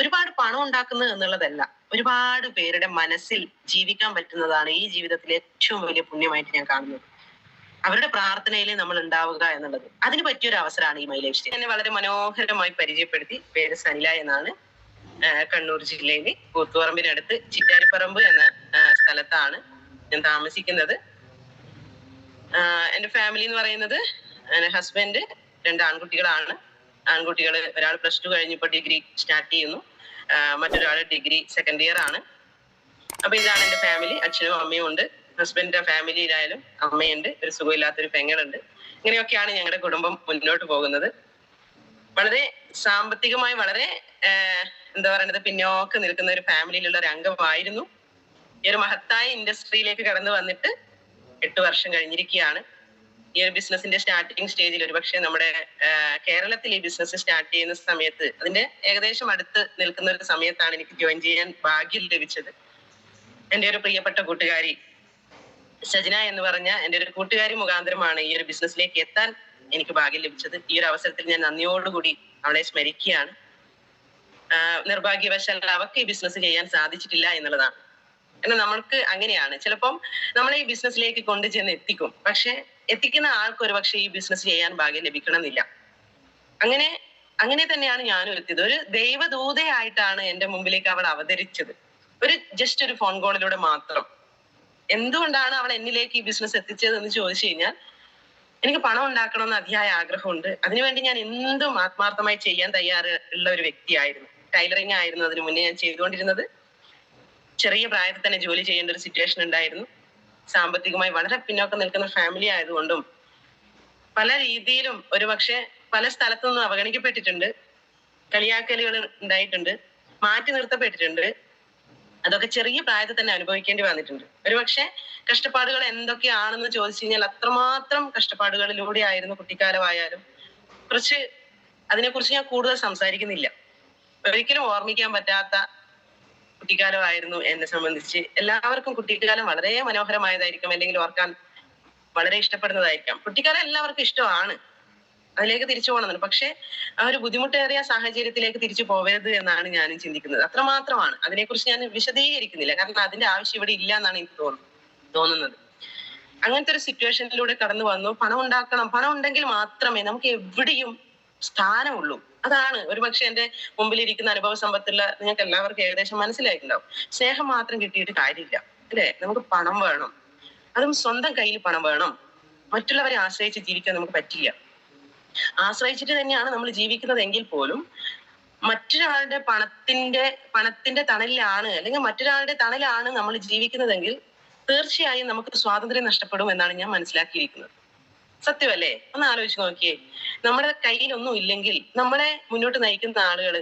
ഒരുപാട് പണം ഉണ്ടാക്കുന്നത് എന്നുള്ളതല്ല, ഒരുപാട് പേരുടെ മനസ്സിൽ ജീവിക്കാൻ പറ്റുന്നതാണ് ഈ ജീവിതത്തിലെ ഏറ്റവും വലിയ പുണ്യമായിട്ട് ഞാൻ കാണുന്നത്. അവരുടെ പ്രാർത്ഥനയിൽ നമ്മൾ ഉണ്ടാവുക എന്നുള്ളത്, അതിന് പറ്റിയൊരു അവസരമാണ് ഈ മൈ ലൈഫ് സ്റ്റൈൽ. എന്നെ വളരെ മനോഹരമായി പരിചയപ്പെടുത്തി. പേര് സനില എന്നാണ്. കണ്ണൂർ ജില്ലയിൽ കൂത്തുപറമ്പിനടുത്ത് ചിറ്റാരിപ്പറമ്പ് എന്ന സ്ഥലത്താണ് ഞാൻ താമസിക്കുന്നത്. എന്റെ ഫാമിലി എന്ന് പറയുന്നത് എന്റെ ഹസ്ബൻഡ്, 2 ആൺകുട്ടികളാണ്. ആൺകുട്ടികൾ ഒരാൾ +2 കഴിഞ്ഞപ്പോൾ ഡിഗ്രി സ്റ്റാർട്ട് ചെയ്യുന്നു, മറ്റൊരാൾ ഡിഗ്രി സെക്കൻഡ് ഇയർ ആണ്. അപ്പൊ ഇതാണ് എന്റെ ഫാമിലി. അച്ഛനും അമ്മയും ഉണ്ട്. ഹസ്ബൻഡിന്റെ ഫാമിലിയിലായാലും അമ്മയുണ്ട്, ഒരു സുഖമില്ലാത്തൊരു പെങ്ങളുണ്ട്. ഇങ്ങനെയൊക്കെയാണ് ഞങ്ങളുടെ കുടുംബം മുന്നോട്ട് പോകുന്നത്. വളരെ സാമ്പത്തികമായി വളരെ എന്താ പറയുന്നത്, പിന്നോക്കം നിൽക്കുന്ന ഒരു ഫാമിലിയിലുള്ള ഒരു അംഗമായിരുന്നു. ഈ ഒരു മഹത്തായ ഇൻഡസ്ട്രിയിലേക്ക് കടന്നു വന്നിട്ട് 8 വർഷം കഴിഞ്ഞിരിക്കുകയാണ്. ഈ ഒരു ബിസിനസിന്റെ സ്റ്റാർട്ടിങ് സ്റ്റേജിൽ, ഒരുപക്ഷെ നമ്മുടെ കേരളത്തിൽ ഈ ബിസിനസ് സ്റ്റാർട്ട് ചെയ്യുന്ന സമയത്ത്, അതിന്റെ ഏകദേശം അടുത്ത് നിൽക്കുന്ന ഒരു സമയത്താണ് എനിക്ക് ജോയിൻ ചെയ്യാൻ ഭാഗ്യം ലഭിച്ചത്. എൻ്റെ ഒരു പ്രിയപ്പെട്ട കൂട്ടുകാരി സജന എന്ന് പറഞ്ഞ എൻ്റെ ഒരു കൂട്ടുകാരി മുഖാന്തരമാണ് ഈ ഒരു ബിസിനസ്സിലേക്ക് എത്താൻ എനിക്ക് ഭാഗ്യം ലഭിച്ചത്. ഈ ഒരു അവസരത്തിൽ ഞാൻ നന്ദിയോടുകൂടി അവളെ സ്മരിക്കുകയാണ്. നിർഭാഗ്യവശാൽ അവർക്ക് ഈ ബിസിനസ് ചെയ്യാൻ സാധിച്ചിട്ടില്ല എന്നുള്ളതാണ്. എന്നാൽ നമ്മൾക്ക് അങ്ങനെയാണ്, ചിലപ്പം നമ്മളെ ഈ ബിസിനസ്സിലേക്ക് കൊണ്ടുചെന്ന് എത്തിക്കും, പക്ഷെ എത്തിക്കുന്ന ആൾക്ക് ഒരു പക്ഷെ ഈ ബിസിനസ് ചെയ്യാൻ ഭാഗ്യം ലഭിക്കണമെന്നില്ല. അങ്ങനെ തന്നെയാണ് ഞാനും എത്തിയത്. ഒരു ദൈവദൂതയായിട്ടാണ് എൻ്റെ മുമ്പിലേക്ക് അവൾ അവതരിച്ചത്, ജസ്റ്റ് ഒരു ഫോൺ കോളിലൂടെ മാത്രം. എന്തുകൊണ്ടാണ് അവൾ എന്നിലേക്ക് ഈ ബിസിനസ് എത്തിച്ചത് എന്ന് ചോദിച്ചു കഴിഞ്ഞാൽ, എനിക്ക് പണം ഉണ്ടാക്കണമെന്ന് അതിയായ ആഗ്രഹമുണ്ട്. അതിനുവേണ്ടി ഞാൻ എന്തും ആത്മാർത്ഥമായി ചെയ്യാൻ തയ്യാറുള്ള ഒരു വ്യക്തിയായിരുന്നു. ടൈലറിംഗ് ആയിരുന്നു അതിനു മുന്നേ ഞാൻ ചെയ്തുകൊണ്ടിരുന്നത്. ചെറിയ പ്രായത്തിൽ തന്നെ ജോലി ചെയ്യേണ്ട ഒരു സിറ്റുവേഷൻ ഉണ്ടായിരുന്നു. സാമ്പത്തികമായി വളരെ പിന്നോക്കം നിൽക്കുന്ന ഫാമിലി ആയതുകൊണ്ടും പല രീതിയിലും ഒരുപക്ഷെ പല സ്ഥലത്തു നിന്നും അവഗണിക്കപ്പെട്ടിട്ടുണ്ട്, കളിയാക്കലുകൾ ഉണ്ടായിട്ടുണ്ട്, മാറ്റി നിർത്തപ്പെട്ടിട്ടുണ്ട്. അതൊക്കെ ചെറിയ പ്രായത്തിൽ തന്നെ അനുഭവിക്കേണ്ടി വന്നിട്ടുണ്ട്. ഒരുപക്ഷെ കഷ്ടപ്പാടുകൾ എന്തൊക്കെയാണെന്ന് ചോദിച്ചു കഴിഞ്ഞാൽ അത്രമാത്രം കഷ്ടപ്പാടുകളിലൂടെ ആയിരുന്നു കുട്ടിക്കാലമായാലും. അതിനെക്കുറിച്ച് ഞാൻ കൂടുതൽ സംസാരിക്കുന്നില്ല. ഒരിക്കലും ഓർമ്മിക്കാൻ പറ്റാത്ത കുട്ടിക്കാലമായിരുന്നു എന്നെ സംബന്ധിച്ച്. എല്ലാവർക്കും കുട്ടിക്കാലം വളരെ മനോഹരമായതായിരിക്കും, അല്ലെങ്കിൽ ഓർക്കാൻ വളരെ ഇഷ്ടപ്പെടുന്നതായിരിക്കാം. കുട്ടിക്കാലം എല്ലാവർക്കും ഇഷ്ടമാണ്, അതിലേക്ക് തിരിച്ചു പോകണമെന്നുണ്ട്. പക്ഷെ ആ ഒരു ബുദ്ധിമുട്ടേറിയ സാഹചര്യത്തിലേക്ക് തിരിച്ചു പോകരുത് എന്നാണ് ഞാനും ചിന്തിക്കുന്നത്. അത്രമാത്രമാണ്. അതിനെക്കുറിച്ച് ഞാൻ വിശദീകരിക്കുന്നില്ല, കാരണം അതിന്റെ ആവശ്യം ഇവിടെ ഇല്ല എന്നാണ് എനിക്ക് തോന്നുന്നത്. അങ്ങനത്തെ ഒരു സിറ്റുവേഷനിലൂടെ കടന്നു വന്നു. പണം ഉണ്ടാക്കണം, പണം ഉണ്ടെങ്കിൽ മാത്രമേ നമുക്ക് എവിടെയും സ്ഥാനമുള്ളൂ. അതാണ് ഒരുപക്ഷെ എന്റെ മുമ്പിലിരിക്കുന്ന അനുഭവ സമ്പത്തുള്ള നിങ്ങൾക്ക് എല്ലാവർക്കും ഏകദേശം മനസ്സിലായിട്ടുണ്ടാവും. സ്നേഹം മാത്രം കിട്ടിയിട്ട് കാര്യമില്ല, അല്ലെ? നമുക്ക് പണം വേണം, അതും സ്വന്തം കയ്യിൽ പണം വേണം. മറ്റുള്ളവരെ ആശ്രയിച്ച് ജീവിക്കാൻ നമുക്ക് പറ്റില്ല. ആശ്രയിച്ചിട്ട് തന്നെയാണ് നമ്മൾ ജീവിക്കുന്നതെങ്കിൽ പോലും മറ്റൊരാളുടെ പണത്തിന്റെ തണലിലാണ്, അല്ലെങ്കിൽ മറ്റൊരാളുടെ തണലാണ് നമ്മൾ ജീവിക്കുന്നതെങ്കിൽ തീർച്ചയായും നമുക്ക് സ്വാതന്ത്ര്യം നഷ്ടപ്പെടും എന്നാണ് ഞാൻ മനസ്സിലാക്കിയിരിക്കുന്നത്. സത്യമല്ലേ? ഒന്ന് ആലോചിച്ച് നോക്കിയേ. നമ്മുടെ കയ്യിലൊന്നും ഇല്ലെങ്കിൽ നമ്മളെ മുന്നോട്ട് നയിക്കുന്ന ആളുകൾ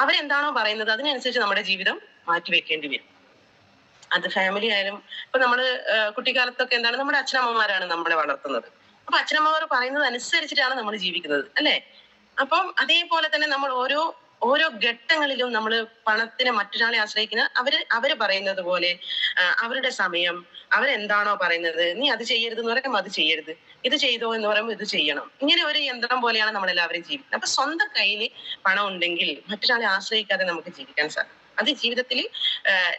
അവരെന്താണോ പറയുന്നത് അതിനനുസരിച്ച് നമ്മുടെ ജീവിതം മാറ്റിവെക്കേണ്ടി വരും. അത് ഫാമിലി ആയാലും, ഇപ്പൊ നമ്മള് കുട്ടിക്കാലത്തൊക്കെ എന്താണ്, നമ്മുടെ അച്ഛനമ്മമാരാണ് നമ്മളെ വളർത്തുന്നത്. അപ്പൊ അച്ഛനമ്മമാർ പറയുന്നത് അനുസരിച്ചിട്ടാണ് നമ്മൾ ജീവിക്കുന്നത്, അല്ലെ? അപ്പം അതേപോലെ തന്നെ നമ്മൾ ഓരോ ഘട്ടങ്ങളിലും നമ്മൾ പണത്തിനെ മറ്റൊരാളെ ആശ്രയിക്കുന്ന അവര് പറയുന്നത് പോലെ അവരുടെ സമയം, അവരെന്താണോ പറയുന്നത്, നീ അത് ചെയ്യരുത് എന്ന് പറയുമ്പോൾ അത് ചെയ്യരുത്, ഇത് ചെയ്തോ എന്ന് പറയുമ്പോൾ ഇത് ചെയ്യണം. ഇങ്ങനെ ഒരു യന്ത്രം പോലെയാണ് നമ്മളെല്ലാവരും ജീവിക്കുന്നത്. അപ്പൊ സ്വന്തം കയ്യിൽ പണം ഉണ്ടെങ്കിൽ മറ്റൊരാളെ ആശ്രയിക്കാതെ നമുക്ക് ജീവിക്കാൻ സാധിക്കും. അത് ജീവിതത്തിൽ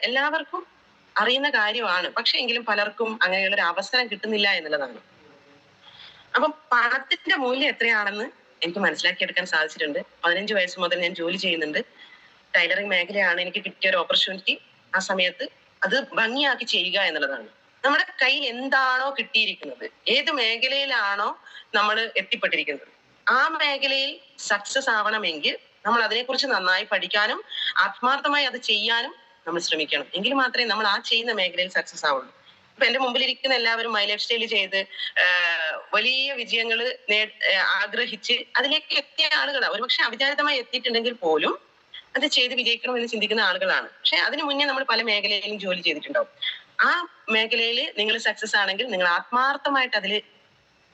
എല്ലാവർക്കും അറിയുന്ന കാര്യമാണ്. പക്ഷെ എങ്കിലും പലർക്കും അങ്ങനെയുള്ള ഒരു അവസരം കിട്ടുന്നില്ല എന്നുള്ളതാണ്. അപ്പം പണത്തിന്റെ മൂല്യം എത്രയാണെന്ന് എനിക്ക് മനസ്സിലാക്കിയെടുക്കാൻ സാധിച്ചിട്ടുണ്ട്. 15 വയസ്സ് മുതൽ ഞാൻ ജോലി ചെയ്യുന്നുണ്ട്. ടൈലറിംഗ് മേഖലയാണ് എനിക്ക് കിട്ടിയ ഒരു ഓപ്പർച്യൂണിറ്റി. ആ സമയത്ത് അത് ഭംഗിയാക്കി ചെയ്യുക എന്നുള്ളതാണ്. നമ്മുടെ കയ്യിൽ എന്താണോ കിട്ടിയിരിക്കുന്നത്, ഏത് മേഖലയിലാണോ നമ്മൾ എത്തിപ്പെട്ടിരിക്കുന്നത്, ആ മേഖലയിൽ സക്സസ് ആവണമെങ്കിൽ നമ്മൾ അതിനെക്കുറിച്ച് നന്നായി പഠിക്കാനും ആത്മാർത്ഥമായി അത് ചെയ്യാനും നമ്മൾ ശ്രമിക്കണം. എങ്കിൽ മാത്രമേ നമ്മൾ ആ ചെയ്യുന്ന മേഖലയിൽ സക്സസ് ആവുള്ളൂ. ഇപ്പൊ എന്റെ മുമ്പിലിരിക്കുന്ന എല്ലാവരും മൈ ലൈഫ് സ്റ്റൈൽ ചെയ്ത് വലിയ വിജയങ്ങൾ ആഗ്രഹിച്ച് അതിലേക്ക് എത്തിയ ആളുകളാണ്. ഒരുപക്ഷെ അവിചാരിതമായി എത്തിയിട്ടുണ്ടെങ്കിൽ പോലും അത് ചെയ്ത് വിജയിക്കണം എന്ന് ചിന്തിക്കുന്ന ആളുകളാണ്. പക്ഷെ അതിനു മുന്നേ നമ്മൾ പല മേഖലയിലും ജോലി ചെയ്തിട്ടുണ്ടാവും. ആ മേഖലയിൽ നിങ്ങൾ സക്സസ് ആണെങ്കിൽ നിങ്ങൾ ആത്മാർത്ഥമായിട്ട് അതിൽ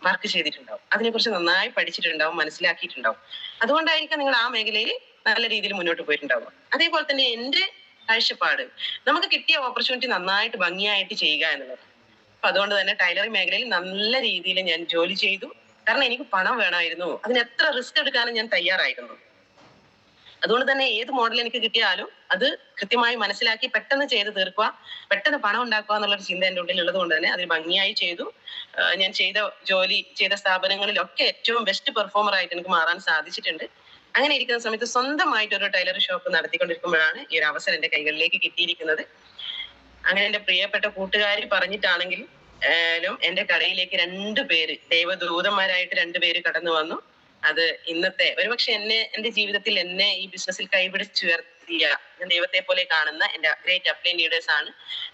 വർക്ക് ചെയ്തിട്ടുണ്ടാവും, അതിനെക്കുറിച്ച് നന്നായി പഠിച്ചിട്ടുണ്ടാവും, മനസ്സിലാക്കിയിട്ടുണ്ടാവും. അതുകൊണ്ടായിരിക്കും നിങ്ങൾ ആ മേഖലയിൽ നല്ല രീതിയിൽ മുന്നോട്ട് പോയിട്ടുണ്ടാവുക. അതേപോലെ തന്നെ എന്റെ കാഴ്ചപ്പാട്, നമുക്ക് കിട്ടിയ ഓപ്പർച്യൂണിറ്റി നന്നായിട്ട് ഭംഗിയായിട്ട് ചെയ്യുക എന്നുള്ളത്. അപ്പൊ അതുകൊണ്ട് തന്നെ ടൈലറിംഗ് മേഖലയിൽ നല്ല രീതിയിൽ ഞാൻ ജോലി ചെയ്തു. കാരണം എനിക്ക് പണം വേണമായിരുന്നു, അതിന് എത്ര റിസ്ക് എടുക്കാനും ഞാൻ തയ്യാറായിരുന്നു. അതുകൊണ്ട് തന്നെ ഏത് മോഡൽ എനിക്ക് കിട്ടിയാലും അത് കൃത്യമായി മനസ്സിലാക്കി പെട്ടെന്ന് ചെയ്ത് തീർക്കുക, പെട്ടെന്ന് പണം ഉണ്ടാക്കുക എന്നുള്ളൊരു ചിന്ത എൻ്റെ ഉള്ളിൽ ഉള്ളത് കൊണ്ട് തന്നെ അതിൽ ഭംഗിയായി ചെയ്തു. ഞാൻ ജോലി ചെയ്ത സ്ഥാപനങ്ങളിലൊക്കെ ഏറ്റവും ബെസ്റ്റ് പെർഫോമർ ആയിട്ട് എനിക്ക് മാറാൻ സാധിച്ചിട്ടുണ്ട്. അങ്ങനെ ഇരിക്കുന്ന സമയത്ത് സ്വന്തമായിട്ട് ഒരു ടൈലർ ഷോപ്പ് നടത്തിക്കൊണ്ടിരിക്കുമ്പോഴാണ് ഈ ഒരു അവസരം എൻ്റെ കൈകളിലേക്ക് കിട്ടിയിരിക്കുന്നത്. അങ്ങനെ എൻ്റെ പ്രിയപ്പെട്ട കൂട്ടുകാരി പറഞ്ഞിട്ടാണെങ്കിലും എന്റെ കടയിലേക്ക് 2 പേര്, ദൈവദൂതന്മാരായിട്ട് 2 പേര് കടന്നു വന്നു. അത് ഇന്നത്തെ ഒരുപക്ഷെ എന്റെ ജീവിതത്തിൽ എന്നെ ഈ ബിസിനസ്സിൽ കൈപിടിച്ചുയർത്തിയ, ഞാൻ ദൈവത്തെ പോലെ കാണുന്ന എന്റെ ഗ്രേറ്റ് അപ്ലൈൻ ലീഡേഴ്സ് ആണ്.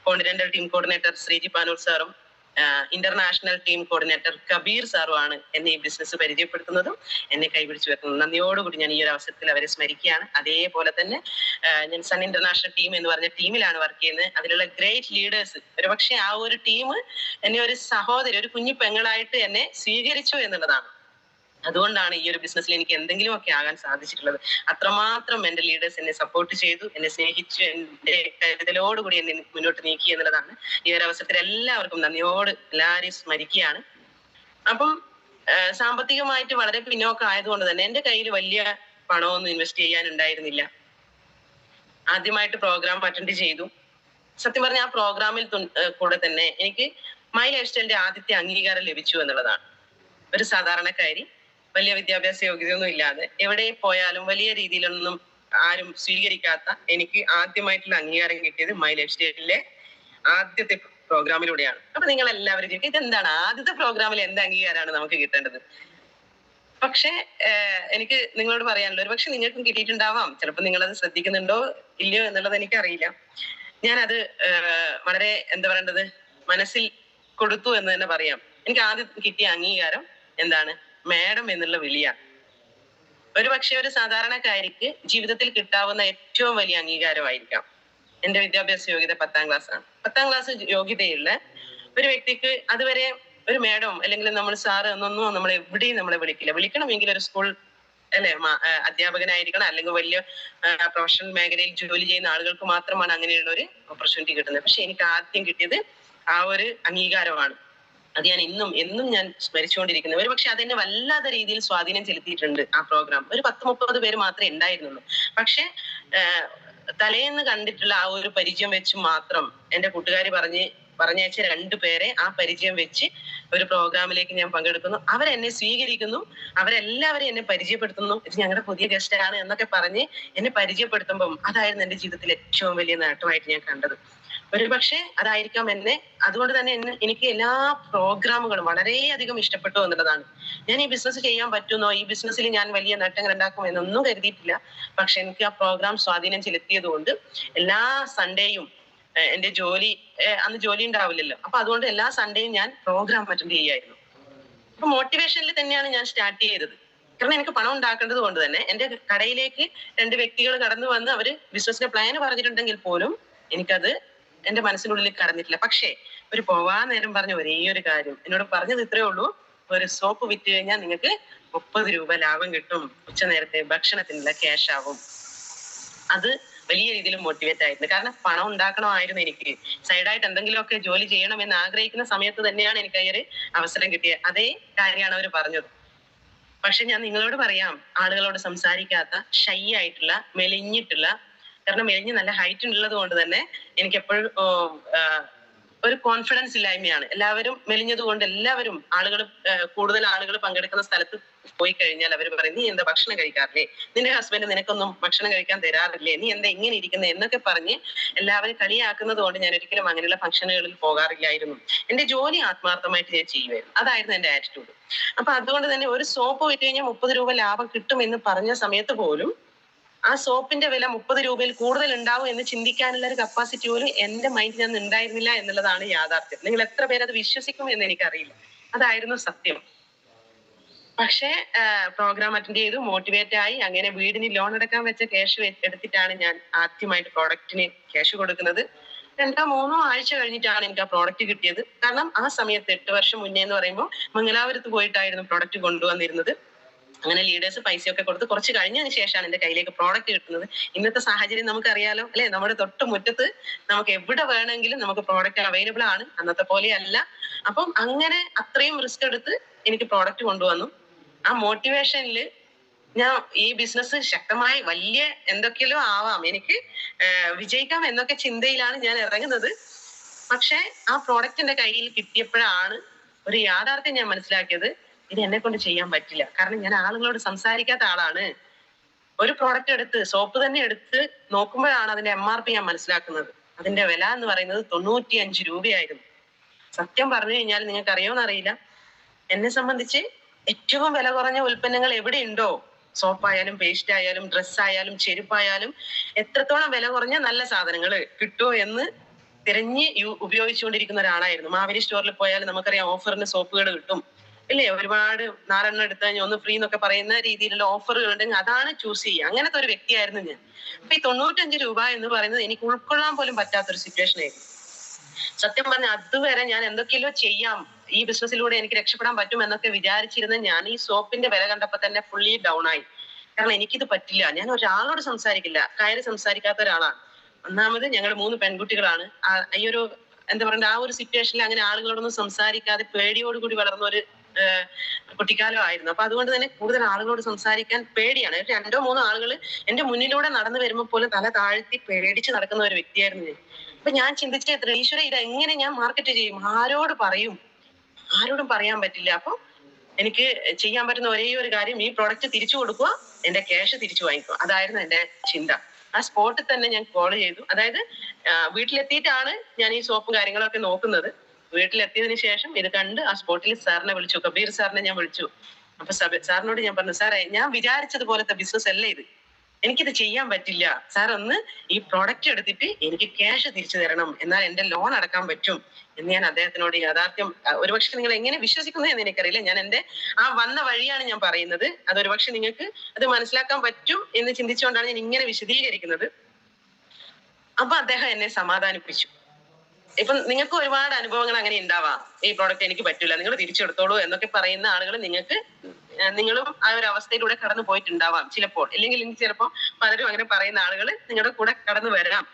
Continental team coordinator Sreeji Panoor സാറും ഇന്റർനാഷണൽ ടീം കോർഡിനേറ്റർ കബീർ സാറുമാണ് എന്നെ ഈ ബിസിനസ് പരിചയപ്പെടുത്തുന്നതും എന്നെ കൈപിടിച്ചുയർത്തുന്നതും. നന്ദിയോടുകൂടി ഞാൻ ഈ ഒരു അവസരത്തിൽ അവരെ സ്മരിക്കുകയാണ്. അതേപോലെ തന്നെ ഞാൻ സൺ ഇന്റർനാഷണൽ ടീം എന്ന് പറഞ്ഞ ടീമിലാണ് വർക്ക് ചെയ്യുന്നത്. അതിലുള്ള ഗ്രേറ്റ് ലീഡേഴ്സ്, ഒരുപക്ഷെ ആ ഒരു ടീം എന്നെ ഒരു സഹോദരി, ഒരു കുഞ്ഞു പെങ്ങളായിട്ട് എന്നെ സ്വീകരിച്ചു എന്നുള്ളതാണ്. അതുകൊണ്ടാണ് ഈ ഒരു ബിസിനസ്സിൽ എനിക്ക് എന്തെങ്കിലുമൊക്കെ ആകാൻ സാധിച്ചിട്ടുള്ളത്. അത്രമാത്രം എന്റെ ലീഡേഴ്സ് എന്നെ സപ്പോർട്ട് ചെയ്തു, എന്നെ സ്നേഹിച്ചു, എന്റെ കരുതലോടുകൂടി എന്നെ മുന്നോട്ട് നീക്കി എന്നുള്ളതാണ്. ഈ ഒരു അവസരത്തിൽ എല്ലാവർക്കും നന്ദിയോട് എല്ലാവരെയും സ്മരിക്കുകയാണ്. അപ്പം സാമ്പത്തികമായിട്ട് വളരെ പിന്നോക്കം ആയതുകൊണ്ട് തന്നെ എന്റെ കയ്യിൽ വലിയ പണമൊന്നും ഇൻവെസ്റ്റ് ചെയ്യാനുണ്ടായിരുന്നില്ല. ആദ്യമായിട്ട് പ്രോഗ്രാം അറ്റൻഡ് ചെയ്തു. സത്യം പറഞ്ഞ ആ പ്രോഗ്രാമിൽ കൂടെ തന്നെ എനിക്ക് മൈ ലൈഫ് സ്റ്റൈലിന്റെ ആദ്യത്തെ അംഗീകാരം ലഭിച്ചു എന്നുള്ളതാണ്. ഒരു സാധാരണക്കാരി, വലിയ വിദ്യാഭ്യാസ യോഗ്യതയൊന്നും ഇല്ലാതെ എവിടെ പോയാലും വലിയ രീതിയിലൊന്നും ആരും സ്വീകരിക്കാത്ത എനിക്ക് ആദ്യമായിട്ടുള്ള അംഗീകാരം കിട്ടിയത് മൈ ലൈഫ് സ്റ്റൈലിലെ ആദ്യത്തെ പ്രോഗ്രാമിലൂടെയാണ്. അപ്പൊ നിങ്ങൾ എല്ലാവരും ചോദിക്കും, ഇതെന്താണ് ആദ്യത്തെ പ്രോഗ്രാമിൽ എന്ത് അംഗീകാരമാണ് നമുക്ക് കിട്ടേണ്ടത്? പക്ഷെ എനിക്ക് നിങ്ങളോട് പറയാനുള്ളത്, ഒരു പക്ഷെ നിങ്ങൾക്കും കിട്ടിയിട്ടുണ്ടാവാം. ചിലപ്പോൾ നിങ്ങളത് ശ്രദ്ധിക്കുന്നുണ്ടോ ഇല്ലയോ എന്നുള്ളത് എനിക്കറിയില്ല. ഞാനത് വളരെ എന്താ പറയേണ്ടത്, മനസ്സിൽ കൊടുത്തു എന്ന് തന്നെ പറയാം. എനിക്ക് ആദ്യം കിട്ടിയ അംഗീകാരം എന്താണ്? മാഡം എന്നുള്ള വിളിയാണ്. ഒരുപക്ഷെ ഒരു സാധാരണക്കാരിക്ക് ജീവിതത്തിൽ കിട്ടാവുന്ന ഏറ്റവും വലിയ അംഗീകാരമായിരിക്കാം. എന്റെ വിദ്യാഭ്യാസ യോഗ്യത 10ാം ക്ലാസ് ആണ്. 10ാം ക്ലാസ് യോഗ്യതയുള്ള ഒരു വ്യക്തിക്ക് അതുവരെ ഒരു മാഡം അല്ലെങ്കിൽ നമ്മൾ സാറ് എന്നൊന്നും നമ്മൾ എവിടെയും നമ്മളെ വിളിക്കില്ല. വിളിക്കണമെങ്കിൽ ഒരു സ്കൂൾ അല്ലെ അധ്യാപകനായിരിക്കണം, അല്ലെങ്കിൽ വലിയ പ്രൊഫഷണൽ മേഖലയിൽ ജോലി ചെയ്യുന്ന ആളുകൾക്ക് മാത്രമാണ് അങ്ങനെയുള്ള ഒരു ഓപ്പർച്യൂണിറ്റി കിട്ടുന്നത്. പക്ഷെ എനിക്ക് ആദ്യം കിട്ടിയത് ആ ഒരു അംഗീകാരമാണ്. അത് ഞാൻ എന്നും ഞാൻ സ്മരിച്ചുകൊണ്ടിരിക്കുന്നത്. ഒരു പക്ഷെ അതെന്നെ വല്ലാത്ത രീതിയിൽ സ്വാധീനം ചെലുത്തിയിട്ടുണ്ട്. ആ പ്രോഗ്രാം ഒരു 10-30 പേര് മാത്രമേ ഉണ്ടായിരുന്നുള്ളൂ. പക്ഷെ തലേന്ന് കണ്ടിട്ടുള്ള ആ ഒരു പരിചയം വെച്ച് മാത്രം എന്റെ കൂട്ടുകാരി പറഞ്ഞയച്ച 2 പേരെ ആ പരിചയം വെച്ച് ഒരു പ്രോഗ്രാമിലേക്ക് ഞാൻ പങ്കെടുക്കുന്നു. അവരെന്നെ സ്വീകരിക്കുന്നു, അവരെല്ലാവരും എന്നെ പരിചയപ്പെടുത്തുന്നു. ഇത് ഞങ്ങളുടെ പുതിയ ഗസ്റ്റ് ആണ് എന്നൊക്കെ പറഞ്ഞ് എന്നെ പരിചയപ്പെടുത്തുമ്പം അതായിരുന്നു എന്റെ ജീവിതത്തിൽ ഏറ്റവും വലിയ നേട്ടമായിട്ട് ഞാൻ കണ്ടത്. ഒരുപക്ഷെ അതായിരിക്കാം അതുകൊണ്ട് തന്നെ എനിക്ക് എല്ലാ പ്രോഗ്രാമുകളും വളരെയധികം ഇഷ്ടപ്പെട്ടു എന്നുള്ളതാണ്. ഞാൻ ഈ ബിസിനസ് ചെയ്യാൻ പറ്റുന്നോ, ഈ ബിസിനസ്സിൽ ഞാൻ വലിയ നേട്ടങ്ങൾ ഉണ്ടാക്കും എന്നൊന്നും കരുതിയിട്ടില്ല. പക്ഷെ എനിക്ക് ആ പ്രോഗ്രാം സ്വാധീനം ചെലുത്തിയത് കൊണ്ട് എല്ലാ സൺഡേയും എന്റെ അന്ന് ജോലി ഉണ്ടാവില്ലല്ലോ, അപ്പൊ അതുകൊണ്ട് എല്ലാ സൺഡേയും ഞാൻ പ്രോഗ്രാം അറ്റൻഡ് ചെയ്യായിരുന്നു. അപ്പൊ മോട്ടിവേഷനിൽ തന്നെയാണ് ഞാൻ സ്റ്റാർട്ട് ചെയ്തത്. കാരണം എനിക്ക് പണം ഉണ്ടാക്കേണ്ടത് കൊണ്ട് തന്നെ എന്റെ കടയിലേക്ക് 2 വ്യക്തികൾ കടന്നു വന്ന് അവര് ബിസിനസിന്റെ പ്ലാൻ പറഞ്ഞിട്ടുണ്ടെങ്കിൽ പോലും എനിക്കത് എന്റെ മനസ്സിനുള്ളിൽ കടന്നിട്ടില്ല. പക്ഷേ ഒരു പോവാൻ നേരം പറഞ്ഞ ഒരേ ഒരു കാര്യം എന്നോട് പറഞ്ഞത് ഇത്രയേ ഉള്ളൂ: ഒരു സോപ്പ് വിറ്റ് കഴിഞ്ഞാൽ നിങ്ങൾക്ക് 30 രൂപ ലാഭം കിട്ടും, ഉച്ചനേരത്തെ ഭക്ഷണത്തിനുള്ള ക്യാഷ് ആവും. അത് വലിയ രീതിയിൽ മോട്ടിവേറ്റ് ആയിരുന്നു. കാരണം പണം ഉണ്ടാക്കണമായിരുന്നു എനിക്ക്. സൈഡായിട്ട് എന്തെങ്കിലുമൊക്കെ ജോലി ചെയ്യണം എന്ന് ആഗ്രഹിക്കുന്ന സമയത്ത് തന്നെയാണ് എനിക്ക് ഈ ഒരു അവസരം കിട്ടിയത്. അതേ കാര്യമാണ് അവർ പറഞ്ഞത്. പക്ഷെ ഞാൻ നിങ്ങളോട് പറയാം, ആളുകളോട് സംസാരിക്കാത്ത, ഷൈ ആയിട്ടുള്ള, മെലിഞ്ഞിട്ടുള്ള, കാരണം മെലിഞ്ഞ് നല്ല ഹൈറ്റ് ഉള്ളത് കൊണ്ട് തന്നെ എനിക്ക് എപ്പോഴും ഒരു കോൺഫിഡൻസ് ഇല്ലായ്മയാണ്. എല്ലാവരും മെലിഞ്ഞത് കൊണ്ട് കൂടുതൽ ആളുകൾ പങ്കെടുക്കുന്ന സ്ഥലത്ത് പോയി കഴിഞ്ഞാൽ അവർ പറയും, നീ എന്താ ഭക്ഷണം കഴിക്കാറില്ലേ, നിന്റെ ഹസ്ബൻഡ് നിനക്കൊന്നും ഭക്ഷണം കഴിക്കാൻ തരാറില്ലേ, നീ എന്താ ഇങ്ങനെ ഇരിക്കുന്നത് എന്നൊക്കെ പറഞ്ഞ് എല്ലാവരും കളിയാക്കുന്നത് കൊണ്ട് ഞാൻ ഒരിക്കലും അങ്ങനെയുള്ള ഫംഗ്ഷനുകളിൽ പോകാറില്ലായിരുന്നു. എന്റെ ജോലി ആത്മാർത്ഥമായിട്ട് ഞാൻ ചെയ്യുമായിരുന്നു. അതായിരുന്നു എന്റെ ആറ്റിറ്റ്യൂഡ്. അപ്പൊ അതുകൊണ്ട് തന്നെ ഒരു സോപ്പ് വിറ്റ് കഴിഞ്ഞാൽ 30 രൂപ ലാഭം കിട്ടും എന്ന് പറഞ്ഞ സമയത്ത് പോലും ആ സോപ്പിന്റെ വില 30 രൂപയിൽ കൂടുതൽ ഉണ്ടാവും എന്ന് ചിന്തിക്കാനുള്ള ഒരു കപ്പാസിറ്റി പോലും എന്റെ മൈൻഡിൽ നിന്ന് ഉണ്ടായിരുന്നില്ല എന്നുള്ളതാണ് യാഥാർത്ഥ്യം. നിങ്ങൾ എത്ര പേര് അത് വിശ്വസിക്കും എന്ന് എനിക്കറിയില്ല. അതായിരുന്നു സത്യം. പക്ഷെ പ്രോഗ്രാം അറ്റൻഡ് ചെയ്തു, മോട്ടിവേറ്റ് ആയി. അങ്ങനെ വീടിന് ലോൺ അടക്കാൻ വെച്ച ക്യാഷ് എടുത്തിട്ടാണ് ഞാൻ ആദ്യമായിട്ട് പ്രോഡക്റ്റിന് ക്യാഷ് കൊടുക്കുന്നത്. 2-3 ആഴ്ച കഴിഞ്ഞിട്ടാണ് എനിക്ക് ആ പ്രോഡക്റ്റ് കിട്ടിയത്. കാരണം ആ സമയത്ത് 8 വർഷം മുന്നേ എന്ന് പറയുമ്പോൾ മംഗലാപുരത്ത് പോയിട്ടായിരുന്നു പ്രോഡക്റ്റ് കൊണ്ടുവന്നിരുന്നത്. അങ്ങനെ ലീഡേഴ്സ് പൈസയൊക്കെ കൊടുത്ത് കുറച്ച് കഴിഞ്ഞതിന് ശേഷമാണ് എന്റെ കയ്യിലേക്ക് പ്രോഡക്റ്റ് കിട്ടുന്നത്. ഇന്നത്തെ സാഹചര്യം നമുക്കറിയാലോ അല്ലെ, നമ്മുടെ തൊട്ട് മുറ്റത്ത് നമുക്ക് എവിടെ വേണമെങ്കിലും നമുക്ക് പ്രോഡക്റ്റ് അവൈലബിൾ ആണ്, അന്നത്തെ പോലെയല്ല. അപ്പം അങ്ങനെ അത്രയും റിസ്ക് എടുത്ത് എനിക്ക് പ്രോഡക്റ്റ് കൊണ്ടുവന്നു. ആ മോട്ടിവേഷനിൽ ഞാൻ ഈ ബിസിനസ് ശക്തമായി വലിയ എന്തൊക്കെയോ ആവാം, എനിക്ക് വിജയിക്കാം എന്നൊക്കെ ചിന്തയിലാണ് ഞാൻ ഇറങ്ങുന്നത്. പക്ഷെ ആ പ്രോഡക്റ്റ് എന്റെ കയ്യിൽ കിട്ടിയപ്പോഴാണ് ഒരു യാഥാർത്ഥ്യം ഞാൻ മനസ്സിലാക്കിയത്. ഇത് എന്നെ കൊണ്ട് ചെയ്യാൻ പറ്റില്ല. കാരണം ഞാൻ ആളുകളോട് സംസാരിക്കാത്ത ആളാണ്. ഒരു പ്രോഡക്റ്റ് എടുത്ത്, സോപ്പ് തന്നെ എടുത്ത് നോക്കുമ്പോഴാണ് അതിന്റെ MRP ഞാൻ മനസ്സിലാക്കുന്നത്. അതിന്റെ വില എന്ന് പറയുന്നത് 95 രൂപയായിരുന്നു. സത്യം പറഞ്ഞു കഴിഞ്ഞാൽ നിങ്ങൾക്ക് അറിയുമെന്ന് അറിയില്ല, എന്നെ സംബന്ധിച്ച് ഏറ്റവും വില കുറഞ്ഞ ഉൽപ്പന്നങ്ങൾ എവിടെയുണ്ടോ, സോപ്പായാലും പേസ്റ്റ് ആയാലും ഡ്രസ് ആയാലും ചെരുപ്പായാലും, എത്രത്തോളം വില കുറഞ്ഞ നല്ല സാധനങ്ങൾ കിട്ടുമോ എന്ന് തിരഞ്ഞ് ഉപയോഗിച്ചുകൊണ്ടിരിക്കുന്ന ഒരാളായിരുന്നു. മാവേലി സ്റ്റോറിൽ പോയാൽ നമുക്കറിയാം ഓഫറിന് സോപ്പുകൾ കിട്ടും, ഇല്ലേ? ഒരുപാട് 4 എണ്ണം എടുത്താൽ 1 ഫ്രീ എന്നൊക്കെ പറയുന്ന രീതിയിലുള്ള ഓഫറുകൾ ഉണ്ടെങ്കിൽ അതാണ് ചൂസ് ചെയ്യുക. അങ്ങനത്തെ ഒരു വ്യക്തിയായിരുന്നു ഞാൻ. അപ്പൊ ഈ 95 രൂപ എന്ന് പറയുന്നത് എനിക്ക് ഉൾക്കൊള്ളാൻ പോലും പറ്റാത്തൊരു സിറ്റുവേഷൻ ആയിരുന്നു. സത്യം പറഞ്ഞ അതുവരെ ഞാൻ എന്തൊക്കെയോ ചെയ്യാം, ഈ ബിസിനസ്സിലൂടെ എനിക്ക് രക്ഷപ്പെടാൻ പറ്റും എന്നൊക്കെ വിചാരിച്ചിരുന്ന ഞാൻ ഈ സോപ്പിന്റെ വില കണ്ടപ്പോ തന്നെ ഫുള്ളി ഡൗൺ ആയി. കാരണം എനിക്കിത് പറ്റില്ല, ഞാൻ ഒരാളോട് സംസാരിക്കില്ല, കയറി സംസാരിക്കാത്ത ഒരാളാണ്. ഒന്നാമത് ഞങ്ങൾ 3 പെൺകുട്ടികളാണ്. ഈ ഒരു എന്താ പറയുക, ആ ഒരു സിറ്റുവേഷനിൽ അങ്ങനെ ആളുകളോടൊന്നും സംസാരിക്കാതെ പേടിയോടുകൂടി വളർന്ന ഒരു കുട്ടിക്കാലമായിരുന്നു. അപ്പൊ അതുകൊണ്ട് തന്നെ കൂടുതൽ ആളുകളോട് സംസാരിക്കാൻ പേടിയാണ്. 2-3 ആളുകൾ എന്റെ മുന്നിലൂടെ നടന്നു വരുമ്പോൾ പോലും തല താഴ്ത്തി പേടിച്ച് നടക്കുന്ന ഒരു വ്യക്തിയായിരുന്നു ഞാൻ. അപ്പൊ ഞാൻ ചിന്തിച്ചത്, ഈശ്വര ഇത് എങ്ങനെ ഞാൻ മാർക്കറ്റ് ചെയ്യും, ആരോട് പറയും? ആരോടും പറയാൻ പറ്റില്ല. അപ്പൊ എനിക്ക് ചെയ്യാൻ പറ്റുന്ന ഒരേ ഒരു കാര്യം ഈ പ്രോഡക്റ്റ് തിരിച്ചു കൊടുക്കുക, എന്റെ ക്യാഷ് തിരിച്ചു വാങ്ങിക്കുക. അതായിരുന്നു എന്റെ ചിന്ത. ആ സ്പോട്ടിൽ തന്നെ ഞാൻ കോൾ ചെയ്തു. അതായത് വീട്ടിലെത്തിയിട്ടാണ് ഞാൻ ഈ സോപ്പും കാര്യങ്ങളൊക്കെ നോക്കുന്നത്. വീട്ടിലെത്തിയതിനു ശേഷം ഇത് കണ്ട് ആ സ്പോട്ടിൽ സാറിനെ വിളിച്ചു, കബീർ സാറിനെ ഞാൻ വിളിച്ചു. അപ്പൊ സാറിനോട് ഞാൻ പറഞ്ഞു, സാറേ ഞാൻ വിചാരിച്ചതുപോലത്തെ ബിസിനസ് അല്ല ഇത്, എനിക്കിത് ചെയ്യാൻ പറ്റില്ല. സാർ ഒന്ന് ഈ പ്രോഡക്റ്റ് എടുത്തിട്ട് എനിക്ക് ക്യാഷ് തിരിച്ചു തരണം, എന്നാൽ എന്റെ ലോൺ അടക്കാൻ പറ്റും എന്ന് ഞാൻ അദ്ദേഹത്തിനോട് യാഥാർത്ഥ്യം, ഒരുപക്ഷെ നിങ്ങൾ എങ്ങനെ വിശ്വസിക്കുന്നത് എന്ന് എനിക്കറിയില്ല, ഞാൻ എന്റെ ആ വന്ന വഴിയാണ് ഞാൻ പറയുന്നത്. അതൊരുപക്ഷെ നിങ്ങൾക്ക് അത് മനസ്സിലാക്കാൻ പറ്റും എന്ന് ചിന്തിച്ചുകൊണ്ടാണ് ഞാൻ ഇങ്ങനെ വിശദീകരിക്കുന്നത്. അപ്പൊ അദ്ദേഹം എന്നെ സമാധാനിപ്പിച്ചു. ഇപ്പൊ നിങ്ങൾക്ക് ഒരുപാട് അനുഭവങ്ങൾ അങ്ങനെ ഉണ്ടാവാം, ഈ പ്രോഡക്റ്റ് എനിക്ക് പറ്റില്ല, നിങ്ങൾ തിരിച്ചെടുത്തോളൂ എന്നൊക്കെ പറയുന്ന ആളുകൾ നിങ്ങളും ആ ഒരു അവസ്ഥയിലൂടെ കടന്നു പോയിട്ടുണ്ടാവാം ചിലപ്പോൾ. ഇല്ലെങ്കിൽ ചിലപ്പോൾ പലരും അങ്ങനെ പറയുന്ന ആളുകൾ നിങ്ങളുടെ കൂടെ കടന്നു വരാം.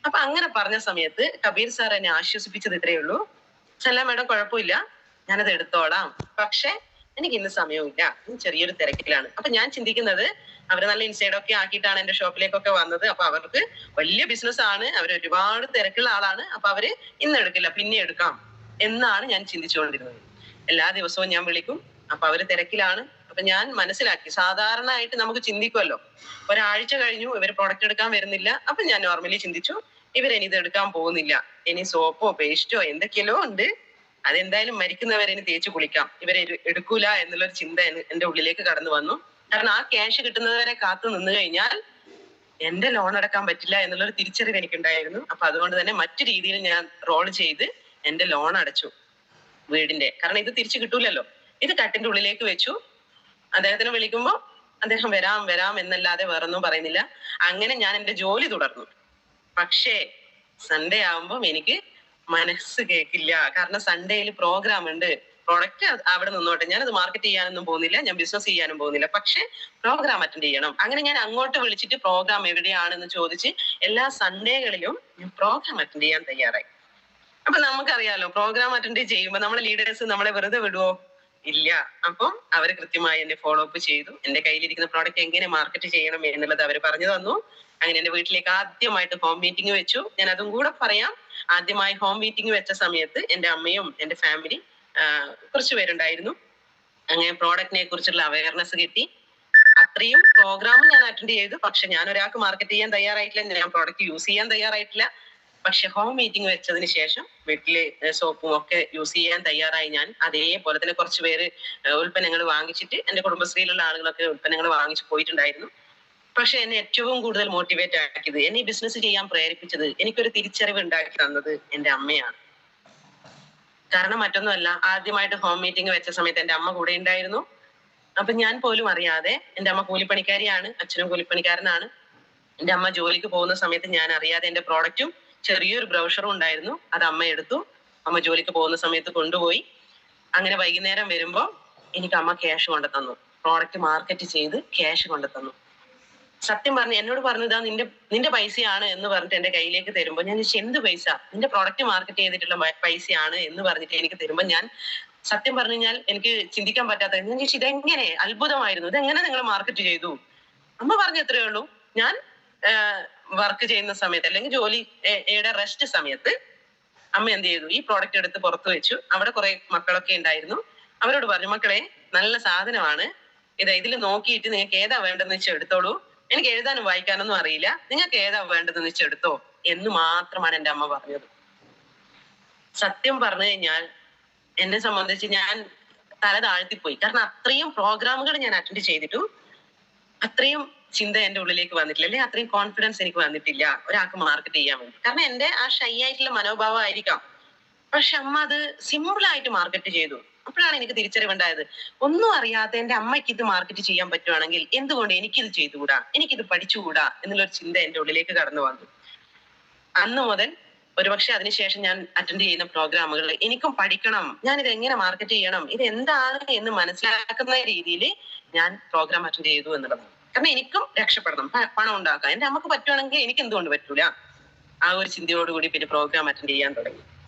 അപ്പൊ അങ്ങനെ പറഞ്ഞ സമയത്ത് കബീർ സാർ എന്നെ ആശ്വസിപ്പിച്ചത് ഇത്രയേ ഉള്ളൂ, ചെല്ലാം മേഡം, കുഴപ്പമില്ല, ഞാനത് എടുത്തോളാം, പക്ഷെ എനിക്ക് ഇന്ന് സമയമില്ല, ചെറിയൊരു തിരക്കിലാണ്. അപ്പൊ ഞാൻ ചിന്തിക്കുന്നത്, അവര് നല്ല ഇൻസൈഡൊക്കെ ആക്കിയിട്ടാണ് എന്റെ ഷോപ്പിലേക്കൊക്കെ വന്നത്. അപ്പൊ അവർക്ക് വലിയ ബിസിനസ് ആണ്, അവർ ഒരുപാട് തിരക്കുള്ള ആളാണ്. അപ്പൊ അവര് ഇന്ന് എടുക്കില്ല, പിന്നെ എടുക്കാം എന്നാണ് ഞാൻ ചിന്തിച്ചുകൊണ്ടിരുന്നത്. എല്ലാ ദിവസവും ഞാൻ വിളിക്കും, അപ്പൊ അവര് തിരക്കിലാണ്. അപ്പൊ ഞാൻ മനസ്സിലാക്കി, സാധാരണ ആയിട്ട് നമുക്ക് ചിന്തിക്കുമല്ലോ, ഒരാഴ്ച കഴിഞ്ഞു ഇവര് പ്രൊഡക്റ്റ് എടുക്കാൻ വരുന്നില്ല, അപ്പൊ ഞാൻ നോർമലി ചിന്തിച്ചു, ഇവരിനി ഇത് എടുക്കാൻ പോകുന്നില്ല, ഇനി സോപ്പോ പേസ്റ്റോ എന്തൊക്കെയല്ലോ ഉണ്ട്, അതെന്തായാലും മരിക്കുന്നവരെ ഇനി തേച്ച് കുളിക്കാം, ഇവരെ എടുക്കൂല എന്നുള്ളൊരു ചിന്ത എന്റെ ഉള്ളിലേക്ക് കടന്നു വന്നു. കാരണം ആ ക്യാഷ് കിട്ടുന്നവരെ കാത്തു നിന്ന് കഴിഞ്ഞാൽ എന്റെ ലോൺ അടക്കാൻ പറ്റില്ല എന്നുള്ളൊരു തിരിച്ചറിവ് എനിക്കുണ്ടായിരുന്നു. അപ്പൊ അതുകൊണ്ട് തന്നെ മറ്റു രീതിയിൽ ഞാൻ റോൾ ചെയ്ത് എന്റെ ലോൺ അടച്ചു വീടിന്റെ. കാരണം ഇത് തിരിച്ചു കിട്ടൂലല്ലോ. ഇത് കട്ടിന്റെ ഉള്ളിലേക്ക് വെച്ചു. അദ്ദേഹത്തിനെ വിളിക്കുമ്പോ അദ്ദേഹം വരാം വരാം എന്നല്ലാതെ വേറൊന്നും പറയുന്നില്ല. അങ്ങനെ ഞാൻ എന്റെ ജോലി തുടർന്നു. പക്ഷേ സൺഡേ ആവുമ്പം എനിക്ക് മനസ്സ് കേൾക്കില്ല. കാരണം സൺഡേയിൽ പ്രോഗ്രാം ഉണ്ട്, പ്രോഡക്റ്റ് അവിടെ നിന്നോട്ടെ, ഞാനത് മാർക്കറ്റ് ചെയ്യാനൊന്നും പോകുന്നില്ല, ഞാൻ ബിസിനസ് ചെയ്യാനും പോകുന്നില്ല, പക്ഷെ പ്രോഗ്രാം അറ്റൻഡ് ചെയ്യണം. അങ്ങനെ ഞാൻ അങ്ങോട്ട് വിളിച്ചിട്ട് പ്രോഗ്രാം എവിടെയാണെന്ന് ചോദിച്ച് എല്ലാ സൺഡേകളിലും ഞാൻ പ്രോഗ്രാം അറ്റൻഡ് ചെയ്യാൻ തയ്യാറായി. അപ്പൊ നമുക്കറിയാലോ, പ്രോഗ്രാം അറ്റൻഡ് ചെയ്യുമ്പോൾ നമ്മുടെ ലീഡേഴ്സ് നമ്മളെ വെറുതെ വിടുവോ? ഇല്ല. അപ്പം അവര് കൃത്യമായി എന്നെ ഫോളോ അപ്പ് ചെയ്തു. എന്റെ കയ്യിലിരിക്കുന്ന പ്രോഡക്റ്റ് എങ്ങനെ മാർക്കറ്റ് ചെയ്യണം എന്നുള്ളത് അവർ പറഞ്ഞു തന്നു. അങ്ങനെ എന്റെ വീട്ടിലേക്ക് ആദ്യമായിട്ട് ഹോം മീറ്റിംഗ് വെച്ചു. ഞാൻ അതും കൂടെ പറയാം. ആദ്യമായി ഹോം മീറ്റിംഗ് വെച്ച സമയത്ത് എന്റെ അമ്മയും എന്റെ ഫാമിലി കുറച്ചു പേരുണ്ടായിരുന്നു. അങ്ങനെ പ്രോഡക്റ്റിനെ കുറിച്ചുള്ള അവയർനെസ് കിട്ടി. അത്രയും പ്രോഗ്രാമും ഞാൻ അറ്റൻഡ് ചെയ്തു. പക്ഷെ ഞാൻ ഒരാൾക്ക് മാർക്കറ്റ് ചെയ്യാൻ തയ്യാറായിട്ടില്ല, ഞാൻ പ്രോഡക്റ്റ് യൂസ് ചെയ്യാൻ തയ്യാറായിട്ടില്ല. പക്ഷെ ഹോം മീറ്റിംഗ് വെച്ചതിന് ശേഷം വീട്ടിലെ സോപ്പും ഒക്കെ യൂസ് ചെയ്യാൻ തയ്യാറായി ഞാൻ. അതേപോലെ തന്നെ കുറച്ച് പേര് ഉൽപ്പന്നങ്ങൾ വാങ്ങിച്ചിട്ട്, എന്റെ കുടുംബശ്രീയിലുള്ള ആളുകളൊക്കെ ഉൽപ്പന്നങ്ങൾ വാങ്ങിച്ചു പോയിട്ടുണ്ടായിരുന്നു. പക്ഷെ എന്നെ ഏറ്റവും കൂടുതൽ മോട്ടിവേറ്റ് ആക്കിയത്, എന്നെ ഈ ബിസിനസ് ചെയ്യാൻ പ്രേരിപ്പിച്ചത്, എനിക്കൊരു തിരിച്ചറിവ് ഉണ്ടാക്കി തന്നത് എന്റെ അമ്മയാണ്. കാരണം മറ്റൊന്നുമല്ല, ആദ്യമായിട്ട് ഹോം മീറ്റിംഗ് വെച്ച സമയത്ത് എന്റെ അമ്മ കൂടെ ഉണ്ടായിരുന്നു. അപ്പൊ ഞാൻ പോലും അറിയാതെ, എന്റെ അമ്മ കൂലിപ്പണിക്കാരിയാണ്, അച്ഛനും കൂലിപ്പണിക്കാരനാണ്. എന്റെ അമ്മ ജോലിക്ക് പോകുന്ന സമയത്ത് ഞാൻ അറിയാതെ എന്റെ പ്രോഡക്റ്റും ചെറിയൊരു ബ്രൗഷറും ഉണ്ടായിരുന്നു, അത് അമ്മ എടുത്തു. അമ്മ ജോലിക്ക് പോകുന്ന സമയത്ത് കൊണ്ടുപോയി. അങ്ങനെ വൈകുന്നേരം വരുമ്പോ എനിക്ക് അമ്മ ക്യാഷ് കൊണ്ടു തന്നു, പ്രോഡക്റ്റ് മാർക്കറ്റ് ചെയ്ത് ക്യാഷ് കൊണ്ടു തന്നു. സത്യം പറഞ്ഞു എന്നോട് പറഞ്ഞതാ, നിന്റെ പൈസയാണ് എന്ന് പറഞ്ഞിട്ട് എന്റെ കയ്യിലേക്ക് തരുമ്പോ ഞാൻ എന്ത് പൈസ? നിന്റെ പ്രോഡക്റ്റ് മാർക്കറ്റ് ചെയ്തിട്ടുള്ള പൈസയാണ് എന്ന് പറഞ്ഞിട്ട് എനിക്ക് തരുമ്പോ ഞാൻ സത്യം പറഞ്ഞു കഴിഞ്ഞാൽ എനിക്ക് ചിന്തിക്കാൻ പറ്റാത്ത, ഞാൻ ചോദിച്ചു ഇതെങ്ങനെ, അത്ഭുതമായിരുന്നു, ഇതെങ്ങനെ നിങ്ങൾ മാർക്കറ്റ് ചെയ്തു? അമ്മ പറഞ്ഞു എത്രയേ ഉള്ളൂ, ഞാൻ വർക്ക് ചെയ്യുന്ന സമയത്ത് അല്ലെങ്കിൽ ജോലിയുടെ റെസ്റ്റ് സമയത്ത് അമ്മ എന്ത് ചെയ്തു, ഈ പ്രോഡക്റ്റ് എടുത്ത് പുറത്തു വെച്ചു. അവിടെ കുറെ മക്കളൊക്കെ ഉണ്ടായിരുന്നു. അവരോട് പറഞ്ഞു, മക്കളെ നല്ല സാധനമാണ്, ഇതിൽ നോക്കിയിട്ട് നിങ്ങൾക്ക് ഏതാ വേണ്ടതെന്ന് വെച്ചാൽ എടുത്തോളൂ, എനിക്ക് എഴുതാനും വായിക്കാനൊന്നും അറിയില്ല, നിങ്ങൾക്ക് ഏതാ വേണ്ടതെന്ന് വെച്ചാൽ എടുത്തോ എന്ന് മാത്രമാണ് എൻ്റെ അമ്മ പറഞ്ഞത്. സത്യം പറഞ്ഞു കഴിഞ്ഞാൽ എന്നെ സംബന്ധിച്ച് ഞാൻ തല താഴ്ത്തിപ്പോയി. കാരണം അത്രയും പ്രോഗ്രാമുകൾ ഞാൻ അറ്റൻഡ് ചെയ്തിട്ടും അത്രയും ചിന്ത എന്റെ ഉള്ളിലേക്ക് വന്നിട്ടില്ല, അല്ലെ അത്രയും കോൺഫിഡൻസ് എനിക്ക് വന്നിട്ടില്ല ഒരാൾക്ക് മാർക്കറ്റ് ചെയ്യാൻ വേണ്ടി. കാരണം എന്റെ ആ ഷൈ ആയിട്ടുള്ള മനോഭാവം ആയിരിക്കാം. പക്ഷെ അമ്മ അത് സിമ്പിൾ ആയിട്ട് മാർക്കറ്റ് ചെയ്തു. അപ്പോഴാണ് എനിക്ക് തിരിച്ചറിവുണ്ടായത്, ഒന്നും അറിയാത്ത എന്റെ അമ്മയ്ക്ക് ഇത് മാർക്കറ്റ് ചെയ്യാൻ പറ്റുവാണെങ്കിൽ എന്തുകൊണ്ട് എനിക്കിത് ചെയ്തുകൂടാ, എനിക്കിത് പഠിച്ചുകൂടാ എന്നുള്ളൊരു ചിന്ത എന്റെ ഉള്ളിലേക്ക് കടന്നു വന്നു. അന്ന് മുതൽ ഒരുപക്ഷെ അതിനുശേഷം ഞാൻ അറ്റൻഡ് ചെയ്യുന്ന പ്രോഗ്രാമുകൾ എനിക്കും പഠിക്കണം, ഞാൻ ഇത് എങ്ങനെ മാർക്കറ്റ് ചെയ്യണം, ഇത് എന്താണ് എന്ന് മനസ്സിലാക്കുന്ന രീതിയിൽ ഞാൻ പ്രോഗ്രാം അറ്റൻഡ് ചെയ്തു എന്നുള്ളതാണ്. കാരണം എനിക്കും രക്ഷപ്പെടണം, പണം ഉണ്ടാക്കാം, എന്റെ അമ്മക്ക് പറ്റുവാണെങ്കിൽ എനിക്ക് എന്തുകൊണ്ട് പറ്റൂല, ആ ഒരു ചിന്തയോടുകൂടി പിന്നെ പ്രോഗ്രാം അറ്റൻഡ് ചെയ്യാൻ തുടങ്ങി.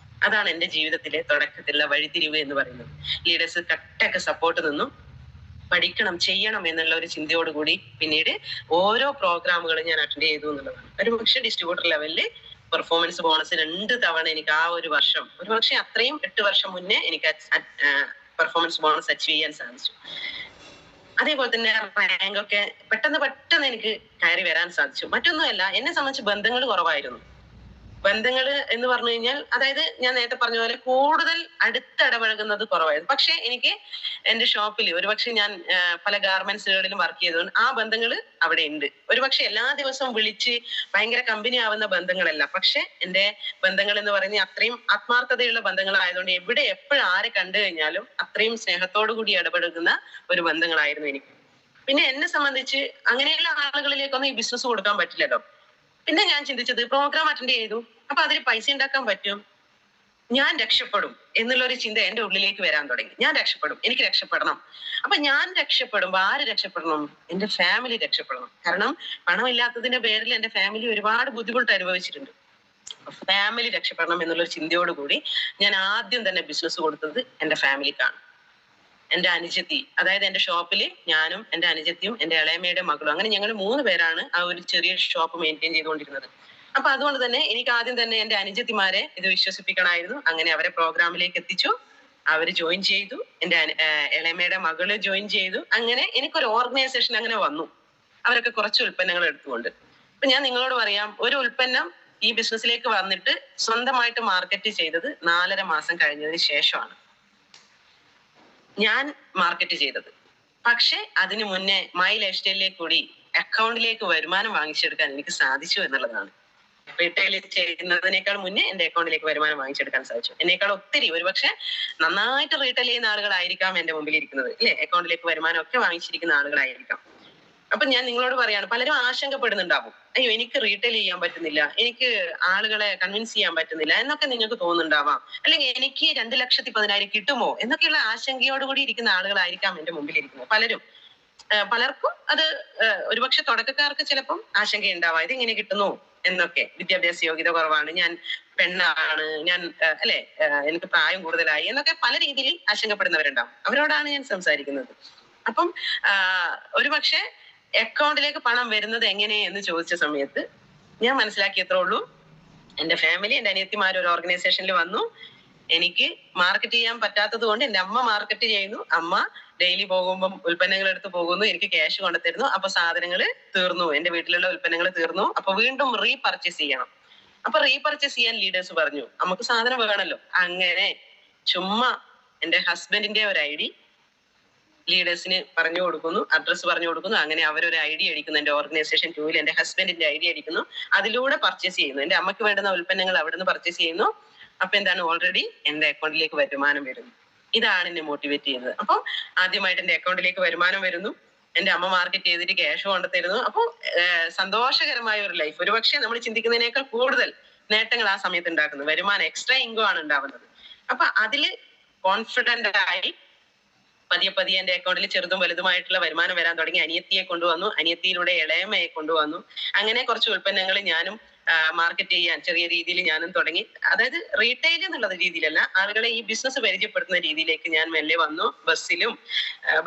അതാണ് എന്റെ ജീവിതത്തിലെ തുടക്കത്തിലുള്ള വഴിത്തിരിവ് എന്ന് പറയുന്നത്. ലീഡേഴ്സ് കട്ടൊക്കെ സപ്പോർട്ട് നിന്നും പഠിക്കണം, ചെയ്യണം എന്നുള്ള ഒരു ചിന്തയോടുകൂടി പിന്നീട് ഓരോ പ്രോഗ്രാമുകളും ഞാൻ അറ്റൻഡ് ചെയ്തു എന്നുള്ളതാണ്. ഒരുപക്ഷെ ഡിസ്ട്രിബ്യൂട്ടർ ലെവലില് പെർഫോമൻസ് ബോണസ് 2 തവണ എനിക്ക് ആ ഒരു വർഷം, ഒരുപക്ഷെ അത്രയും 8 വർഷം മുന്നേ എനിക്ക് പെർഫോമൻസ് ബോണസ് അച്ചീവ് ചെയ്യാൻ സാധിച്ചു. അതേപോലെ തന്നെ റാങ്ക് ഒക്കെ പെട്ടെന്ന് എനിക്ക് കയറി വരാൻ സാധിച്ചു. മറ്റൊന്നുമല്ല, എന്നെ സംബന്ധിച്ച് ബന്ധങ്ങൾ കുറവായിരുന്നു. ബന്ധങ്ങൾ എന്ന് പറഞ്ഞു കഴിഞ്ഞാൽ, അതായത് ഞാൻ നേരത്തെ പറഞ്ഞ പോലെ കൂടുതൽ അടുത്തിടപഴകുന്നത് കുറവായിരുന്നു. പക്ഷെ എനിക്ക് എന്റെ ഷോപ്പിൽ ഒരുപക്ഷെ ഞാൻ പല ഗാർമെന്റ്സുകളിലും വർക്ക് ചെയ്തതുകൊണ്ട് ആ ബന്ധങ്ങൾ അവിടെ ഉണ്ട്. ഒരുപക്ഷെ എല്ലാ ദിവസവും വിളിച്ച് ഭയങ്കര കമ്പനി ആവുന്ന ബന്ധങ്ങളല്ല, പക്ഷെ എന്റെ ബന്ധങ്ങൾ എന്ന് പറയുന്നത് അത്രയും ആത്മാർത്ഥതയുള്ള ബന്ധങ്ങളായതുകൊണ്ട് എവിടെ എപ്പോഴും ആരെ കണ്ടു കഴിഞ്ഞാലും അത്രയും സ്നേഹത്തോടു കൂടി ഇടപെടുന്ന ഒരു ബന്ധങ്ങളായിരുന്നു എനിക്ക്. പിന്നെ എന്നെ സംബന്ധിച്ച് അങ്ങനെയുള്ള ആളുകളിലേക്കൊന്നും ഈ ബിസിനസ് കൊടുക്കാൻ പറ്റില്ലല്ലോ. പിന്നെ ഞാൻ ചിന്തിച്ചത്, പ്രോഗ്രാം അറ്റൻഡ് ചെയ്തു, അപ്പൊ അതിൽ പൈസ ഉണ്ടാക്കാൻ പറ്റും, ഞാൻ രക്ഷപ്പെടും എന്നുള്ളൊരു ചിന്ത എന്റെ ഉള്ളിലേക്ക് വരാൻ തുടങ്ങി. ഞാൻ രക്ഷപ്പെടും, എനിക്ക് രക്ഷപ്പെടണം. അപ്പൊ ഞാൻ രക്ഷപ്പെടുമ്പോ ആര് രക്ഷപ്പെടണം? എന്റെ ഫാമിലി രക്ഷപ്പെടണം. കാരണം പണമില്ലാത്തതിന്റെ പേരിൽ എന്റെ ഫാമിലി ഒരുപാട് ബുദ്ധിമുട്ട് അനുഭവിച്ചിട്ടുണ്ട്. ഫാമിലി രക്ഷപ്പെടണം എന്നുള്ളൊരു ചിന്തയോടുകൂടി ഞാൻ ആദ്യം തന്നെ ബിസിനസ് കൊടുത്തത് എന്റെ ഫാമിലിക്കാണ്. എന്റെ അനുജത്തി, അതായത് എന്റെ ഷോപ്പില് ഞാനും എന്റെ അനുജത്തിയും എന്റെ ഇളയമ്മയുടെ മകളും, അങ്ങനെ ഞങ്ങൾ 3 പേരാണ് ആ ഒരു ചെറിയ ഷോപ്പ് മെയിൻറ്റെയിൻ ചെയ്തുകൊണ്ടിരുന്നത്. അപ്പൊ അതുകൊണ്ട് തന്നെ എനിക്ക് ആദ്യം തന്നെ എന്റെ അനുജത്തിമാരെ ഇത് വിശ്വസിപ്പിക്കണമായിരുന്നു. അങ്ങനെ അവരെ പ്രോഗ്രാമിലേക്ക് എത്തിച്ചു, അവര് ജോയിൻ ചെയ്തു, എന്റെ ഇളയമ്മയുടെ മകള് ജോയിൻ ചെയ്തു. അങ്ങനെ എനിക്കൊരു ഓർഗനൈസേഷൻ അങ്ങനെ വന്നു, അവരൊക്കെ കുറച്ച് ഉൽപ്പന്നങ്ങൾ എടുത്തുകൊണ്ട്. അപ്പൊ ഞാൻ നിങ്ങളോട് പറയാം, ഒരു ഉൽപ്പന്നം ഈ ബിസിനസ്സിലേക്ക് വന്നിട്ട് സ്വന്തമായിട്ട് മാർക്കറ്റ് ചെയ്തത് 4.5 മാസം കഴിഞ്ഞതിന് ശേഷമാണ് ഞാൻ മാർക്കറ്റ് ചെയ്തത്. പക്ഷെ അതിനു മുന്നേ മൈ ലൈഫ് സ്റ്റൈലിലേക്ക് കൂടി അക്കൗണ്ടിലേക്ക് വരുമാനം വാങ്ങിച്ചെടുക്കാൻ എനിക്ക് സാധിച്ചു എന്നുള്ളതാണ്. റീറ്റെയിൽ ചെയ്യുന്നതിനേക്കാൾ മുന്നേ എന്റെ അക്കൗണ്ടിലേക്ക് വരുമാനം വാങ്ങിച്ചെടുക്കാൻ സാധിച്ചു. എന്നേക്കാൾ ഒത്തിരി, ഒരുപക്ഷെ നന്നായിട്ട് റീറ്റെയിൽ ചെയ്യുന്ന ആളുകളായിരിക്കാം എന്റെ മുമ്പിൽ ഇരിക്കുന്നത്, അല്ലെ? അക്കൗണ്ടിലേക്ക് വരുമാനം ഒക്കെ വാങ്ങിച്ചിരിക്കുന്ന ആളുകളായിരിക്കാം. അപ്പൊ ഞാൻ നിങ്ങളോട് പറയാണ്, പലരും ആശങ്കപ്പെടുന്നുണ്ടാവും, അയ്യോ എനിക്ക് റീറ്റെയിൽ ചെയ്യാൻ പറ്റുന്നില്ല, എനിക്ക് ആളുകളെ കൺവിൻസ് ചെയ്യാൻ പറ്റുന്നില്ല എന്നൊക്കെ നിങ്ങൾക്ക് തോന്നുന്നുണ്ടാവാം. അല്ലെങ്കിൽ എനിക്ക് 2,10,000 കിട്ടുമോ എന്നൊക്കെയുള്ള ആശങ്കയോടുകൂടി ഇരിക്കുന്ന ആളുകളായിരിക്കാം എന്റെ മുമ്പിൽ ഇരിക്കുന്നത് പലരും. പലർക്കും അത് ഒരുപക്ഷെ തുടക്കക്കാർക്ക് ചിലപ്പം ആശങ്കയുണ്ടാവാം, ഇത് ഇങ്ങനെ കിട്ടുന്നു എന്നൊക്കെ, വിദ്യാഭ്യാസ യോഗ്യത കുറവാണ്, ഞാൻ പെണ്ണാണ്, ഞാൻ അല്ലെ എനിക്ക് പ്രായം കൂടുതലായി എന്നൊക്കെ പല രീതിയിൽ ആശങ്കപ്പെടുന്നവരുണ്ടാവും. അവരോടാണ് ഞാൻ സംസാരിക്കുന്നത്. അപ്പം ഒരുപക്ഷെ അക്കൗണ്ടിലേക്ക് പണം വരുന്നത് എങ്ങനെ എന്ന് ചോദിച്ച സമയത്ത് ഞാൻ മനസ്സിലാക്കിയത്രേ ഉള്ളൂ, എന്റെ ഫാമിലി, എന്റെ അനിയത്തിമാർ ഒരു ഓർഗനൈസേഷനിൽ വന്നു. എനിക്ക് മാർക്കറ്റ് ചെയ്യാൻ പറ്റാത്തത് കൊണ്ട് എന്റെ അമ്മ മാർക്കറ്റ് ചെയ്യുന്നു. അമ്മ ഡെയിലി പോകുമ്പോൾ ഉൽപ്പന്നങ്ങൾ എടുത്ത് പോകുന്നു, എനിക്ക് ക്യാഷ് കൊണ്ടുതരുന്നു. അപ്പൊ സാധനങ്ങൾ തീർന്നു, എന്റെ വീട്ടിലുള്ള ഉൽപ്പന്നങ്ങൾ തീർന്നു. അപ്പൊ വീണ്ടും റീപർച്ചേസ് ചെയ്യണം. അപ്പൊ റീപർച്ചേസ് ചെയ്യാൻ ലീഡേഴ്സ് പറഞ്ഞു, നമുക്ക് സാധനം വേണമല്ലോ. അങ്ങനെ ചുമ്മാ എന്റെ ഹസ്ബൻഡിന്റെ ഒരു ഐഡി ലീഡേഴ്സിന് പറഞ്ഞു കൊടുക്കുന്നു, അഡ്രസ്സ് പറഞ്ഞു കൊടുക്കുന്നു. അങ്ങനെ അവരൊരു ഐഡി അടിക്കുന്നു, എന്റെ ഓർഗനൈസേഷൻ ടൂവിൽ എന്റെ ഹസ്ബൻഡിന്റെ ഐഡി അടിക്കുന്നു. അതിലൂടെ പർച്ചേസ് ചെയ്യുന്നു, എന്റെ അമ്മയ്ക്ക് വേണ്ടുന്ന ഉൽപ്പന്നങ്ങൾ അവിടെ നിന്ന് പർച്ചേസ് ചെയ്യുന്നു. അപ്പൊ എന്താണ്, ഓൾറെഡി എന്റെ അക്കൗണ്ടിലേക്ക് വരുമാനം വരുന്നു. ഇതാണ് എന്നെ മോട്ടിവേറ്റ് ചെയ്യുന്നത്. അപ്പം ആദ്യമായിട്ട് എന്റെ അക്കൗണ്ടിലേക്ക് വരുമാനം വരുന്നു, എന്റെ അമ്മ മാർക്കറ്റ് ചെയ്തിട്ട് ക്യാഷ് കൊണ്ടുതരുന്നു. അപ്പൊ സന്തോഷകരമായ ഒരു ലൈഫ്. ഒരുപക്ഷെ നമ്മൾ ചിന്തിക്കുന്നതിനേക്കാൾ കൂടുതൽ നേട്ടങ്ങൾ ആ സമയത്ത് ഉണ്ടാക്കുന്നത്, വരുമാനം, എക്സ്ട്രാ ഇൻകം ആണ് ഉണ്ടാവുന്നത്. അപ്പൊ അതില് കോൺഫിഡന്റ് ആയി പതിയെ എന്റെ അക്കൗണ്ടിൽ ചെറുതും വലുതുമായിട്ടുള്ള വരുമാനം വരാൻ തുടങ്ങി. അനിയത്തിയെ കൊണ്ടുവന്നു, അനിയത്തിയിലൂടെ ഇളയമ്മയെ കൊണ്ടുവന്നു. അങ്ങനെ കുറച്ച് ഉൽപ്പന്നങ്ങൾ ഞാനും മാർക്കറ്റ് ചെയ്യാൻ ചെറിയ രീതിയിൽ ഞാനും തുടങ്ങി. അതായത് റീറ്റെയിൽ എന്നുള്ള രീതിയിലല്ല, ആളുകളെ ഈ ബിസിനസ് പരിചയപ്പെടുത്തുന്ന രീതിയിലേക്ക് ഞാൻ മെല്ലെ വന്നു.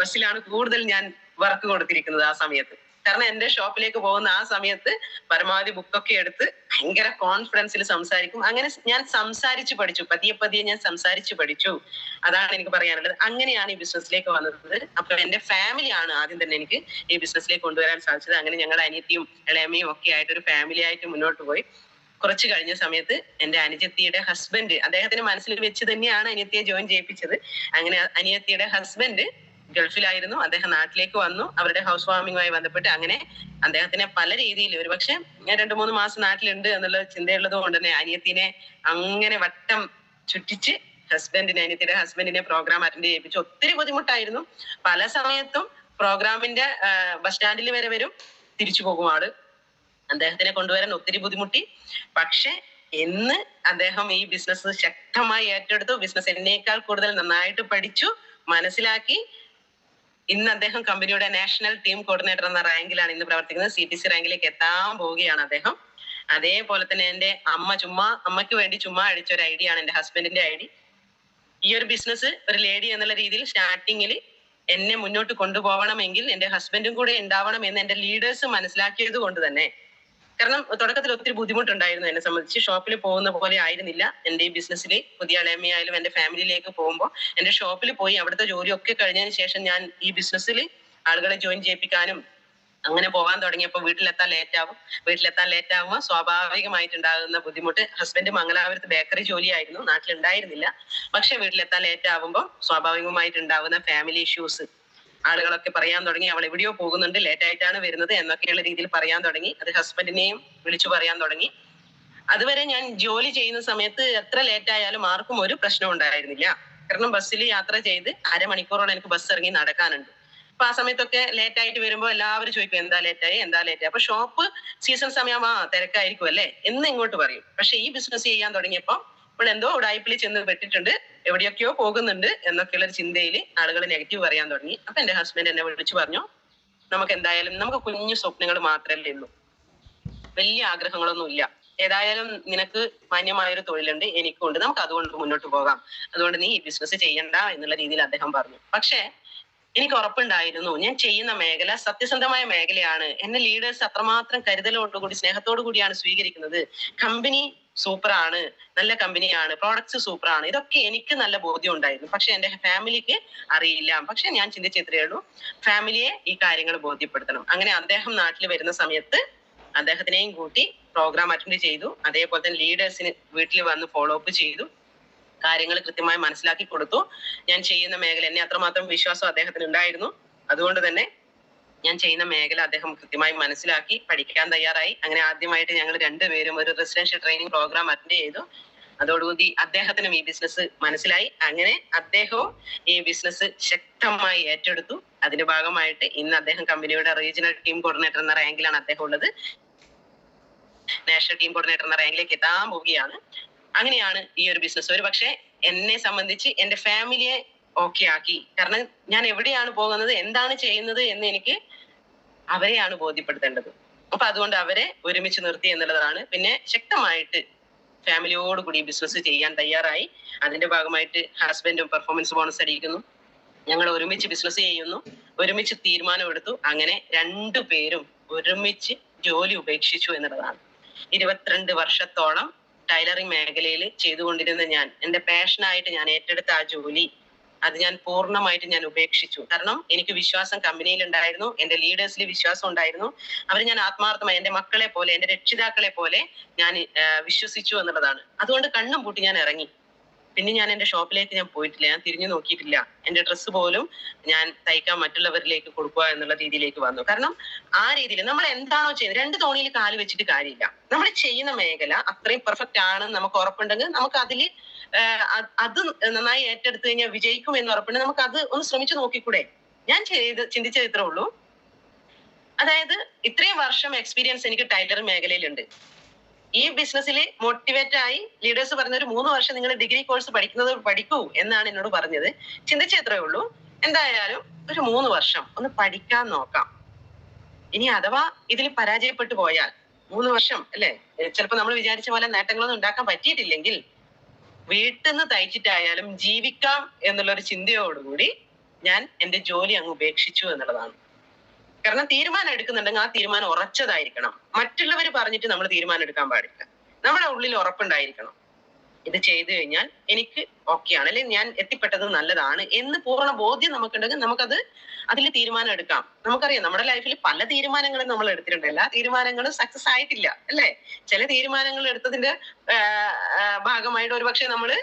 ബസ്സിലാണ് കൂടുതൽ ഞാൻ വർക്ക് കൊടുത്തിരിക്കുന്നത് ആ സമയത്ത്. കാരണം എന്റെ ഷോപ്പിലേക്ക് പോകുന്ന ആ സമയത്ത് പരമാവധി ബുക്കൊക്കെ എടുത്ത് ഭയങ്കര കോൺഫിഡൻസിൽ സംസാരിക്കും. അങ്ങനെ ഞാൻ സംസാരിച്ചു പഠിച്ചു, പതിയെ ഞാൻ സംസാരിച്ചു പഠിച്ചു. അതാണ് എനിക്ക് പറയാനുള്ളത്. അങ്ങനെയാണ് ഈ ബിസിനസ്സിലേക്ക് വന്നത്. അപ്പൊ എന്റെ ഫാമിലിയാണ് ആദ്യം തന്നെ എനിക്ക് ഈ ബിസിനസ്സിലേക്ക് കൊണ്ടുവരാൻ സാധിച്ചത്. അങ്ങനെ ഞങ്ങളുടെ അനിയത്തിയും ഇളയമ്മയും ഒക്കെ ആയിട്ട് ഒരു ഫാമിലി ആയിട്ട് മുന്നോട്ട് പോയി. കുറച്ച് കഴിഞ്ഞ സമയത്ത് എന്റെ അനുജത്തിയുടെ ഹസ്ബൻഡ്, അദ്ദേഹത്തിന് മനസ്സിൽ വെച്ച് തന്നെയാണ് അനിയത്തിയെ ജോയിൻ ചെയ്യിപ്പിച്ചത്. അങ്ങനെ അനിയത്തിയുടെ ഹസ്ബൻഡ് ഗൾഫിലായിരുന്നു, അദ്ദേഹം നാട്ടിലേക്ക് വന്നു. അവരുടെ ഹൗസ് വാമിങ്ങുമായി ബന്ധപ്പെട്ട് അങ്ങനെ അദ്ദേഹത്തിനെ പല രീതിയിൽ, ഒരുപക്ഷെ 2-3 മാസം നാട്ടിലുണ്ട് എന്നുള്ള ചിന്തയുള്ളത് കൊണ്ട് തന്നെ അനിയത്തിനെ അങ്ങനെ വട്ടം ചുറ്റിച്ച് അനിയത്തിയുടെ ഹസ്ബൻഡിനെ പ്രോഗ്രാം അറ്റൻഡ് ചെയ്യിപ്പിച്ചു. ഒത്തിരി ബുദ്ധിമുട്ടായിരുന്നു. പല സമയത്തും പ്രോഗ്രാമിന്റെ ബസ് സ്റ്റാൻഡിൽ വരെ വരും, തിരിച്ചു പോകും ആള്. അദ്ദേഹത്തിനെ കൊണ്ടുവരാൻ ഒത്തിരി ബുദ്ധിമുട്ടി. പക്ഷെ ഇന്ന് അദ്ദേഹം ഈ ബിസിനസ് ശക്തമായി ഏറ്റെടുത്തു. ബിസിനസ് എന്നേക്കാൾ കൂടുതൽ നന്നായിട്ട് പഠിച്ചു, മനസ്സിലാക്കി. ഇന്ന് അദ്ദേഹം കമ്പനിയുടെ നാഷണൽ ടീം കോർഡിനേറ്റർ എന്ന റാങ്കിലാണ് ഇന്ന് പ്രവർത്തിക്കുന്നത്. CTC റാങ്കിലേക്ക് എത്താൻ പോവുകയാണ് അദ്ദേഹം. അതേപോലെ തന്നെ എന്റെ അമ്മയ്ക്ക് വേണ്ടി ചുമ്മാ അടിച്ച ഒരു ഐഡിയ ആണ് എന്റെ ഹസ്ബൻഡിന്റെ ഐഡി. ഈ ഒരു ബിസിനസ് ഒരു ലേഡി എന്നുള്ള രീതിയിൽ സ്റ്റാർട്ടിങ്ങിൽ എന്നെ മുന്നോട്ട് കൊണ്ടുപോകണമെങ്കിൽ എന്റെ ഹസ്ബൻഡും കൂടെ ഉണ്ടാവണം എന്ന് എന്റെ ലീഡേഴ്സ് മനസ്സിലാക്കിയത് കൊണ്ട് തന്നെ, കാരണം തുടക്കത്തിൽ ഒത്തിരി ബുദ്ധിമുട്ടുണ്ടായിരുന്നു എന്നെ സംബന്ധിച്ച്. ഷോപ്പിൽ പോകുന്ന പോലെ ആയിരുന്നില്ല എന്റെ ഈ ബിസിനസ്സിൽ. പുതിയ ഇളയമ്മയായാലും എന്റെ ഫാമിലിയിലേക്ക് പോകുമ്പോൾ എന്റെ ഷോപ്പിൽ പോയി അവിടുത്തെ ജോലിയൊക്കെ കഴിഞ്ഞതിന് ശേഷം ഞാൻ ഈ ബിസിനസ്സിൽ ആളുകളെ ജോയിൻ ചെയ്യിപ്പിക്കാനും അങ്ങനെ പോകാൻ തുടങ്ങിയപ്പോൾ വീട്ടിലെത്താൻ ലേറ്റ് ആവുമ്പോൾ സ്വാഭാവികമായിട്ടുണ്ടാകുന്ന ബുദ്ധിമുട്ട്. ഹസ്ബൻഡ് മംഗലാപുരത്ത് ബേക്കറി ജോലിയായിരുന്നു, നാട്ടിലുണ്ടായിരുന്നില്ല. പക്ഷെ വീട്ടിലെത്താൻ ലേറ്റ് ആവുമ്പോൾ സ്വാഭാവികമായിട്ടുണ്ടാകുന്ന ഫാമിലി ഇഷ്യൂസ് ആളുകളൊക്കെ പറയാൻ തുടങ്ങി. അവൾ എവിടെയോ പോകുന്നുണ്ട്, ലേറ്റ് ആയിട്ടാണ് വരുന്നത് എന്നൊക്കെയുള്ള രീതിയിൽ പറയാൻ തുടങ്ങി. അത് ഹസ്ബൻഡിനെയും വിളിച്ചു പറയാൻ തുടങ്ങി. അതുവരെ ഞാൻ ജോലി ചെയ്യുന്ന സമയത്ത് എത്ര ലേറ്റ് ആയാലും ആർക്കും ഒരു പ്രശ്നം ഉണ്ടായിരുന്നില്ല. കാരണം ബസ്സിൽ യാത്ര ചെയ്ത് അരമണിക്കൂറോളം എനിക്ക് ബസ് ഇറങ്ങി നടക്കാനുണ്ട്. അപ്പൊ ആ സമയത്തൊക്കെ ലേറ്റ് ആയിട്ട് വരുമ്പോൾ എല്ലാവരും ചോദിക്കും എന്താ ലേറ്റായി. അപ്പൊ ഷോപ്പ് സീസൺ സമയം തിരക്കായിരിക്കും അല്ലേ എന്ന് ഇങ്ങോട്ട് പറയും. പക്ഷെ ഈ ബിസിനസ് ചെയ്യാൻ തുടങ്ങിയപ്പോ ഇപ്പോൾ എന്തോ ഉടായ്പിൽ ചെന്ന് പെട്ടിട്ടുണ്ട്, എവിടെയൊക്കെയോ പോകുന്നുണ്ട് എന്നൊക്കെയുള്ള ഒരു ചിന്തയിൽ ആളുകൾ നെഗറ്റീവ് പറയാൻ തുടങ്ങി. അപ്പൊ എന്റെ ഹസ്ബൻഡ് എന്നെ വിളിച്ചു പറഞ്ഞു, നമുക്ക് കുഞ്ഞു സ്വപ്നങ്ങൾ മാത്രമല്ലേ ഉള്ളൂ, വലിയ ആഗ്രഹങ്ങളൊന്നും ഇല്ല. ഏതായാലും നിനക്ക് മാന്യമായൊരു തൊഴിലുണ്ട്, എനിക്കുണ്ട്, നമുക്ക് അതുകൊണ്ട് മുന്നോട്ട് പോകാം. അതുകൊണ്ട് നീ ഈ ബിസിനസ് ചെയ്യണ്ട എന്നുള്ള രീതിയിൽ അദ്ദേഹം പറഞ്ഞു. പക്ഷെ എനിക്ക് ഉറപ്പുണ്ടായിരുന്നു ഞാൻ ചെയ്യുന്ന മേഖല സത്യസന്ധമായ മേഖലയാണ്. എന്നെ ലീഡേഴ്സ് അത്രമാത്രം കരുതലോടുകൂടി സ്നേഹത്തോടു കൂടിയാണ് സ്വീകരിക്കുന്നത്. കമ്പനി സൂപ്പറാണ്, നല്ല കമ്പനിയാണ്, പ്രോഡക്ട്സ് സൂപ്പറാണ്, ഇതൊക്കെ എനിക്ക് നല്ല ബോധ്യം ഉണ്ടായിരുന്നു. പക്ഷെ എന്റെ ഫാമിലിക്ക് അറിയില്ല. പക്ഷെ ഞാൻ ചിന്തിച്ചത്രേ ഉള്ളൂ, ഫാമിലിയെ ഈ കാര്യങ്ങൾ ബോധ്യപ്പെടുത്തണം. അങ്ങനെ അദ്ദേഹം നാട്ടിൽ വരുന്ന സമയത്ത് അദ്ദേഹത്തിനെയും കൂട്ടി പ്രോഗ്രാം അറ്റൻഡ് ചെയ്തു. അതേപോലെ തന്നെ ലീഡേഴ്സിന് വീട്ടിൽ വന്ന് ഫോളോ അപ്പ് ചെയ്തു, കാര്യങ്ങൾ കൃത്യമായി മനസ്സിലാക്കി കൊടുത്തു. ഞാൻ ചെയ്യുന്ന മേഖല, എന്നെ അത്രമാത്രം വിശ്വാസം അദ്ദേഹത്തിന് ഉണ്ടായിരുന്നു. അതുകൊണ്ട് തന്നെ ഞാൻ ചെയ്യുന്ന മേഖല അദ്ദേഹം കൃത്യമായി മനസ്സിലാക്കി പഠിക്കാൻ തയ്യാറായി. അങ്ങനെ ആദ്യമായിട്ട് ഞങ്ങൾ രണ്ടുപേരും ഒരു റെസിഡൻഷ്യൽ ട്രെയിനിങ് പ്രോഗ്രാം അറ്റൻഡ് ചെയ്തു. അതോടുകൂടി അദ്ദേഹത്തിനും ഈ ബിസിനസ് മനസ്സിലായി. അങ്ങനെ അദ്ദേഹവും ഈ ബിസിനസ് ശക്തമായി ഏറ്റെടുത്തു. അതിന്റെ ഭാഗമായിട്ട് ഇന്ന് അദ്ദേഹം കമ്പനിയുടെ റീജിയണൽ ടീം കോർഡിനേറ്റർ എന്ന റാങ്കിലാണ് അദ്ദേഹം ഉള്ളത്. നാഷണൽ ടീം കോർഡിനേറ്റർ എന്ന റാങ്കിലേക്ക് എത്താൻ പോവുകയാണ്. അങ്ങനെയാണ് ഈ ഒരു ബിസിനസ്. ഒരു പക്ഷെ എന്നെ സംബന്ധിച്ച് എന്റെ ഫാമിലിയെ ഓക്കെ ആക്കി. കാരണം ഞാൻ എവിടെയാണ് പോകുന്നത്, എന്താണ് ചെയ്യുന്നത് എന്ന് എനിക്ക് അവരെയാണ് ബോധ്യപ്പെടുത്തേണ്ടത്. അപ്പൊ അതുകൊണ്ട് അവരെ ഒരുമിച്ച് നിർത്തി എന്നുള്ളതാണ്. പിന്നെ ശക്തമായിട്ട് ഫാമിലിയോട് കൂടി ബിസിനസ് ചെയ്യാൻ തയ്യാറായി. അതിന്റെ ഭാഗമായിട്ട് ഹസ്ബൻഡും പെർഫോമൻസ് ബോണസ് അടിക്കുന്നു. ഞങ്ങൾ ഒരുമിച്ച് ബിസിനസ് ചെയ്യുന്നു, ഒരുമിച്ച് തീരുമാനമെടുത്തു. അങ്ങനെ രണ്ടുപേരും ഒരുമിച്ച് ജോലി ഉപേക്ഷിച്ചു എന്നുള്ളതാണ്. 22 വർഷത്തോളം ടൈലറിംഗ് മേഖലയിൽ ചെയ്തുകൊണ്ടിരുന്ന ഞാൻ, എന്റെ പാഷനായിട്ട് ഞാൻ ഏറ്റെടുത്ത ആ ജോലി, അത് ഞാൻ പൂർണ്ണമായിട്ട് ഞാൻ ഉപേക്ഷിച്ചു. കാരണം എനിക്ക് വിശ്വാസം കമ്പനിയിൽ ഉണ്ടായിരുന്നു, എന്റെ ലീഡേഴ്സിൽ വിശ്വാസം ഉണ്ടായിരുന്നു. അവർ ഞാൻ ആത്മാർത്ഥമായി എന്റെ മക്കളെ പോലെ, എന്റെ രക്ഷിതാക്കളെ പോലെ ഞാൻ വിശ്വസിച്ചു എന്നുള്ളതാണ്. അതുകൊണ്ട് കണ്ണും പൂട്ടി ഞാൻ ഇറങ്ങി. പിന്നെ ഞാൻ എന്റെ ഷോപ്പിലേക്ക് ഞാൻ പോയിട്ടില്ല, ഞാൻ തിരിഞ്ഞു നോക്കിയിട്ടില്ല. എന്റെ ഡ്രസ്സ് പോലും ഞാൻ തയ്ക്കാൻ മറ്റുള്ളവരിലേക്ക് കൊടുക്കുക എന്നുള്ള രീതിയിലേക്ക് വന്നു. കാരണം ആ രീതിയിൽ നമ്മൾ എന്താണോ ചെയ്യുന്നത്, 2 തോണിയിൽ കാല് വെച്ചിട്ട് കാര്യമില്ല. നമ്മൾ ചെയ്യുന്ന മേഖല അത്രയും പെർഫെക്റ്റ് ആണെന്ന് നമുക്ക് ഉറപ്പുണ്ടെങ്കിൽ നമുക്ക് അതിൽ അത് നന്നായി ഏറ്റെടുത്തു കഴിഞ്ഞാൽ വിജയിക്കും എന്ന് ഉറപ്പുണ്ടെങ്കിൽ നമുക്ക് അത് ഒന്ന് ശ്രമിച്ചു നോക്കിക്കൂടെ. ഞാൻ ചിന്തിച്ചത് ഇത്രേ ഉള്ളൂ. അതായത് ഇത്രയും വർഷം എക്സ്പീരിയൻസ് എനിക്ക് ടൈലറിംഗ് മേഖലയിലുണ്ട്. ഈ ബിസിനസ്സിൽ മോട്ടിവേറ്റ് ആയി ലീഡേഴ്സ് പറഞ്ഞ ഒരു 3 വർഷം നിങ്ങൾ ഡിഗ്രി കോഴ്സ് പഠിക്കൂ എന്നാണ് എന്നോട് പറഞ്ഞത്. ചിന്തിച്ചത്രേ ഉള്ളൂ. എന്തായാലും ഒരു 3 വർഷം ഒന്ന് പഠിക്കാൻ നോക്കാം. ഇനി അഥവാ ഇതിൽ പരാജയപ്പെട്ടു പോയാൽ 3 വർഷം അല്ലെ, ചിലപ്പോൾ നമ്മൾ വിചാരിച്ച പോലെ നേട്ടങ്ങളൊന്നും ഉണ്ടാക്കാൻ പറ്റിയിട്ടില്ലെങ്കിൽ വീട്ടിൽ നിന്ന് തയ്ച്ചിട്ടായാലും ജീവിക്കാം എന്നുള്ളൊരു ചിന്തയോടുകൂടി ഞാൻ എന്റെ ജോലി അങ്ങ് ഉപേക്ഷിച്ചു എന്നുള്ളതാണ്. കാരണം തീരുമാനം എടുക്കുന്നുണ്ടെങ്കിൽ ആ തീരുമാനം ഉറച്ചതായിരിക്കണം. മറ്റുള്ളവർ പറഞ്ഞിട്ട് നമ്മൾ തീരുമാനം എടുക്കാൻ പാടില്ല. നമ്മുടെ ഉള്ളിൽ ഉറപ്പുണ്ടായിരിക്കണം, ഇത് ചെയ്തു കഴിഞ്ഞാൽ എനിക്ക് ഓക്കെയാണ്, അല്ലെങ്കിൽ ഞാൻ എത്തിപ്പെട്ടത് നല്ലതാണ് എന്ന് പൂർണ്ണ ബോധ്യം നമുക്കുണ്ടെങ്കിൽ നമുക്കത് അതിൽ തീരുമാനം എടുക്കാം. നമുക്കറിയാം നമ്മുടെ ലൈഫിൽ പല തീരുമാനങ്ങളും നമ്മൾ എടുത്തിട്ടുണ്ട്. എല്ലാ തീരുമാനങ്ങളും സക്സസ് ആയിട്ടില്ല അല്ലെ. ചില തീരുമാനങ്ങൾ എടുത്തതിന്റെ ഭാഗമായിട്ട് ഒരുപക്ഷെ നമ്മള്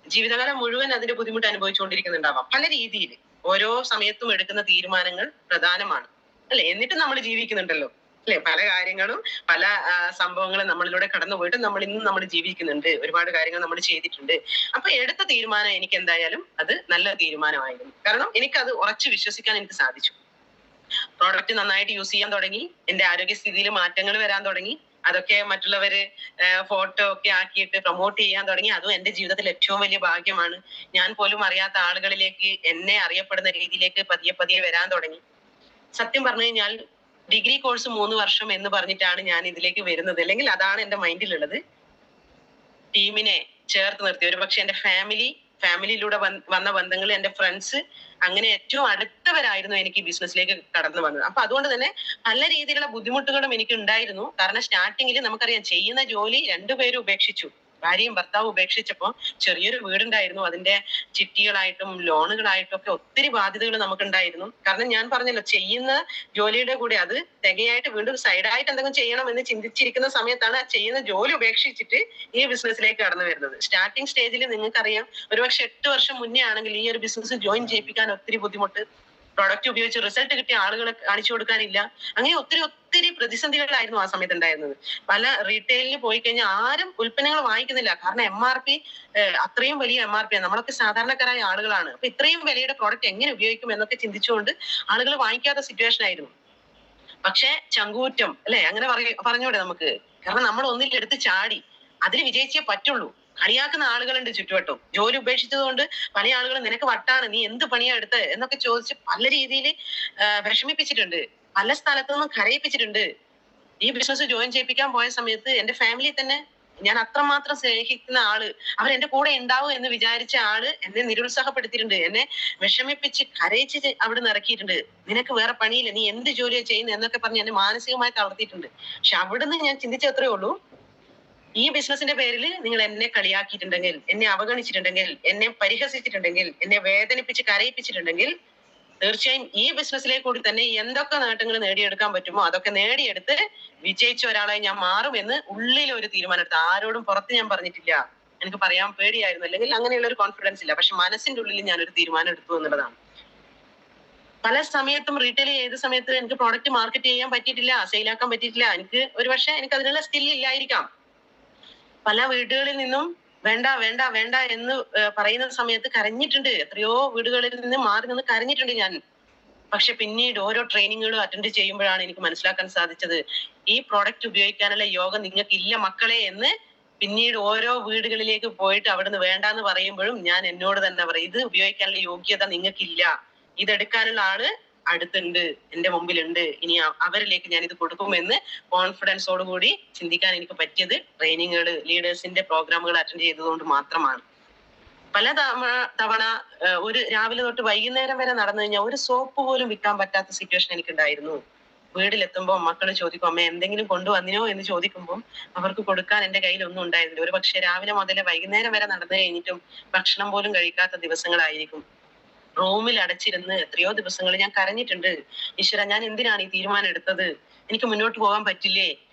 ജീവിതകാലം മുഴുവൻ അതിന്റെ ബുദ്ധിമുട്ട് അനുഭവിച്ചുകൊണ്ടിരിക്കുന്നുണ്ടാവാം. പല രീതിയിൽ ഓരോ സമയത്തും എടുക്കുന്ന തീരുമാനങ്ങൾ പ്രധാനമാണ് അല്ലെ. എന്നിട്ട് നമ്മൾ ജീവിക്കുന്നുണ്ടല്ലോ അല്ലെ. പല കാര്യങ്ങളും പല സംഭവങ്ങളും നമ്മളിലൂടെ കടന്നു പോയിട്ട് നമ്മൾ ജീവിക്കുന്നുണ്ട്. ഒരുപാട് കാര്യങ്ങൾ നമ്മൾ ചെയ്തിട്ടുണ്ട്. അപ്പൊ എടുത്ത തീരുമാനം എനിക്ക് എന്തായാലും അത് നല്ല തീരുമാനമായിരുന്നു. കാരണം എനിക്കത് ഉറച്ചു വിശ്വസിക്കാൻ എനിക്ക് സാധിച്ചു. പ്രോഡക്റ്റ് നന്നായിട്ട് യൂസ് ചെയ്യാൻ തുടങ്ങി, എന്റെ ആരോഗ്യസ്ഥിതിയിൽ മാറ്റങ്ങൾ വരാൻ തുടങ്ങി. അതൊക്കെ മറ്റുള്ളവര് ഫോട്ടോ ഒക്കെ ആക്കിയിട്ട് പ്രൊമോട്ട് ചെയ്യാൻ തുടങ്ങി. അതും എന്റെ ജീവിതത്തിൽ ഏറ്റവും വലിയ ഭാഗ്യമാണ്. ഞാൻ പോലും അറിയാത്ത ആളുകളിലേക്ക് എന്നെ അറിയപ്പെടുന്ന രീതിയിലേക്ക് പതിയെ പതിയെ വരാൻ തുടങ്ങി. സത്യം പറഞ്ഞു കഴിഞ്ഞാൽ ഡിഗ്രി കോഴ്സ് 3 വർഷം എന്ന് പറഞ്ഞിട്ടാണ് ഞാൻ ഇതിലേക്ക് വരുന്നത്. അല്ലെങ്കിൽ അതാണ് എന്റെ മൈൻഡിലുള്ളത്. ടീമിനെ ചേർത്ത് നിർത്തി, ഒരുപക്ഷെ എന്റെ ഫാമിലിയിലൂടെ വന്ന ബന്ധങ്ങൾ, എന്റെ ഫ്രണ്ട്സ്, അങ്ങനെ ഏറ്റവും അടുത്തവരായിരുന്നു എനിക്ക് ഈ ബിസിനസ്സിലേക്ക് കടന്നു വന്നത്. അപ്പൊ അതുകൊണ്ട് തന്നെ പല രീതിയിലുള്ള ബുദ്ധിമുട്ടുകളും എനിക്ക് ഉണ്ടായിരുന്നു. കാരണം സ്റ്റാർട്ടിങ്ങിൽ നമുക്കറിയാം, ചെയ്യുന്ന ജോലി രണ്ടുപേരും ഉപേക്ഷിച്ചു. ഭാര്യയും ഭർത്താവും ഉപേക്ഷിച്ചപ്പോൾ ചെറിയൊരു വീടുണ്ടായിരുന്നു. അതിന്റെ ചിട്ടികളായിട്ടും ലോണുകളായിട്ടും ഒക്കെ ഒത്തിരി ബാധ്യതകൾ നമുക്കുണ്ടായിരുന്നു. കാരണം ഞാൻ പറഞ്ഞല്ലോ, ചെയ്യുന്ന ജോലിയുടെ കൂടെ അത് തികയായിട്ട് വീണ്ടും സൈഡായിട്ട് എന്തെങ്കിലും ചെയ്യണം എന്ന് ചിന്തിച്ചിരിക്കുന്ന സമയത്താണ് ആ ചെയ്യുന്ന ജോലി ഉപേക്ഷിച്ചിട്ട് ഈ ബിസിനസ്സിലേക്ക് കടന്നു വരുന്നത്. സ്റ്റാർട്ടിംഗ് സ്റ്റേജിൽ നിങ്ങൾക്കറിയാം, ഒരുപക്ഷെ 8 വർഷം മുന്നേ ആണെങ്കിൽ ഈ ഒരു ബിസിനസ് ജോയിൻ ചെയ്യിപ്പിക്കാൻ ഒത്തിരി ബുദ്ധിമുട്ട്, പ്രൊഡക്റ്റ് ഉപയോഗിച്ച് റിസൾട്ട് കിട്ടിയ ആളുകളെ കാണിച്ചു കൊടുക്കാനില്ല. അങ്ങനെ ഒത്തിരി പ്രതിസന്ധികളായിരുന്നു ആ സമയത്ത് ഉണ്ടായിരുന്നത്. പല റീറ്റെയിലിന് പോയി കഴിഞ്ഞാൽ ആരും ഉൽപ്പന്നങ്ങൾ വാങ്ങിക്കുന്നില്ല. കാരണം MRP അത്രയും വലിയ MRP ആണ്. നമ്മളൊക്കെ സാധാരണക്കാരായ ആളുകളാണ്. അപ്പൊ ഇത്രയും വിലയുടെ പ്രോഡക്റ്റ് എങ്ങനെ ഉപയോഗിക്കും എന്നൊക്കെ ചിന്തിച്ചുകൊണ്ട് ആളുകൾ വാങ്ങിക്കാത്ത സിറ്റുവേഷൻ ആയിരുന്നു. പക്ഷെ ചങ്കൂറ്റം അല്ലെ, അങ്ങനെ പറഞ്ഞൂടെ നമുക്ക്. കാരണം നമ്മൾ ഒന്നിൽ എടുത്ത് ചാടി അതിൽ വിജയിച്ചേ പറ്റുള്ളൂ. കളിയാക്കുന്ന ആളുകളുണ്ട് ചുറ്റുവട്ടം. ജോലി ഉപേക്ഷിച്ചത് കൊണ്ട് പല ആളുകളും നിനക്ക് വട്ടാണ്, നീ എന്ത് പണിയാ എടുത്ത് എന്നൊക്കെ ചോദിച്ച് പല രീതിയിൽ വിഷമിപ്പിച്ചിട്ടുണ്ട്. പല സ്ഥലത്തു നിന്നും കരയിപ്പിച്ചിട്ടുണ്ട്. ഈ ബിസിനസ് ജോയിൻ ചെയ്യിപ്പിക്കാൻ പോയ സമയത്ത് എന്റെ ഫാമിലി തന്നെ, ഞാൻ അത്രമാത്രം സ്നേഹിക്കുന്ന ആള്, അവർ എന്റെ കൂടെ ഉണ്ടാവും എന്ന് വിചാരിച്ച ആള് എന്നെ നിരുത്സാഹപ്പെടുത്തിയിട്ടുണ്ട്. എന്നെ വിഷമിപ്പിച്ച് കരയിച്ച് അവിടെ ഇറക്കിയിട്ടുണ്ട്. നിനക്ക് വേറെ പണിയില്ല, നീ എന്ത് ജോലിയാ ചെയ്യുന്നത് എന്നൊക്കെ പറഞ്ഞ് എന്നെ മാനസികമായി തളർത്തിയിട്ടുണ്ട്. പക്ഷെ അവിടുന്ന് ഞാൻ ചിന്തിച്ചത്രേ ഉള്ളൂ, ഈ ബിസിനസിന്റെ പേരിൽ നിങ്ങൾ എന്നെ കളിയാക്കിയിട്ടുണ്ടെങ്കിൽ, എന്നെ അവഗണിച്ചിട്ടുണ്ടെങ്കിൽ, എന്നെ പരിഹസിച്ചിട്ടുണ്ടെങ്കിൽ, എന്നെ വേദനിപ്പിച്ച് കരയിപ്പിച്ചിട്ടുണ്ടെങ്കിൽ, തീർച്ചയായും ഈ ബിസിനസ്സിലേക്ക് കൂടി തന്നെ എന്തൊക്കെ നേട്ടങ്ങൾ നേടിയെടുക്കാൻ പറ്റുമോ അതൊക്കെ നേടിയെടുത്ത് വിജയിച്ച ഒരാളായി ഞാൻ മാറുമെന്ന് ഉള്ളിൽ ഒരു തീരുമാനം എടുത്തു. ആരോടും പുറത്ത് ഞാൻ പറഞ്ഞിട്ടില്ല. എനിക്ക് പറയാൻ പേടിയായിരുന്നു, അല്ലെങ്കിൽ അങ്ങനെയുള്ള ഒരു കോൺഫിഡൻസ് ഇല്ല. പക്ഷെ മനസ്സിന്റെ ഉള്ളിൽ ഞാനൊരു തീരുമാനം എടുത്തു എന്നുള്ളതാണ്. പല സമയത്തും റീറ്റെയിൽ ചെയ്ത സമയത്ത് എനിക്ക് പ്രോഡക്റ്റ് മാർക്കറ്റ് ചെയ്യാൻ പറ്റിയിട്ടില്ല, സെയിലാക്കാൻ പറ്റിയിട്ടില്ല. എനിക്ക് അതിനുള്ള സ്കിൽ ഇല്ലായിരിക്കാം. പല വീടുകളിൽ നിന്നും വേണ്ട വേണ്ട വേണ്ട എന്ന് പറയുന്ന സമയത്ത് കരഞ്ഞിട്ടുണ്ട്. എത്രയോ വീടുകളിൽ നിന്ന് മാറി നിന്ന് കരഞ്ഞിട്ടുണ്ട് ഞാൻ. പക്ഷെ പിന്നീട് ഓരോ ട്രെയിനിങ്ങുകളും അറ്റൻഡ് ചെയ്യുമ്പോഴാണ് എനിക്ക് മനസ്സിലാക്കാൻ സാധിച്ചത്, ഈ പ്രോഡക്റ്റ് ഉപയോഗിക്കാനുള്ള യോഗം നിങ്ങൾക്ക് ഇല്ല മക്കളെ എന്ന്. പിന്നീട് ഓരോ വീടുകളിലേക്ക് പോയിട്ട് അവിടുന്ന് വേണ്ടാന്ന് പറയുമ്പോഴും ഞാൻ എന്നോട് തന്നെ പറയും, ഇത് ഉപയോഗിക്കാനുള്ള യോഗ്യത നിങ്ങൾക്കില്ല, ഇതെടുക്കാനുള്ള ആള് അടുത്തുണ്ട്, എന്റെ മുമ്പിലുണ്ട്, ഇനി അവരിലേക്ക് ഞാൻ ഇത് കൊടുക്കുമെന്ന് കോൺഫിഡൻസോടുകൂടി ചിന്തിക്കാൻ എനിക്ക് പറ്റിയത് ട്രെയിനിങ്ങുകൾ, ലീഡേഴ്സിന്റെ പ്രോഗ്രാമുകൾ അറ്റൻഡ് ചെയ്തതുകൊണ്ട് മാത്രമാണ്. പല തവണ ഒരു രാവിലെ തൊട്ട് വൈകുന്നേരം വരെ നടന്നു കഴിഞ്ഞാൽ ഒരു സോപ്പ് പോലും വിൽക്കാൻ പറ്റാത്ത സിറ്റുവേഷൻ എനിക്കുണ്ടായിരുന്നു. വീട്ടിലെത്തുമ്പോൾ മക്കൾ ചോദിക്കും, അമ്മ എന്തെങ്കിലും കൊണ്ടുവന്നിനോ എന്ന് ചോദിക്കുമ്പോൾ അവർക്ക് കൊടുക്കാൻ എന്റെ കയ്യിൽ ഒന്നും ഉണ്ടായിരുന്നില്ല. ഒരു പക്ഷെ രാവിലെ മുതൽ വൈകുന്നേരം വരെ നടന്നു കഴിഞ്ഞിട്ടും ഭക്ഷണം പോലും കഴിക്കാത്ത ദിവസങ്ങളായിരിക്കും. റൂമിൽ അടച്ചിരുന്ന് എത്രയോ ദിവസങ്ങൾ ഞാൻ കരഞ്ഞിട്ടുണ്ട്. ഈശ്വര, ഞാൻ എന്തിനാണ് ഈ തീരുമാനം എടുത്തത്? എനിക്ക് മുന്നോട്ട് പോകാൻ പറ്റില്ലേ?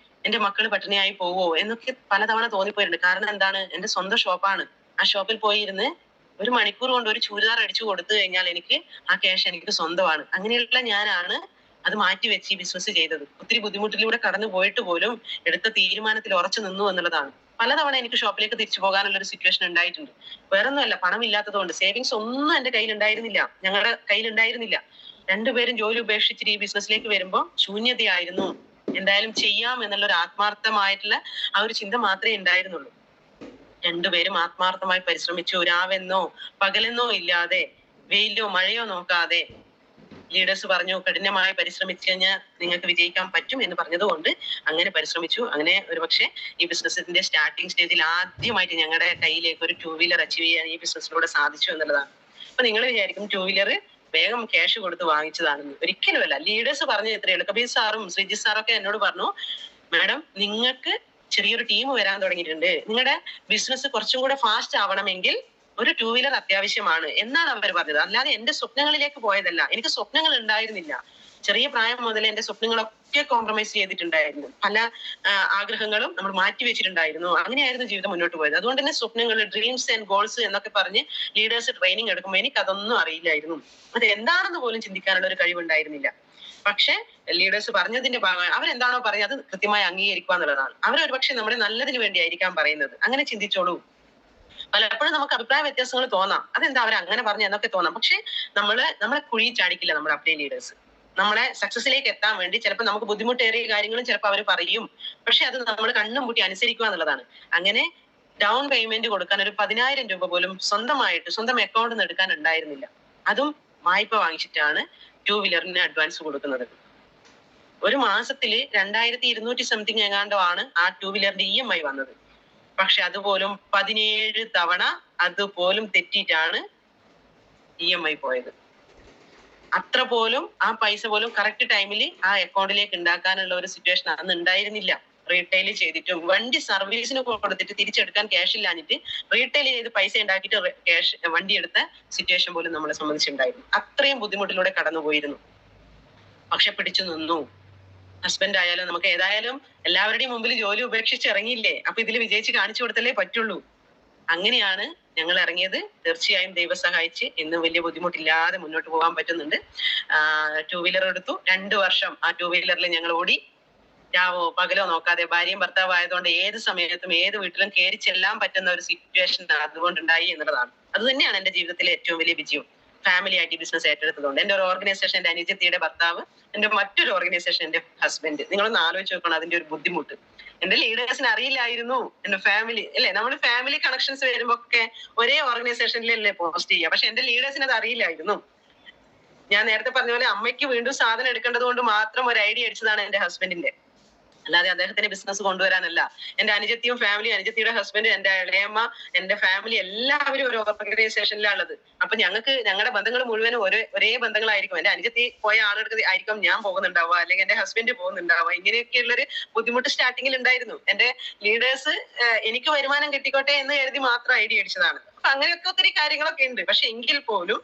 എന്റെ മക്കൾ പട്ടിണിയായി പോവോ എന്നൊക്കെ പലതവണ തോന്നിപ്പോയിട്ടുണ്ട്. കാരണം എന്താണ്, എന്റെ സ്വന്തം ഷോപ്പാണ്. ആ ഷോപ്പിൽ പോയിരുന്ന് 1 മണിക്കൂർ കൊണ്ട് ഒരു ചുരിദാർ അടിച്ചു കൊടുത്തു കഴിഞ്ഞാൽ എനിക്ക് ആ ക്യാഷ് എനിക്ക് സ്വന്തമാണ്. അങ്ങനെയുള്ള ഞാനാണ് അത് മാറ്റി വെച്ച് ഈ ബിസിനസ് ചെയ്തത്. ഒത്തിരി ബുദ്ധിമുട്ടിലൂടെ കടന്നു പോയിട്ട് പോലും എടുത്ത തീരുമാനത്തിൽ ഉറച്ചു നിന്നു എന്നുള്ളതാണ്. പലതവണ എനിക്ക് ഷോപ്പിലേക്ക് തിരിച്ചു പോകാനുള്ള ഒരു സിറ്റുവേഷൻ ഉണ്ടായിട്ടുണ്ട്. വേറൊന്നുമല്ല, പണം ഇല്ലാത്തതുകൊണ്ട്. സേവിങ്സ് ഒന്നും എന്റെ കയ്യിൽ ഉണ്ടായിരുന്നില്ല, ഞങ്ങളുടെ കയ്യിൽ ഉണ്ടായിരുന്നില്ല. രണ്ടുപേരും ജോലി ഉപേക്ഷിച്ചിട്ട് ഈ ബിസിനസ്സിലേക്ക് വരുമ്പോൾ ശൂന്യതയായിരുന്നു. എന്തായാലും ചെയ്യാം എന്നുള്ള ഒരു ആത്മാർത്ഥമായിട്ടുള്ള ആ ഒരു ചിന്ത മാത്രമേ ഉണ്ടായിരുന്നുള്ളൂ. രണ്ടുപേരും ആത്മാർത്ഥമായി പരിശ്രമിച്ചു. രാവെന്നോ പകലെന്നോ ഇല്ലാതെ, വെയിലോ മഴയോ നോക്കാതെ ലീഡേഴ്സ് പറഞ്ഞു കഠിനമായി പരിശ്രമിച്ചു കഴിഞ്ഞാൽ നിങ്ങൾക്ക് വിജയിക്കാൻ പറ്റും എന്ന് പറഞ്ഞതുകൊണ്ട് അങ്ങനെ പരിശ്രമിച്ചു. അങ്ങനെ ഒരുപക്ഷെ ഈ ബിസിനസിന്റെ സ്റ്റാർട്ടിംഗ് സ്റ്റേജിൽ ആദ്യമായിട്ട് ഞങ്ങളുടെ കയ്യിലേക്ക് ഒരു 2 വീലർ അച്ചീവ് ചെയ്യാൻ ഈ ബിസിനസ്സിലൂടെ സാധിച്ചു എന്നുള്ളതാണ്. അപ്പൊ നിങ്ങൾ വിചാരിക്കും 2 വീലർ വേഗം ക്യാഷ് കൊടുത്ത് വാങ്ങിച്ചതാണെന്ന്. ഒരിക്കലുമല്ല. ലീഡേഴ്സ് പറഞ്ഞത് ഇത്രയുള്ളൂ. കബീർ സാറും ശ്രീജിത്ത് സാറൊക്കെ എന്നോട് പറഞ്ഞു, മാഡം നിങ്ങൾക്ക് ചെറിയൊരു ടീം വരാൻ തുടങ്ങിയിട്ടുണ്ട്, നിങ്ങളുടെ ബിസിനസ് കുറച്ചും കൂടെ ഫാസ്റ്റ് ആവണമെങ്കിൽ ഒരു 2 വീലർ അത്യാവശ്യമാണ് എന്നാണ് അവർ പറഞ്ഞത്. അല്ലാതെ എന്റെ സ്വപ്നങ്ങളിലേക്ക് പോയതല്ല. എനിക്ക് സ്വപ്നങ്ങൾ ഉണ്ടായിരുന്നില്ല. ചെറിയ പ്രായം മുതൽ എന്റെ സ്വപ്നങ്ങളൊക്കെ കോംപ്രമൈസ് ചെയ്തിട്ടുണ്ടായിരുന്നു. പല ആഗ്രഹങ്ങളും നമ്മൾ മാറ്റി വെച്ചിട്ടുണ്ടായിരുന്നു. അങ്ങനെയായിരുന്നു ജീവിതം മുന്നോട്ട് പോയത്. അതുകൊണ്ട് തന്നെ സ്വപ്നങ്ങൾ, ഡ്രീംസ് ആൻഡ് ഗോൾസ് എന്നൊക്കെ പറഞ്ഞ് ലീഡേഴ്സ് ട്രെയിനിങ് എടുക്കുമ്പോൾ എനിക്ക് അതൊന്നും അറിയില്ലായിരുന്നു. അത് എന്താണെന്ന് പോലും ചിന്തിക്കാനുള്ള ഒരു കഴിവുണ്ടായിരുന്നില്ല. പക്ഷെ ലീഡേഴ്സ് പറഞ്ഞതിന്റെ ഭാഗമായി അവരെന്താണോ പറയുന്നത് അത് കൃത്യമായി അംഗീകരിക്കുക എന്നുള്ളതാണ്. അവരൊരുപക്ഷെ നമ്മുടെ നല്ലതിന് വേണ്ടിയായിരിക്കാം പറയുന്നത്. അങ്ങനെ ചിന്തിച്ചോളൂ. പലപ്പോഴും നമുക്ക് അഭിപ്രായ വ്യത്യാസങ്ങൾ തോന്നാം. അതെന്താ അവർ അങ്ങനെ പറഞ്ഞു എന്നൊക്കെ തോന്നാം. പക്ഷെ നമ്മളെ കുഴി ചാടിക്കില്ല നമ്മുടെ അപ്ലൈ ലീഡേഴ്സ്. നമ്മളെ സക്സസിലേക്ക് എത്താൻ വേണ്ടി ചിലപ്പോൾ നമുക്ക് ബുദ്ധിമുട്ടേറിയ കാര്യങ്ങളും ചിലപ്പോൾ അവർ പറയും. പക്ഷെ അത് നമ്മൾ കണ്ണും പൂട്ടി അനുസരിക്കുക എന്നുള്ളതാണ്. അങ്ങനെ ഡൗൺ പേയ്മെന്റ് കൊടുക്കാൻ ഒരു 10,000 രൂപ പോലും സ്വന്തം അക്കൗണ്ടിൽ നിന്ന് എടുക്കാൻ ഉണ്ടായിരുന്നില്ല. അതും വായ്പ വാങ്ങിച്ചിട്ടാണ് 2 വീലറിന് അഡ്വാൻസ് കൊടുക്കുന്നത്. ഒരു മാസത്തില് 2,200 സംതിങ് എങ്ങാണ്ടോ ആണ് ആ 2 വീലറിന്റെ EMI വന്നത്. പക്ഷെ അതുപോലും 17 തവണ അതുപോലും തെറ്റിയിട്ടാണ് EMI പോയത്. അത്ര പോലും ആ പൈസ പോലും കറക്റ്റ് ടൈമിൽ ആ അക്കൗണ്ടിലേക്ക് ഉണ്ടാക്കാനുള്ള ഒരു സിറ്റുവേഷൻ അന്ന് ഉണ്ടായിരുന്നില്ല. റീറ്റെയിൽ ചെയ്തിട്ടും വണ്ടി സർവീസിന് കൊടുത്തിട്ട് തിരിച്ചെടുക്കാൻ ക്യാഷ് ഇല്ലാഞ്ഞിട്ട് റീറ്റെയിൽ ചെയ്ത് പൈസ ഉണ്ടാക്കിയിട്ട് വണ്ടി എടുത്ത സിറ്റുവേഷൻ പോലും നമ്മളെ സംബന്ധിച്ചുണ്ടായിരുന്നു. അത്രയും ബുദ്ധിമുട്ടിലൂടെ കടന്നുപോയിരുന്നു. പക്ഷെ പിടിച്ചു നിന്നു. ഹസ്ബൻഡ് ആയാലും നമുക്ക് ഏതായാലും എല്ലാവരുടെയും മുമ്പിൽ ജോലി ഉപേക്ഷിച്ച് ഇറങ്ങിയില്ലേ, അപ്പൊ ഇതിൽ വിജയിച്ച് കാണിച്ചു കൊടുത്തല്ലേ പറ്റുള്ളൂ. അങ്ങനെയാണ് ഞങ്ങൾ ഇറങ്ങിയത്. തീർച്ചയായും ദൈവം സഹായിച്ച് ഇന്ന് വലിയ ബുദ്ധിമുട്ടില്ലാതെ മുന്നോട്ട് പോകാൻ പറ്റുന്നുണ്ട്. 2 വീലർ എടുത്തു. 2 വർഷം ആ 2 വീലറിൽ ഞങ്ങൾ ഓടി. രാവോ പകലോ നോക്കാതെ, ഭാര്യയും ഭർത്താവ് ആയതുകൊണ്ട് ഏത് സമയത്തും ഏത് വീട്ടിലും കയറി ചെല്ലാൻ പറ്റുന്ന ഒരു സിറ്റുവേഷൻ അതുകൊണ്ടുണ്ടായി എന്നുള്ളതാണ്. അത് തന്നെയാണ് എന്റെ ജീവിതത്തിലെ ഏറ്റവും വലിയ വിജയം. ഫാമിലി ആയിട്ട് ബിസിനസ് ഏറ്റെടുത്തതുകൊണ്ട്. എന്റെ ഒരു ഓർഗനൈസേഷൻ എന്റെ അനുജത്തിയുടെ ഭർത്താവ്, എന്റെ മറ്റൊരു ഓർഗനൈസേഷൻ എന്റെ ഹസ്ബൻഡ്. നിങ്ങളൊന്ന് ആലോചിച്ച് നോക്കണം അതിന്റെ ഒരു ബുദ്ധിമുട്ട്. എന്റെ ലീഡേഴ്സിന് അറിയില്ലായിരുന്നു എന്റെ ഫാമിലി അല്ലെ. നമ്മുടെ ഫാമിലി കണക്ഷൻസ് വരുമ്പോ ഒക്കെ ഒരേ ഓർഗനൈസേഷനിലല്ലേ പോസ്റ്റ് ചെയ്യുക. പക്ഷെ എന്റെ ലീഡേഴ്സിന് അത് അറിയില്ലായിരുന്നു. ഞാൻ നേരത്തെ പറഞ്ഞ പോലെ അമ്മയ്ക്ക് വീണ്ടും സാധനം എടുക്കേണ്ടത് കൊണ്ട് മാത്രം ഒരു ഐഡിയ അടിച്ചതാണ് എന്റെ ഹസ്ബൻഡിന്റെ. അല്ലാതെ അദ്ദേഹത്തിന്റെ ബിസിനസ് കൊണ്ടുവരാനല്ല. എന്റെ അനുജത്തിയും ഫാമിലി, അനുജത്തിയുടെ ഹസ്ബൻഡ്, എന്റെ ഇളയമ്മ, എന്റെ ഫാമിലി എല്ലാവരും ഒരു ഓർഗനൈസേഷനിലാണുള്ളത്. അപ്പൊ ഞങ്ങളുടെ ബന്ധങ്ങൾ മുഴുവനും ഒരേ ബന്ധങ്ങളായിരിക്കും. എന്റെ അനുജത്തി പോയ ആളെടുത്ത് ആയിരിക്കും ഞാൻ പോകുന്നുണ്ടാവുക, അല്ലെങ്കിൽ എന്റെ ഹസ്ബൻഡ് പോകുന്നുണ്ടാവുക. ഇങ്ങനെയൊക്കെയുള്ളൊരു ബുദ്ധിമുട്ട് സ്റ്റാർട്ടിങ്ങിൽ ഉണ്ടായിരുന്നു. എന്റെ ലീഡേഴ്സ് എനിക്ക് വരുമാനം കിട്ടിക്കോട്ടെ എന്ന് കരുതി മാത്രം ഐഡിയ അടിച്ചതാണ്. അപ്പൊ അങ്ങനെയൊക്കെ ഒത്തിരി കാര്യങ്ങളൊക്കെ ഉണ്ട്. പക്ഷെ എങ്കിൽ പോലും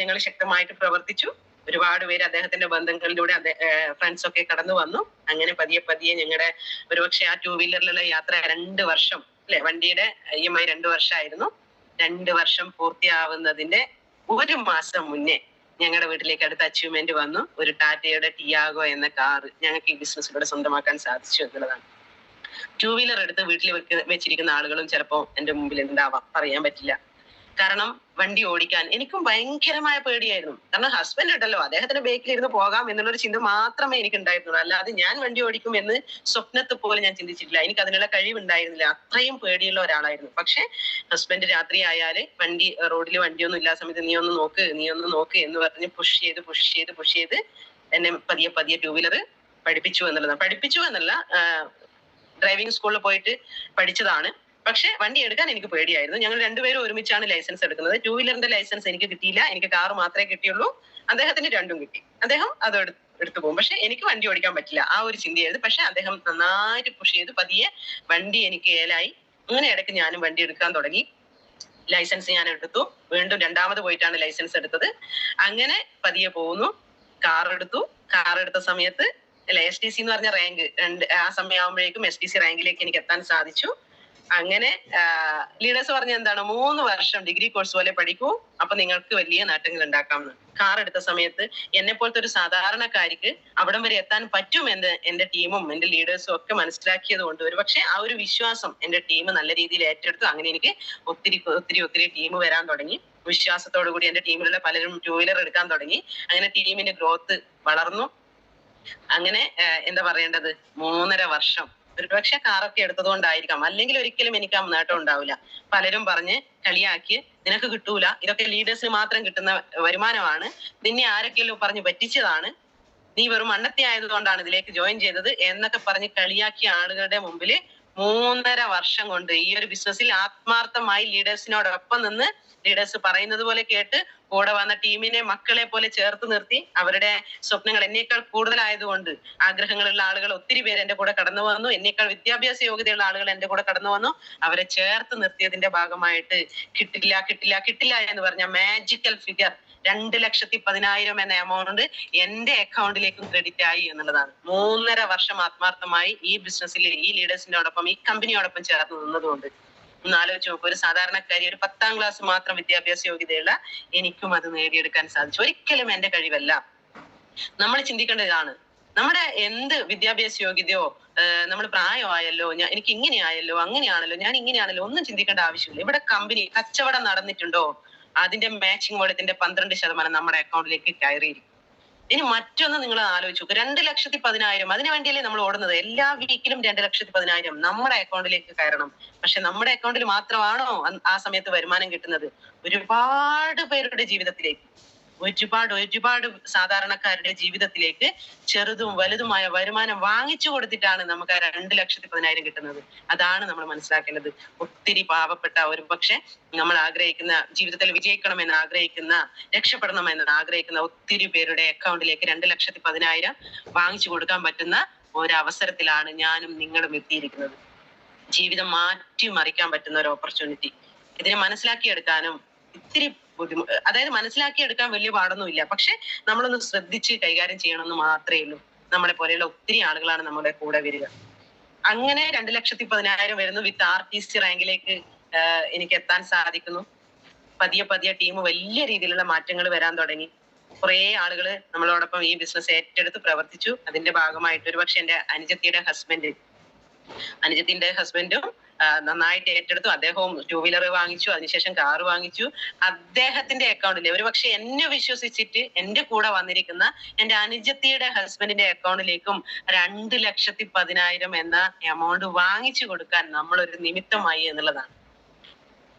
ഞങ്ങൾ ശക്തമായിട്ട് പ്രവർത്തിച്ചു. ഒരുപാട് പേര് അദ്ദേഹത്തിന്റെ ബന്ധങ്ങളിലൂടെ ഫ്രണ്ട്സ് ഒക്കെ കടന്നു വന്നു. അങ്ങനെ പതിയെ ഞങ്ങളുടെ ഒരുപക്ഷെ ആ 2 വീലറിലുള്ള യാത്ര 2 വർഷം അല്ലെ, വണ്ടിയുടെ EMI 2 വർഷമായിരുന്നു. 2 വർഷം പൂർത്തിയാവുന്നതിന്റെ 1 മാസം മുന്നേ ഞങ്ങളുടെ വീട്ടിലേക്ക് അടുത്ത അച്ചീവ്മെന്റ് വന്നു. ഒരു ടാറ്റയുടെ ടിയാഗോ എന്ന കാറ് ഞങ്ങൾക്ക് ഈ ബിസിനസ്സിലൂടെ സ്വന്തമാക്കാൻ സാധിച്ചു എന്നുള്ളതാണ്. 2 വീലർ എടുത്ത് വീട്ടിൽ വെച്ചിരിക്കുന്ന ആളുകളും ചിലപ്പോ എന്റെ മുമ്പിൽ ഉണ്ടാവാം, പറയാൻ പറ്റില്ല. കാരണം വണ്ടി ഓടിക്കാൻ എനിക്കും ഭയങ്കരമായ പേടിയായിരുന്നു. കാരണം ഹസ്ബൻഡ് ഉണ്ടല്ലോ, അദ്ദേഹത്തിന്റെ ബേക്കിലിരുന്ന് പോകാം എന്നുള്ളൊരു ചിന്ത മാത്രമേ എനിക്ക് ഉണ്ടായിരുന്നുള്ളൂ. അല്ലാതെ ഞാൻ വണ്ടി ഓടിക്കും എന്ന് സ്വപ്നത്തിൽ പോലും ഞാൻ ചിന്തിച്ചിട്ടില്ല. എനിക്ക് അതിനുള്ള കഴിവുണ്ടായിരുന്നില്ല. അത്രയും പേടിയുള്ള ഒരാളായിരുന്നു. പക്ഷെ ഹസ്ബൻഡ് രാത്രി ആയാല് റോഡിൽ വണ്ടിയൊന്നും ഇല്ലാത്ത സമയത്ത് നീ ഒന്ന് നോക്ക് എന്ന് പറഞ്ഞ് പുഷ് ചെയ്ത് എന്നെ പതിയെ 2 വീലർ പഠിപ്പിച്ചു എന്നല്ല, ഡ്രൈവിംഗ് സ്കൂളിൽ പോയിട്ട് പഠിച്ചതാണ്. പക്ഷെ വണ്ടി എടുക്കാൻ എനിക്ക് പേടിയായിരുന്നു. ഞങ്ങൾ രണ്ടുപേരും ഒരുമിച്ചാണ് ലൈസൻസ് എടുക്കുന്നത്. 2 വീലറിന്റെ ലൈസൻസ് എനിക്ക് കിട്ടിയില്ല. എനിക്ക് കാർ മാത്രമേ കിട്ടിയുള്ളൂ. അദ്ദേഹത്തിന് 2ഉം കിട്ടി. അദ്ദേഹം അത് എടുത്തു പോകും. പക്ഷെ എനിക്ക് വണ്ടി ഓടിക്കാൻ പറ്റില്ല, ആ ഒരു ചിന്തയായിരുന്നു. പക്ഷെ അദ്ദേഹം നന്നായിട്ട് പുഷ് ചെയ്ത് പതിയെ വണ്ടി എനിക്ക് ഏലായി. അങ്ങനെ ഇടയ്ക്ക് ഞാനും വണ്ടി എടുക്കാൻ തുടങ്ങി. ലൈസൻസ് ഞാൻ എടുത്തു. വീണ്ടും 2ാമത് പോയിട്ടാണ് ലൈസൻസ് എടുത്തത്. അങ്ങനെ പതിയെ പോകുന്നു. കാർ എടുത്ത സമയത്ത് STC എന്ന് പറഞ്ഞ റാങ്ക് ആ സമയമാകുമ്പോഴേക്കും STC റാങ്കിലേക്ക് എനിക്ക് എത്താൻ സാധിച്ചു. അങ്ങനെ ലീഡേഴ്സ് പറഞ്ഞ എന്താണ്, 3 വർഷം ഡിഗ്രി കോഴ്സ് പോലെ പഠിക്കൂ, അപ്പൊ നിങ്ങൾക്ക് വലിയ നേട്ടങ്ങൾ ഉണ്ടാക്കാമെന്ന്. കാർ എടുത്ത സമയത്ത് എന്നെ പോലത്തെ ഒരു സാധാരണക്കാരിക്ക് അവിടം വരെ എത്താൻ പറ്റുമെന്ന് എന്റെ ടീമും എന്റെ ലീഡേഴ്സും ഒക്കെ മനസ്സിലാക്കിയത് കൊണ്ട് ഒരുപക്ഷെ ആ ഒരു വിശ്വാസം എന്റെ ടീം നല്ല രീതിയിൽ ഏറ്റെടുത്തു. അങ്ങനെ എനിക്ക് ഒത്തിരി ടീം വരാൻ തുടങ്ങി. വിശ്വാസത്തോടു കൂടി എന്റെ ടീമിലുള്ള പലരും 2 വീലർ എടുക്കാൻ തുടങ്ങി. അങ്ങനെ ടീമിന്റെ ഗ്രോത്ത് വളർന്നു. അങ്ങനെ എന്താ പറയേണ്ടത്, 3.5 വർഷം ഒരുപക്ഷെ കാറൊക്കെ എടുത്തതുകൊണ്ടായിരിക്കാം, അല്ലെങ്കിൽ ഒരിക്കലും എനിക്ക് ആ നേട്ടം ഉണ്ടാവില്ല. പലരും പറഞ്ഞ് കളിയാക്കി, നിനക്ക് കിട്ടൂല, ഇതൊക്കെ ലീഡേഴ്സിന് മാത്രം കിട്ടുന്ന വരുമാനമാണ്, നിന്നെ ആരൊക്കെയല്ലോ പറഞ്ഞ് പറ്റിച്ചതാണ്, നീ വെറും മണ്ണത്തി ആയതുകൊണ്ടാണ് ഇതിലേക്ക് ജോയിൻ ചെയ്തത് എന്നൊക്കെ പറഞ്ഞ് കളിയാക്കിയ ആളുകളുടെ മുമ്പിൽ 3.5 വർഷം കൊണ്ട് ഈ ഒരു ബിസിനസ്സിൽ ആത്മാർത്ഥമായി ലീഡേഴ്സിനോടൊപ്പം നിന്ന് ലീഡേഴ്സ് പറയുന്നത് പോലെ കേട്ട് കൂടെ വന്ന ടീമിനെ മക്കളെ പോലെ ചേർത്ത് നിർത്തി, അവരുടെ സ്വപ്നങ്ങൾ എന്നേക്കാൾ കൂടുതലായതുകൊണ്ട് ആഗ്രഹങ്ങളുള്ള ആളുകൾ ഒത്തിരി പേര് എന്റെ കൂടെ കടന്നു വന്നു, എന്നേക്കാൾ വിദ്യാഭ്യാസ യോഗ്യതയുള്ള ആളുകൾ എന്റെ കൂടെ കടന്നു വന്നു. അവരെ ചേർത്ത് നിർത്തിയതിന്റെ ഭാഗമായിട്ട് കിട്ടില്ല കിട്ടില്ല കിട്ടില്ല എന്ന് പറഞ്ഞ മാജിക്കൽ ഫിഗർ 2,10,000 എന്ന എമൗണ്ട് എന്റെ അക്കൗണ്ടിലേക്കും ക്രെഡിറ്റ് ആയി എന്നുള്ളതാണ്. 3.5 വർഷം ആത്മാർത്ഥമായി ഈ ബിസിനസ്സിൽ ഈ ലീഡേഴ്സിനോടൊപ്പം ഈ കമ്പനിയോടൊപ്പം ചേർന്ന് നിന്നതുകൊണ്ട്. ഒന്ന് ആലോചിച്ച് നോക്കും, ഒരു സാധാരണക്കാരി, ഒരു 10ാം ക്ലാസ് മാത്രം വിദ്യാഭ്യാസ യോഗ്യതയുള്ള എനിക്കും അത് നേടിയെടുക്കാൻ സാധിച്ചു. ഒരിക്കലും എന്റെ കഴിവല്ല. നമ്മൾ ചിന്തിക്കേണ്ടതാണ്, നമ്മുടെ എന്ത് വിദ്യാഭ്യാസ യോഗ്യതയോ നമ്മൾ പ്രായമായല്ലോ, എനിക്ക് ഇങ്ങനെ ആയല്ലോ, അങ്ങനെയാണല്ലോ, ഞാൻ ഇങ്ങനെയാണല്ലോ, ഒന്നും ചിന്തിക്കേണ്ട ആവശ്യമില്ല. ഇവിടെ കമ്പനി കച്ചവടം നടന്നിട്ടുണ്ടോ, അതിന്റെ മാച്ചിങ് വോളത്തിന്റെ 12% നമ്മുടെ അക്കൗണ്ടിലേക്ക് കയറിയിരിക്കും. ഇനി മറ്റൊന്ന് നിങ്ങൾ ആലോചിച്ചു, 2,10,000 അതിനു വേണ്ടിയല്ലേ നമ്മൾ ഓടുന്നത്. എല്ലാ വീക്കിലും 2,10,000 നമ്മുടെ അക്കൗണ്ടിലേക്ക് കയറണം. പക്ഷെ നമ്മുടെ അക്കൗണ്ടിൽ മാത്രമാണോ ആ സമയത്ത് വരുമാനം കിട്ടുന്നത്? ഒരുപാട് പേരുടെ ജീവിതത്തിലേക്ക്, ഒരുപാട് സാധാരണക്കാരുടെ ജീവിതത്തിലേക്ക് ചെറുതും വലുതുമായ വരുമാനം വാങ്ങിച്ചു കൊടുത്തിട്ടാണ് നമുക്ക് ആ 2,10,000 കിട്ടുന്നത്. അതാണ് നമ്മൾ മനസ്സിലാക്കേണ്ടത്. ഒത്തിരി പാവപ്പെട്ട, ഒരു പക്ഷെ നമ്മൾ ആഗ്രഹിക്കുന്ന, ജീവിതത്തിൽ വിജയിക്കണമെന്ന് ആഗ്രഹിക്കുന്ന, രക്ഷപ്പെടണമെന്ന് ആഗ്രഹിക്കുന്ന ഒത്തിരി പേരുടെ അക്കൗണ്ടിലേക്ക് 2,10,000 വാങ്ങിച്ചു കൊടുക്കാൻ പറ്റുന്ന ഒരവസരത്തിലാണ് ഞാനും നിങ്ങളും എത്തിയിരിക്കുന്നത്. ജീവിതം മാറ്റിമറിക്കാൻ പറ്റുന്ന ഒരു ഓപ്പർച്യൂണിറ്റി. ഇതിനെ മനസ്സിലാക്കിയെടുക്കാനും ഇത്തിരി അതായത് മനസ്സിലാക്കിയെടുക്കാൻ വലിയ പാടൊന്നുമില്ല, പക്ഷെ നമ്മളൊന്ന് ശ്രദ്ധിച്ച് കൈകാര്യം ചെയ്യണമെന്ന് മാത്രമേ ഉള്ളൂ. നമ്മളെ പോലെയുള്ള ഒത്തിരി ആളുകളാണ് നമ്മുടെ കൂടെ വരിക. അങ്ങനെ 2,10,000 വരുന്നു. വിത്ത് RTC റാങ്കിലേക്ക് എനിക്ക് എത്താൻ സാധിക്കുന്നു. പതിയെ ടീം വലിയ രീതിയിലുള്ള മാറ്റങ്ങൾ വരാൻ തുടങ്ങി. കുറെ ആളുകൾ നമ്മളോടൊപ്പം ഈ ബിസിനസ് ഏറ്റെടുത്ത് പ്രവർത്തിച്ചു. അതിന്റെ ഭാഗമായിട്ട് ഒരുപക്ഷെ എന്റെ അനുജത്തിന്റെ ഹസ്ബൻഡും നന്നായിട്ട് ഏറ്റെടുത്തു. അദ്ദേഹവും 2 വീലർ വാങ്ങിച്ചു, അതിനുശേഷം കാർ വാങ്ങിച്ചു. അദ്ദേഹത്തിന്റെ അക്കൗണ്ടിൽ, ഒരുപക്ഷെ എന്നെ വിശ്വസിച്ചിട്ട് എന്റെ കൂടെ വന്നിരിക്കുന്ന എന്റെ അനുജത്തിയുടെ ഹസ്ബൻഡിന്റെ അക്കൗണ്ടിലേക്കും 2,10,000 എന്ന എമൗണ്ട് വാങ്ങിച്ചു കൊടുക്കാൻ നമ്മൾ ഒരു നിമിത്തമായി എന്നുള്ളതാണ്.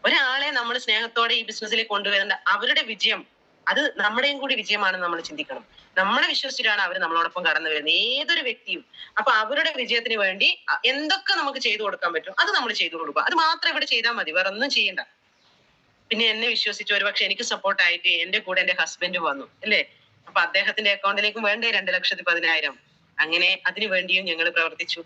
ഒരാളെ നമ്മൾ സ്നേഹത്തോടെ ഈ ബിസിനസ്സിലേക്ക് കൊണ്ടുവരുന്ന അവരുടെ വിജയം, അത് നമ്മുടെയും കൂടി വിജയമാണെന്ന് നമ്മൾ ചിന്തിക്കണം. നമ്മളെ വിശ്വസിച്ചിട്ടാണ് അവർ നമ്മളോടൊപ്പം കടന്നു വരുന്നത്, ഏതൊരു വ്യക്തിയും. അപ്പൊ അവരുടെ വിജയത്തിന് വേണ്ടി എന്തൊക്കെ നമുക്ക് ചെയ്തു കൊടുക്കാൻ പറ്റും അത് നമ്മൾ ചെയ്തു കൊടുക്കുക. അത് മാത്രം ഇവിടെ ചെയ്താൽ മതി, വേറെ ഒന്നും ചെയ്യണ്ട. പിന്നെ എന്നെ വിശ്വസിച്ച് ഒരുപക്ഷെ എനിക്ക് സപ്പോർട്ടായിട്ട് എന്റെ കൂടെ എന്റെ ഹസ്ബൻഡ് വന്നു, അല്ലേ? അപ്പൊ അദ്ദേഹത്തിന്റെ അക്കൗണ്ടിലേക്കും വേണ്ടേ 2,10,000. അങ്ങനെ അതിനു വേണ്ടിയും ഞങ്ങൾ പ്രവർത്തിച്ചു.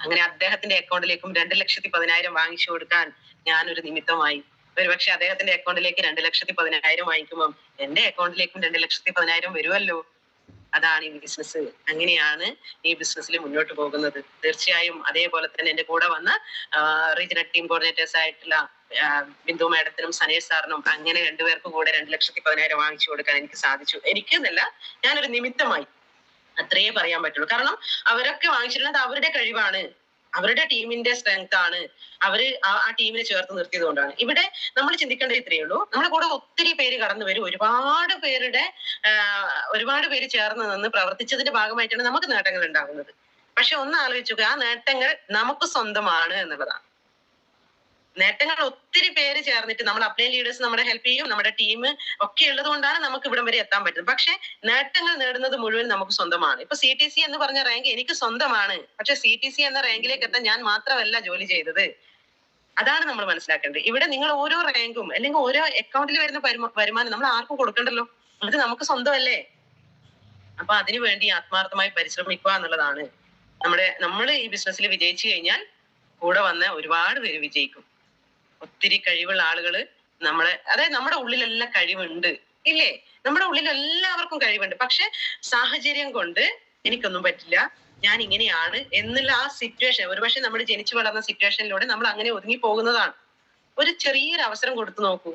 അങ്ങനെ അദ്ദേഹത്തിന്റെ അക്കൗണ്ടിലേക്കും 2,10,000 വാങ്ങിച്ചു കൊടുക്കാൻ ഞാനൊരു നിമിത്തമായി. ഒരുപക്ഷെ അദ്ദേഹത്തിന്റെ അക്കൗണ്ടിലേക്ക് 2,10,000 വാങ്ങിക്കുമ്പോൾ എന്റെ അക്കൗണ്ടിലേക്കും 2,10,000 വരുമല്ലോ. അതാണ് ഈ ബിസിനസ്. അങ്ങനെയാണ് ഈ ബിസിനസ്സിൽ മുന്നോട്ട് പോകുന്നത്. തീർച്ചയായും അതേപോലെ തന്നെ എന്റെ കൂടെ വന്ന റീജിയണൽ ടീം കോർഡിനേറ്റേഴ്സ് ആയിട്ടുള്ള ബിന്ദു മാഡത്തിനും സനേഷ് സാറിനും, അങ്ങനെ 2 പേർക്ക് കൂടെ 2,10,000 വാങ്ങിച്ചു കൊടുക്കാൻ എനിക്ക് സാധിച്ചു. എനിക്കെന്നല്ല, ഞാനൊരു നിമിത്തമായി, അത്രയേ പറയാൻ പറ്റുള്ളൂ. കാരണം അവരൊക്കെ വാങ്ങിച്ചിട്ടുള്ളത് അവരുടെ കഴിവാണ്, അവരുടെ ടീമിന്റെ സ്ട്രെങ്ത് ആണ്, അവര് ആ ടീമിനെ ചേർത്ത് നിർത്തിയത് കൊണ്ടാണ്. ഇവിടെ നമ്മൾ ചിന്തിക്കേണ്ടത് ഇത്രയേ ഉള്ളൂ, നമ്മുടെ കൂടെ ഒത്തിരി പേര് കടന്നു വരും, ഒരുപാട് പേര് ചേർന്ന് നിന്ന് പ്രവർത്തിച്ചതിന്റെ ഭാഗമായിട്ടാണ് നമുക്ക് നേട്ടങ്ങൾ ഉണ്ടാകുന്നത്. പക്ഷെ ഒന്ന് ആലോചിക്കുക, ആ നേട്ടങ്ങൾ നമുക്ക് സ്വന്തമാണ് എന്നുള്ളതാണ്. നേട്ടങ്ങൾ ഒത്തിരി പേര് ചേർന്നിട്ട്, നമ്മൾ അപ്ലൈൻ ലീഡേഴ്സ് നമ്മളെ ഹെൽപ്പ് ചെയ്യും, നമ്മുടെ ടീം ഒക്കെ ഉള്ളത് കൊണ്ടാണ് നമുക്ക് ഇവിടം വരെ എത്താൻ പറ്റുന്നത്. പക്ഷെ നേട്ടങ്ങൾ നേടുന്നത് മുഴുവൻ നമുക്ക് സ്വന്തമാണ്. ഇപ്പൊ CTC എന്ന് പറഞ്ഞ റാങ്ക് എനിക്ക് സ്വന്തമാണ്. പക്ഷെ CTC എന്ന റാങ്കിലേക്ക് എത്താൻ ഞാൻ മാത്രമല്ല ജോലി ചെയ്തത്. അതാണ് നമ്മൾ മനസ്സിലാക്കേണ്ടത്. ഇവിടെ നിങ്ങൾ ഓരോ റാങ്കും അല്ലെങ്കിൽ ഓരോ അക്കൗണ്ടിൽ വരുന്ന വരുമാനം നമ്മൾ ആർക്കും കൊടുക്കണ്ടല്ലോ, അത് നമുക്ക് സ്വന്തമല്ലേ. അപ്പൊ അതിനുവേണ്ടി ആത്മാർത്ഥമായി പരിശ്രമിക്കുക എന്നുള്ളതാണ്. നമ്മൾ ഈ ബിസിനസ്സിൽ വിജയിച്ചു കഴിഞ്ഞാൽ കൂടെ വന്ന ഒരുപാട് പേര് വിജയിക്കും. ഒത്തിരി കഴിവുള്ള ആളുകള് അതായത് നമ്മുടെ ഉള്ളിലെല്ലാം കഴിവുണ്ട്, ഇല്ലേ? നമ്മുടെ ഉള്ളിൽ എല്ലാവർക്കും കഴിവുണ്ട്. പക്ഷെ സാഹചര്യം കൊണ്ട് എനിക്കൊന്നും പറ്റില്ല, ഞാൻ ഇങ്ങനെയാണ് എന്നുള്ള ആ സിറ്റുവേഷൻ, ഒരുപക്ഷെ നമ്മൾ ജനിച്ചു വളർന്ന സിറ്റുവേഷനിലൂടെ നമ്മൾ അങ്ങനെ ഒതുങ്ങി പോകുന്നതാണ്. ഒരു ചെറിയൊരു അവസരം കൊടുത്തു നോക്കൂ.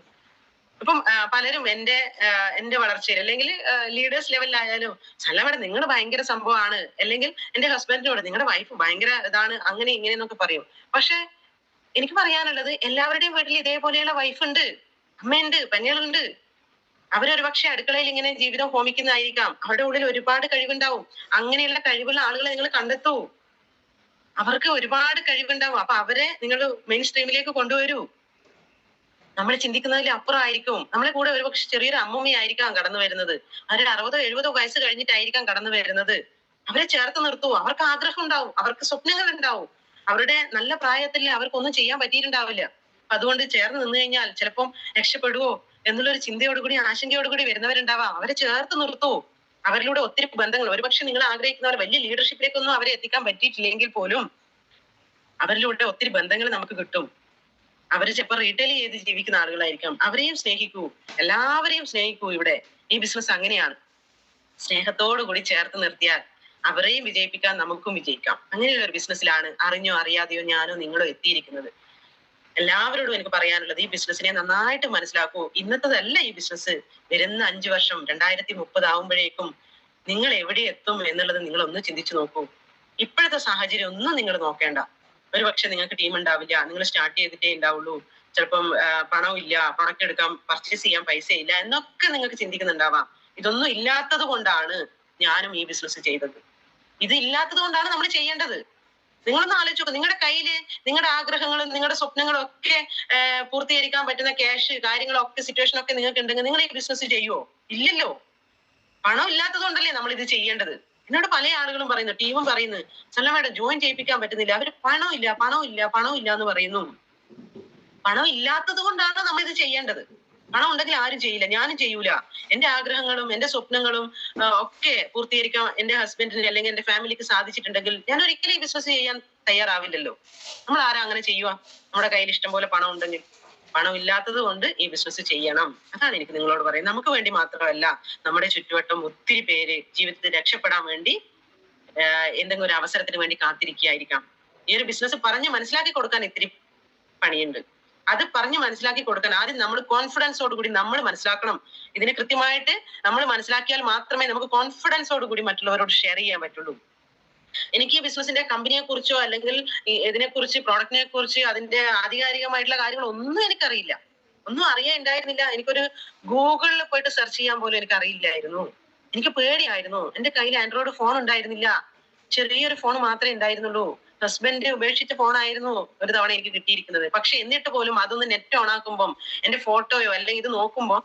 ഇപ്പം പലരും എന്റെ വളർച്ചയിൽ അല്ലെങ്കിൽ ലീഡേഴ്സ് ലെവലിലായാലും, ചിലവിടെ നിങ്ങൾ ഭയങ്കര സംഭവമാണ്, അല്ലെങ്കിൽ എന്റെ ഹസ്ബൻഡിനോട് നിങ്ങളുടെ വൈഫ് ഭയങ്കര ഇതാണ്, അങ്ങനെ ഇങ്ങനെ എന്നൊക്കെ പറയും. പക്ഷെ എനിക്ക് പറയാനുള്ളത്, എല്ലാവരുടെയും വീട്ടിൽ ഇതേപോലെയുള്ള വൈഫ് ഉണ്ട്, അമ്മയുണ്ട്, പെങ്ങളുണ്ട്. അവരൊരു പക്ഷെ അടുക്കളയിൽ ഇങ്ങനെ ജീവിതം ഹോമിക്കുന്നതായിരിക്കാം. അവരുടെ ഉള്ളിൽ ഒരുപാട് കഴിവുണ്ടാവും. അങ്ങനെയുള്ള കഴിവുള്ള ആളുകളെ നിങ്ങൾ കണ്ടെത്തൂ. അവർക്ക് ഒരുപാട് കഴിവുണ്ടാവും. അപ്പൊ അവരെ നിങ്ങൾ മെയിൻ സ്ട്രീമിലേക്ക് കൊണ്ടുവരൂ. നമ്മൾ ചിന്തിക്കുന്നതിൽ അപ്പുറമായിരിക്കും. നമ്മളെ കൂടെ ഒരുപക്ഷെ ചെറിയൊരു അമ്മൂമ്മയായിരിക്കാം കടന്നു വരുന്നത്. അവരുടെ 60-70 വയസ്സ് കഴിഞ്ഞിട്ടായിരിക്കാം കടന്നു വരുന്നത്. അവരെ ചേർത്ത് നിർത്തൂ. അവർക്ക് ആഗ്രഹം ഉണ്ടാവും, അവർക്ക് സ്വപ്നങ്ങൾ ഉണ്ടാവും. അവരുടെ നല്ല പ്രായത്തിൽ അവർക്കൊന്നും ചെയ്യാൻ പറ്റിയിട്ടുണ്ടാവില്ല. അതുകൊണ്ട് ചേർന്ന് നിന്ന് കഴിഞ്ഞാൽ ചിലപ്പം രക്ഷപ്പെടുവോ എന്നുള്ളൊരു ചിന്തയോടുകൂടി ആശങ്കയോടുകൂടി വരുന്നവരുണ്ടാവാം. അവരെ ചേർത്ത് നിർത്തൂ. അവരിലൂടെ ഒത്തിരി ബന്ധങ്ങൾ, ഒരുപക്ഷെ നിങ്ങൾ ആഗ്രഹിക്കുന്ന പോലെ വലിയ ലീഡർഷിപ്പിലേക്കൊന്നും അവരെ എത്തിക്കാൻ പറ്റിയിട്ടില്ലെങ്കിൽ പോലും അവരിലൂടെ ഒത്തിരി ബന്ധങ്ങൾ നമുക്ക് കിട്ടും. അവര് ചിലപ്പോൾ റീറ്റെയിൽ ചെയ്ത് ജീവിക്കുന്ന ആളുകളായിരിക്കാം. അവരെയും സ്നേഹിക്കൂ, എല്ലാവരെയും സ്നേഹിക്കൂ. ഇവിടെ ഈ ബിസിനസ് അങ്ങനെയാണ്. സ്നേഹത്തോടു കൂടി ചേർത്ത് നിർത്തിയാൽ അവരെയും വിജയിപ്പിക്കാൻ നമുക്കും വിജയിക്കാം. അങ്ങനെയുള്ള ഒരു ബിസിനസ്സിലാണ് അറിഞ്ഞോ അറിയാതെയോ ഞാനോ നിങ്ങളോ എത്തിയിരിക്കുന്നത്. എല്ലാവരോടും എനിക്ക് പറയാനുള്ളത്, ഈ ബിസിനസ്സിനെ നന്നായിട്ട് മനസ്സിലാക്കൂ. ഇന്നത്തതല്ല ഈ ബിസിനസ്. വരുന്ന 5 വർഷം 2030 ആവുമ്പോഴേക്കും നിങ്ങൾ എവിടെ എത്തും എന്നുള്ളത് നിങ്ങൾ ഒന്ന് ചിന്തിച്ചു നോക്കൂ. ഇപ്പോഴത്തെ സാഹചര്യം ഒന്നും നിങ്ങൾ നോക്കേണ്ട. ഒരുപക്ഷെ നിങ്ങൾക്ക് ടീം ഉണ്ടാവില്ല, നിങ്ങൾ സ്റ്റാർട്ട് ചെയ്തിട്ടേ ഉണ്ടാവുള്ളൂ, ചിലപ്പം പണവും ഇല്ല, പണക്കെടുക്കാം, പർച്ചേസ് ചെയ്യാൻ പൈസ ഇല്ല എന്നൊക്കെ നിങ്ങൾക്ക് ചിന്തിക്കുന്നുണ്ടാവാം. ഇതൊന്നും ഇല്ലാത്തത് കൊണ്ടാണ് ഞാനും ഈ ബിസിനസ് ചെയ്തത്. ഇത് ഇല്ലാത്തത് കൊണ്ടാണ് നമ്മൾ ചെയ്യേണ്ടത്. നിങ്ങളൊന്ന് ആലോചിച്ച് നോക്കുക. നിങ്ങളുടെ കയ്യില് നിങ്ങളുടെ ആഗ്രഹങ്ങളും നിങ്ങളുടെ സ്വപ്നങ്ങളും ഒക്കെ പൂർത്തീകരിക്കാൻ പറ്റുന്ന ക്യാഷ് കാര്യങ്ങളൊക്കെ സിറ്റുവേഷൻ ഒക്കെ നിങ്ങൾക്ക് ഉണ്ടെങ്കിൽ നിങ്ങൾ ഈ ബിസിനസ് ചെയ്യുവോ? ഇല്ലല്ലോ. പണം ഇല്ലാത്തത് കൊണ്ടല്ലേ നമ്മൾ ഇത് ചെയ്യേണ്ടത്. എന്നോട് പല ആളുകളും പറയുന്നു, ടീമും പറയുന്നു, സല്ലമ്മേടെ ജോയിൻ ചെയ്യിപ്പിക്കാൻ പറ്റുന്നില്ല, അവര് പണം ഇല്ല എന്ന് പറയുന്നു. പണം ഇല്ലാത്തത് കൊണ്ടാണ് നമ്മൾ ഇത് ചെയ്യേണ്ടത്. പണം ഉണ്ടെങ്കിൽ ആരും ചെയ്യില്ല, ഞാനും ചെയ്യൂല. എന്റെ ആഗ്രഹങ്ങളും എന്റെ സ്വപ്നങ്ങളും ഒക്കെ പൂർത്തീകരിക്കാൻ എന്റെ ഹസ്ബൻഡിന് അല്ലെങ്കിൽ എന്റെ ഫാമിലിക്ക് സാധിച്ചിട്ടുണ്ടെങ്കിൽ ഞാൻ ഒരിക്കലും ഈ ബിസിനസ് ചെയ്യാൻ തയ്യാറാവില്ലല്ലോ. നമ്മൾ ആരാ അങ്ങനെ ചെയ്യുക? നമ്മുടെ കയ്യിൽ ഇഷ്ടം പോലെ പണം ഉണ്ടെങ്കിൽ. പണം ഇല്ലാത്തത് കൊണ്ട് ഈ ബിസിനസ് ചെയ്യണം. അതാണ് എനിക്ക് നിങ്ങളോട് പറയുന്നത്. നമുക്ക് വേണ്ടി മാത്രമല്ല, നമ്മുടെ ചുറ്റുവട്ടം ഒത്തിരി പേര് ജീവിതത്തിൽ രക്ഷപ്പെടാൻ വേണ്ടി എന്തെങ്കിലും ഒരു അവസരത്തിന് വേണ്ടി കാത്തിരിക്കുകയായിരിക്കാം. ഈ ഒരു ബിസിനസ് പറഞ്ഞ് മനസ്സിലാക്കി കൊടുക്കാൻ ഇത്തിരി പണിയുണ്ട്. അത് പറഞ്ഞ് മനസ്സിലാക്കി കൊടുക്കാൻ ആദ്യം നമ്മൾ കോൺഫിഡൻസോടുകൂടി നമ്മൾ മനസ്സിലാക്കണം. ഇതിനെ കൃത്യമായിട്ട് നമ്മൾ മനസ്സിലാക്കിയാൽ മാത്രമേ നമുക്ക് കോൺഫിഡൻസോടുകൂടി മറ്റുള്ളവരോട് ഷെയർ ചെയ്യാൻ പറ്റുള്ളൂ. എനിക്ക് ഈ ബിസിനസിന്റെ കമ്പനിയെ കുറിച്ചോ അല്ലെങ്കിൽ ഇതിനെക്കുറിച്ച് പ്രോഡക്റ്റിനെ കുറിച്ച് അതിന്റെ ആധികാരികമായിട്ടുള്ള കാര്യങ്ങൾ ഒന്നും എനിക്കറിയില്ല. ഒന്നും അറിയാൻ ഉണ്ടായിരുന്നില്ല. എനിക്കൊരു ഗൂഗിളിൽ പോയിട്ട് സെർച്ച് ചെയ്യാൻ പോലും എനിക്ക് അറിയില്ലായിരുന്നു. എനിക്ക് പേടിയായിരുന്നു. എന്റെ കയ്യിൽ ആൻഡ്രോയിഡ് ഫോൺ ഉണ്ടായിരുന്നില്ല. ചെറിയൊരു ഫോൺ മാത്രമേ ഉണ്ടായിരുന്നുള്ളൂ. ഹസ്ബൻഡ് ഉപേക്ഷിച്ച ഫോണായിരുന്നു ഒരു തവണ എനിക്ക് കിട്ടിയിരിക്കുന്നത്. പക്ഷെ എന്നിട്ട് പോലും അതൊന്ന് നെറ്റ് ഓൺ ആക്കുമ്പോൾ എന്റെ ഫോട്ടോയോ അല്ലെങ്കിൽ ഇത് നോക്കുമ്പോൾ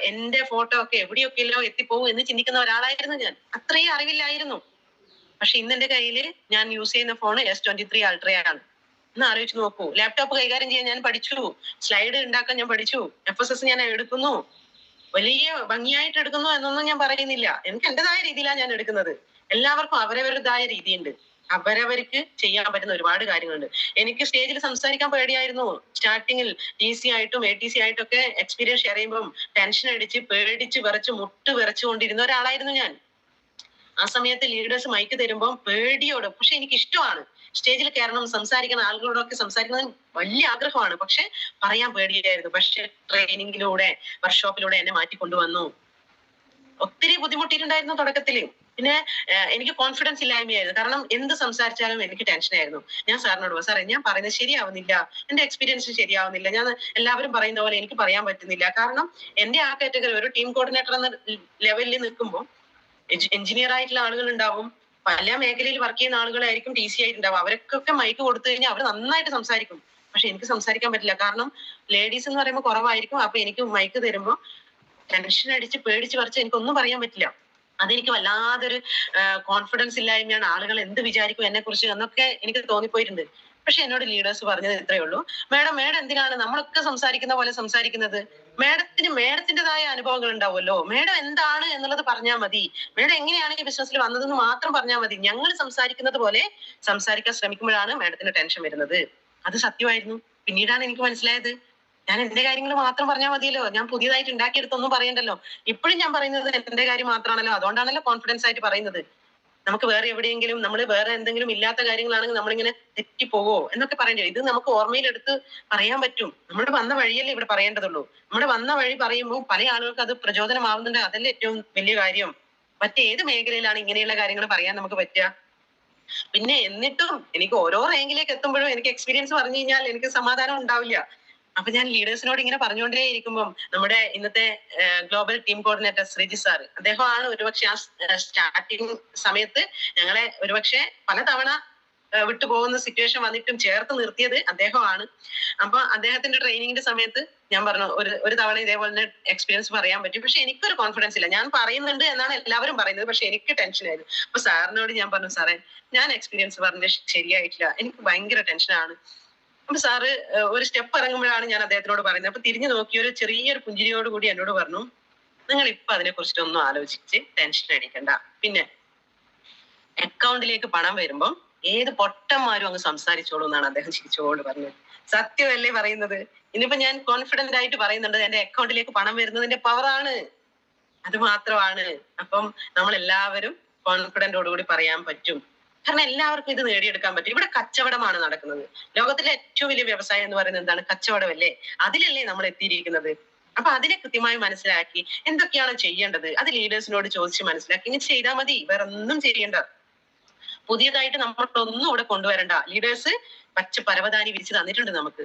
എന്റെ ഫോട്ടോ ഒക്കെ എവിടെയൊക്കെയല്ലോ എത്തിപ്പോകും എന്ന് ചിന്തിക്കുന്ന ഒരാളായിരുന്നു ഞാൻ. അത്രയും അറിവില്ലായിരുന്നു. പക്ഷെ ഇന്ന് എന്റെ കയ്യിൽ ഞാൻ യൂസ് ചെയ്യുന്ന ഫോൺ S23 അൾട്രയാണ്. ഒന്ന് ആലോചിച്ച് നോക്കൂ. ലാപ്ടോപ്പ് കൈകാര്യം ചെയ്യാൻ ഞാൻ പഠിച്ചു, സ്ലൈഡ് ഉണ്ടാക്കാൻ ഞാൻ പഠിച്ചു, FSS ഞാൻ എടുക്കുന്നു, വലിയ ഭംഗിയായിട്ട് എടുക്കുന്നു എന്നൊന്നും ഞാൻ പറയുന്നില്ല. എനിക്ക് എന്റേതായ രീതിയിലാണ് ഞാൻ എടുക്കുന്നത്. എല്ലാവർക്കും അവരവരുടേതായ രീതിയുണ്ട്. അവരവർക്ക് ചെയ്യാൻ പറ്റുന്ന ഒരുപാട് കാര്യങ്ങളുണ്ട്. എനിക്ക് സ്റ്റേജിൽ സംസാരിക്കാൻ പേടിയായിരുന്നു. സ്റ്റാർട്ടിങ്ങിൽ TC ആയിട്ടും ATC ആയിട്ടും ഒക്കെ എക്സ്പീരിയൻസ് ഷെയർ ചെയ്യുമ്പോൾ ടെൻഷൻ അടിച്ച് പേടിച്ച് വിറച്ച് മുട്ട് വിറച്ചുകൊണ്ടിരുന്ന ഒരാളായിരുന്നു ഞാൻ. ആ സമയത്ത് ലീഡേഴ്സ് മൈക്ക് തരുമ്പോൾ പേടിയോട്, പക്ഷെ എനിക്ക് ഇഷ്ടമാണ് സ്റ്റേജിൽ കയറണം, സംസാരിക്കണം, ആളുകളോടൊക്കെ സംസാരിക്കുന്നത് വലിയ ആഗ്രഹമാണ്. പക്ഷെ പറയാൻ പേടിയായിരുന്നു. പക്ഷെ ട്രെയിനിങ്ങിലൂടെ വർക്ക്ഷോപ്പിലൂടെ എന്നെ മാറ്റിക്കൊണ്ടുവന്നു. ഒത്തിരി ബുദ്ധിമുട്ടിയിട്ടുണ്ടായിരുന്നു തുടക്കത്തില്. പിന്നെ എനിക്ക് കോൺഫിഡൻസ് ഇല്ലായ്മയായിരുന്നു. കാരണം എന്ത് സംസാരിച്ചാലും എനിക്ക് ടെൻഷനായിരുന്നു. ഞാൻ സാറിനോട് സാറേ ഞാൻ പറയുന്നത് ശരിയാവുന്നില്ല, എന്റെ എക്സ്പീരിയൻസ് ശരിയാവുന്നില്ല, ഞാൻ എല്ലാവരും പറയുന്ന പോലെ എനിക്ക് പറയാൻ പറ്റുന്നില്ല. കാരണം എന്റെ ആ കാറ്റഗറി ഒരു ടീം കോർഡിനേറ്റർ എന്ന ലെവലിൽ നിൽക്കുമ്പോൾ എഞ്ചിനീയർ ആയിട്ടുള്ള ആളുകൾ ഉണ്ടാവും, പല മേഖലയിൽ വർക്ക് ചെയ്യുന്ന ആളുകളായിരിക്കും TC ആയിട്ടുണ്ടാവും. അവർക്കൊക്കെ മൈക്ക് കൊടുത്തു കഴിഞ്ഞാൽ അവർ നന്നായിട്ട് സംസാരിക്കും. പക്ഷെ എനിക്ക് സംസാരിക്കാൻ പറ്റില്ല. കാരണം ലേഡീസ് എന്ന് പറയുമ്പോൾ കുറവായിരിക്കും. അപ്പൊ എനിക്ക് മൈക്ക് തരുമ്പോൾ ടെൻഷൻ അടിച്ച് പേടിച്ച് പറിച്ച് എനിക്കൊന്നും പറയാൻ പറ്റില്ല. അതെനിക്ക് വല്ലാതൊരു കോൺഫിഡൻസ് ഇല്ലായ്മയാണ്. ആളുകൾ എന്ത് വിചാരിക്കും എന്നെ കുറിച്ച് എന്നൊക്കെ എനിക്ക് തോന്നിപ്പോയിട്ടുണ്ട്. പക്ഷെ എന്നോട് ലീഡേഴ്സ് പറഞ്ഞത് ഇത്രയേ ഉള്ളൂ, മേഡം എന്തിനാണ് നമ്മളൊക്കെ സംസാരിക്കുന്ന പോലെ സംസാരിക്കുന്നത്? മേഡത്തിൻ്റെതായ അനുഭവങ്ങൾ ഉണ്ടാവുമല്ലോ, മേഡം എന്താണ് എന്നുള്ളത് പറഞ്ഞാൽ മതി, മേഡം എങ്ങനെയാണ് ഈ ബിസിനസ്സിൽ വന്നതെന്ന് മാത്രം പറഞ്ഞാൽ മതി. ഞങ്ങൾ സംസാരിക്കുന്നത് പോലെ സംസാരിക്കാൻ ശ്രമിക്കുമ്പോഴാണ് മേഡത്തിന് ടെൻഷൻ വരുന്നത്. അത് സത്യമായിരുന്നു. പിന്നീടാണ് എനിക്ക് മനസ്സിലായത്, ഞാൻ എന്റെ കാര്യങ്ങൾ മാത്രം പറഞ്ഞാൽ മതിയല്ലോ, ഞാൻ പുതിയതായിട്ട് ഉണ്ടാക്കിയെടുത്തൊന്നും പറയണ്ടല്ലോ. ഇപ്പോഴും ഞാൻ പറയുന്നത് എന്റെ കാര്യം മാത്രമാണല്ലോ, അതുകൊണ്ടാണല്ലോ കോൺഫിഡൻസ് ആയിട്ട് പറയുന്നത്. നമുക്ക് വേറെ എവിടെയെങ്കിലും നമ്മൾ വേറെ എന്തെങ്കിലും ഇല്ലാത്ത കാര്യങ്ങളാണെങ്കിൽ നമ്മളിങ്ങനെ തെറ്റിപ്പോവോ എന്നൊക്കെ പറയേണ്ടി. ഇത് നമുക്ക് ഓർമ്മയിലെടുത്ത് പറയാൻ പറ്റും. നമ്മൾ വന്ന വഴിയല്ലേ ഇവിടെ പറയേണ്ടതുള്ളൂ. നമ്മുടെ വന്ന വഴി പറയുമ്പോൾ പല ആളുകൾക്ക് അത് പ്രചോദനമാവുന്നുണ്ട്. അതല്ലേ ഏറ്റവും വലിയ കാര്യം. മറ്റേത് മേഖലയിലാണ് ഇങ്ങനെയുള്ള കാര്യങ്ങൾ പറയാൻ നമുക്ക് പറ്റുക? പിന്നെ എന്നിട്ടും എനിക്ക് ഓരോ റാങ്കിലേക്ക് എത്തുമ്പോഴും എനിക്ക് എക്സ്പീരിയൻസ് പറഞ്ഞു കഴിഞ്ഞാൽ എനിക്ക് സമാധാനം ഉണ്ടാവില്ല. അപ്പൊ ഞാൻ ലീഡേഴ്സിനോട് ഇങ്ങനെ പറഞ്ഞുകൊണ്ടേ ഇരിക്കുമ്പോൾ നമ്മുടെ ഇന്നത്തെ global team coordinator Sreeji sir, അദ്ദേഹമാണ് ഒരുപക്ഷെ ആ സ്റ്റാർട്ടിങ് സമയത്ത് ഞങ്ങളെ ഒരുപക്ഷെ പലതവണ വിട്ടുപോകുന്ന സിറ്റുവേഷൻ വന്നിട്ടും ചേർത്ത് നിർത്തിയത് അദ്ദേഹമാണ്. അപ്പൊ അദ്ദേഹത്തിന്റെ ട്രെയിനിങ്ങിന്റെ സമയത്ത് ഞാൻ പറഞ്ഞു ഒരു തവണ ഇതേപോലെ എക്സ്പീരിയൻസ് പറയാൻ പറ്റും. പക്ഷെ എനിക്കൊരു കോൺഫിഡൻസ് ഇല്ല. ഞാൻ പറയുന്നുണ്ട് എന്നാണ് എല്ലാവരും പറയുന്നത്, പക്ഷെ എനിക്ക് ടെൻഷൻ ആയിരുന്നു. അപ്പൊ സാറിനോട് ഞാൻ പറഞ്ഞു, സാറേ ഞാൻ എക്സ്പീരിയൻസ് പറഞ്ഞ ശരിയായിട്ടില്ല, എനിക്ക് ഭയങ്കര ടെൻഷനാണ്. അപ്പൊ സാറ് ഒരു സ്റ്റെപ്പ് ഇറങ്ങുമ്പോഴാണ് ഞാൻ അദ്ദേഹത്തിനോട് പറയുന്നത്. അപ്പൊ തിരിഞ്ഞു നോക്കി ഒരു ചെറിയൊരു പുഞ്ചിരിയോട് കൂടി എന്നോട് പറഞ്ഞു, നിങ്ങൾ ഇപ്പൊ അതിനെ കുറിച്ചിട്ടൊന്നും ആലോചിച്ച് ടെൻഷൻ അടിക്കണ്ട. പിന്നെ അക്കൗണ്ടിലേക്ക് പണം വരുമ്പം ഏത് പൊട്ടന്മാരും അങ്ങ് സംസാരിച്ചോളൂ എന്നാണ് അദ്ദേഹം ചിരിച്ചോട് പറഞ്ഞത്. സത്യമല്ലേ പറയുന്നത്? ഇനിയിപ്പോ ഞാൻ കോൺഫിഡന്റ് ആയിട്ട് പറയുന്നുണ്ട്, എന്റെ അക്കൗണ്ടിലേക്ക് പണം വരുന്നതിന്റെ പവറാണ്, അത് മാത്രമാണ്. അപ്പം നമ്മൾ എല്ലാവരും കോൺഫിഡന്റോടുകൂടി പറയാൻ പറ്റും. കാരണം എല്ലാവർക്കും ഇത് നേടിയെടുക്കാൻ പറ്റും. ഇവിടെ കച്ചവടമാണ് നടക്കുന്നത്. ലോകത്തിലെ ഏറ്റവും വലിയ വ്യവസായം എന്ന് പറയുന്നത് എന്താണ്? കച്ചവടമല്ലേ? അതിലല്ലേ നമ്മൾ എത്തിയിരിക്കുന്നത്. അപ്പൊ അതിനെ കൃത്യമായി മനസ്സിലാക്കി എന്തൊക്കെയാണ് ചെയ്യേണ്ടത് അത് ലീഡേഴ്സിനോട് ചോദിച്ച് മനസ്സിലാക്കി ഇനി ചെയ്താൽ മതി. വേറെ ഒന്നും ചെയ്യേണ്ട. പുതിയതായിട്ട് നമ്മളൊന്നും ഇവിടെ കൊണ്ടുവരണ്ട. ലീഡേഴ്സ് പച്ച പരവതാനി വിരിച്ച് തന്നിട്ടുണ്ട് നമുക്ക്.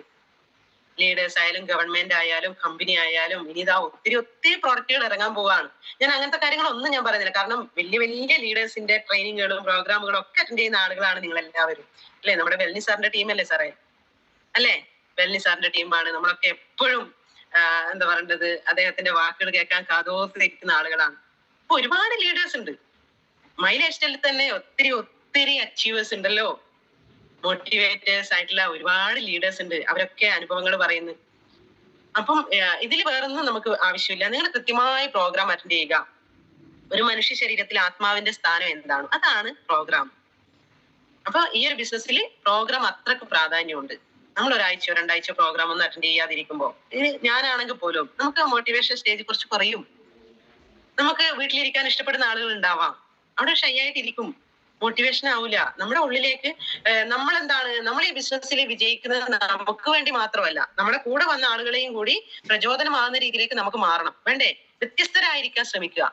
ലീഡേഴ്സ് ആയാലും ഗവൺമെന്റ് ആയാലും കമ്പനി ആയാലും ഇനി ഇതാ ഒത്തിരി പ്രോഡക്റ്റുകൾ ഇറങ്ങാൻ പോവാണ്. ഞാൻ അങ്ങനത്തെ കാര്യങ്ങളൊന്നും ഞാൻ പറയുന്നില്ല. കാരണം വലിയ ലീഡേഴ്സിന്റെ ട്രെയിനിങ്ങുകളും പ്രോഗ്രാമുകളും ഒക്കെ അറ്റൻഡ് ചെയ്യുന്ന ആളുകളാണ് നിങ്ങൾ എല്ലാവരും അല്ലെ. നമ്മുടെ വെൽനി സാറിന്റെ ടീമല്ലേ സാറേ? അല്ലെ, വെൽനി സാറിന്റെ ടീമാണ്. നമ്മളൊക്കെ എപ്പോഴും എന്താ പറയേണ്ടത്, അദ്ദേഹത്തിന്റെ വാക്കുകൾ കേൾക്കാൻ കാതോർത്തിരിക്കുന്ന ആളുകളാണ്. അപ്പൊ ഒരുപാട് ലീഡേഴ്സ് ഉണ്ട്. മൈ ലൈഫ് സ്റ്റൈലിൽ തന്നെ ഒത്തിരി അച്ചീവേഴ്സ് ഉണ്ടല്ലോ. മോട്ടിവേറ്റേഴ്സ് ആയിട്ടുള്ള ഒരുപാട് ലീഡേഴ്സ് ഉണ്ട്. അവരൊക്കെ അനുഭവങ്ങൾ പറയുന്നു. അപ്പം ഇതിൽ വേറൊന്നും നമുക്ക് ആവശ്യമില്ല. നിങ്ങൾ കൃത്യമായി പ്രോഗ്രാം അറ്റൻഡ് ചെയ്യുക. ഒരു മനുഷ്യ ശരീരത്തിൽ ആത്മാവിന്റെ സ്ഥാനം എന്താണ്? അതാണ് പ്രോഗ്രാം. അപ്പൊ ഈ ഒരു ബിസിനസ്സിൽ പ്രോഗ്രാം അത്രക്ക് പ്രാധാന്യമുണ്ട്. നമ്മൾ ഒരാഴ്ചയോ 2 ആഴ്ചയോ പ്രോഗ്രാം ഒന്നും അറ്റൻഡ് ചെയ്യാതിരിക്കുമ്പോൾ, ഞാനാണെങ്കിൽ പോലും നമുക്ക് മോട്ടിവേഷൻ സ്റ്റേജ് കുറച്ച് കുറയും. നമുക്ക് വീട്ടിലിരിക്കാൻ ഇഷ്ടപ്പെടുന്ന ആളുകൾ ഉണ്ടാവാം, അവിടെ ഷൈ ആയിട്ടിരിക്കും, മോട്ടിവേഷൻ ആവില്ല. നമ്മുടെ ഉള്ളിലേക്ക് നമ്മൾ ഈ ബിസിനസ്സിൽ വിജയിക്കുന്നത് നമുക്ക് വേണ്ടി മാത്രമല്ല, നമ്മുടെ കൂടെ വന്ന ആളുകളെയും കൂടി പ്രചോദനമാകുന്ന രീതിയിലേക്ക് നമുക്ക് മാറണം. വേണ്ടേ? വ്യത്യസ്തരായിരിക്കാൻ ശ്രമിക്കുക.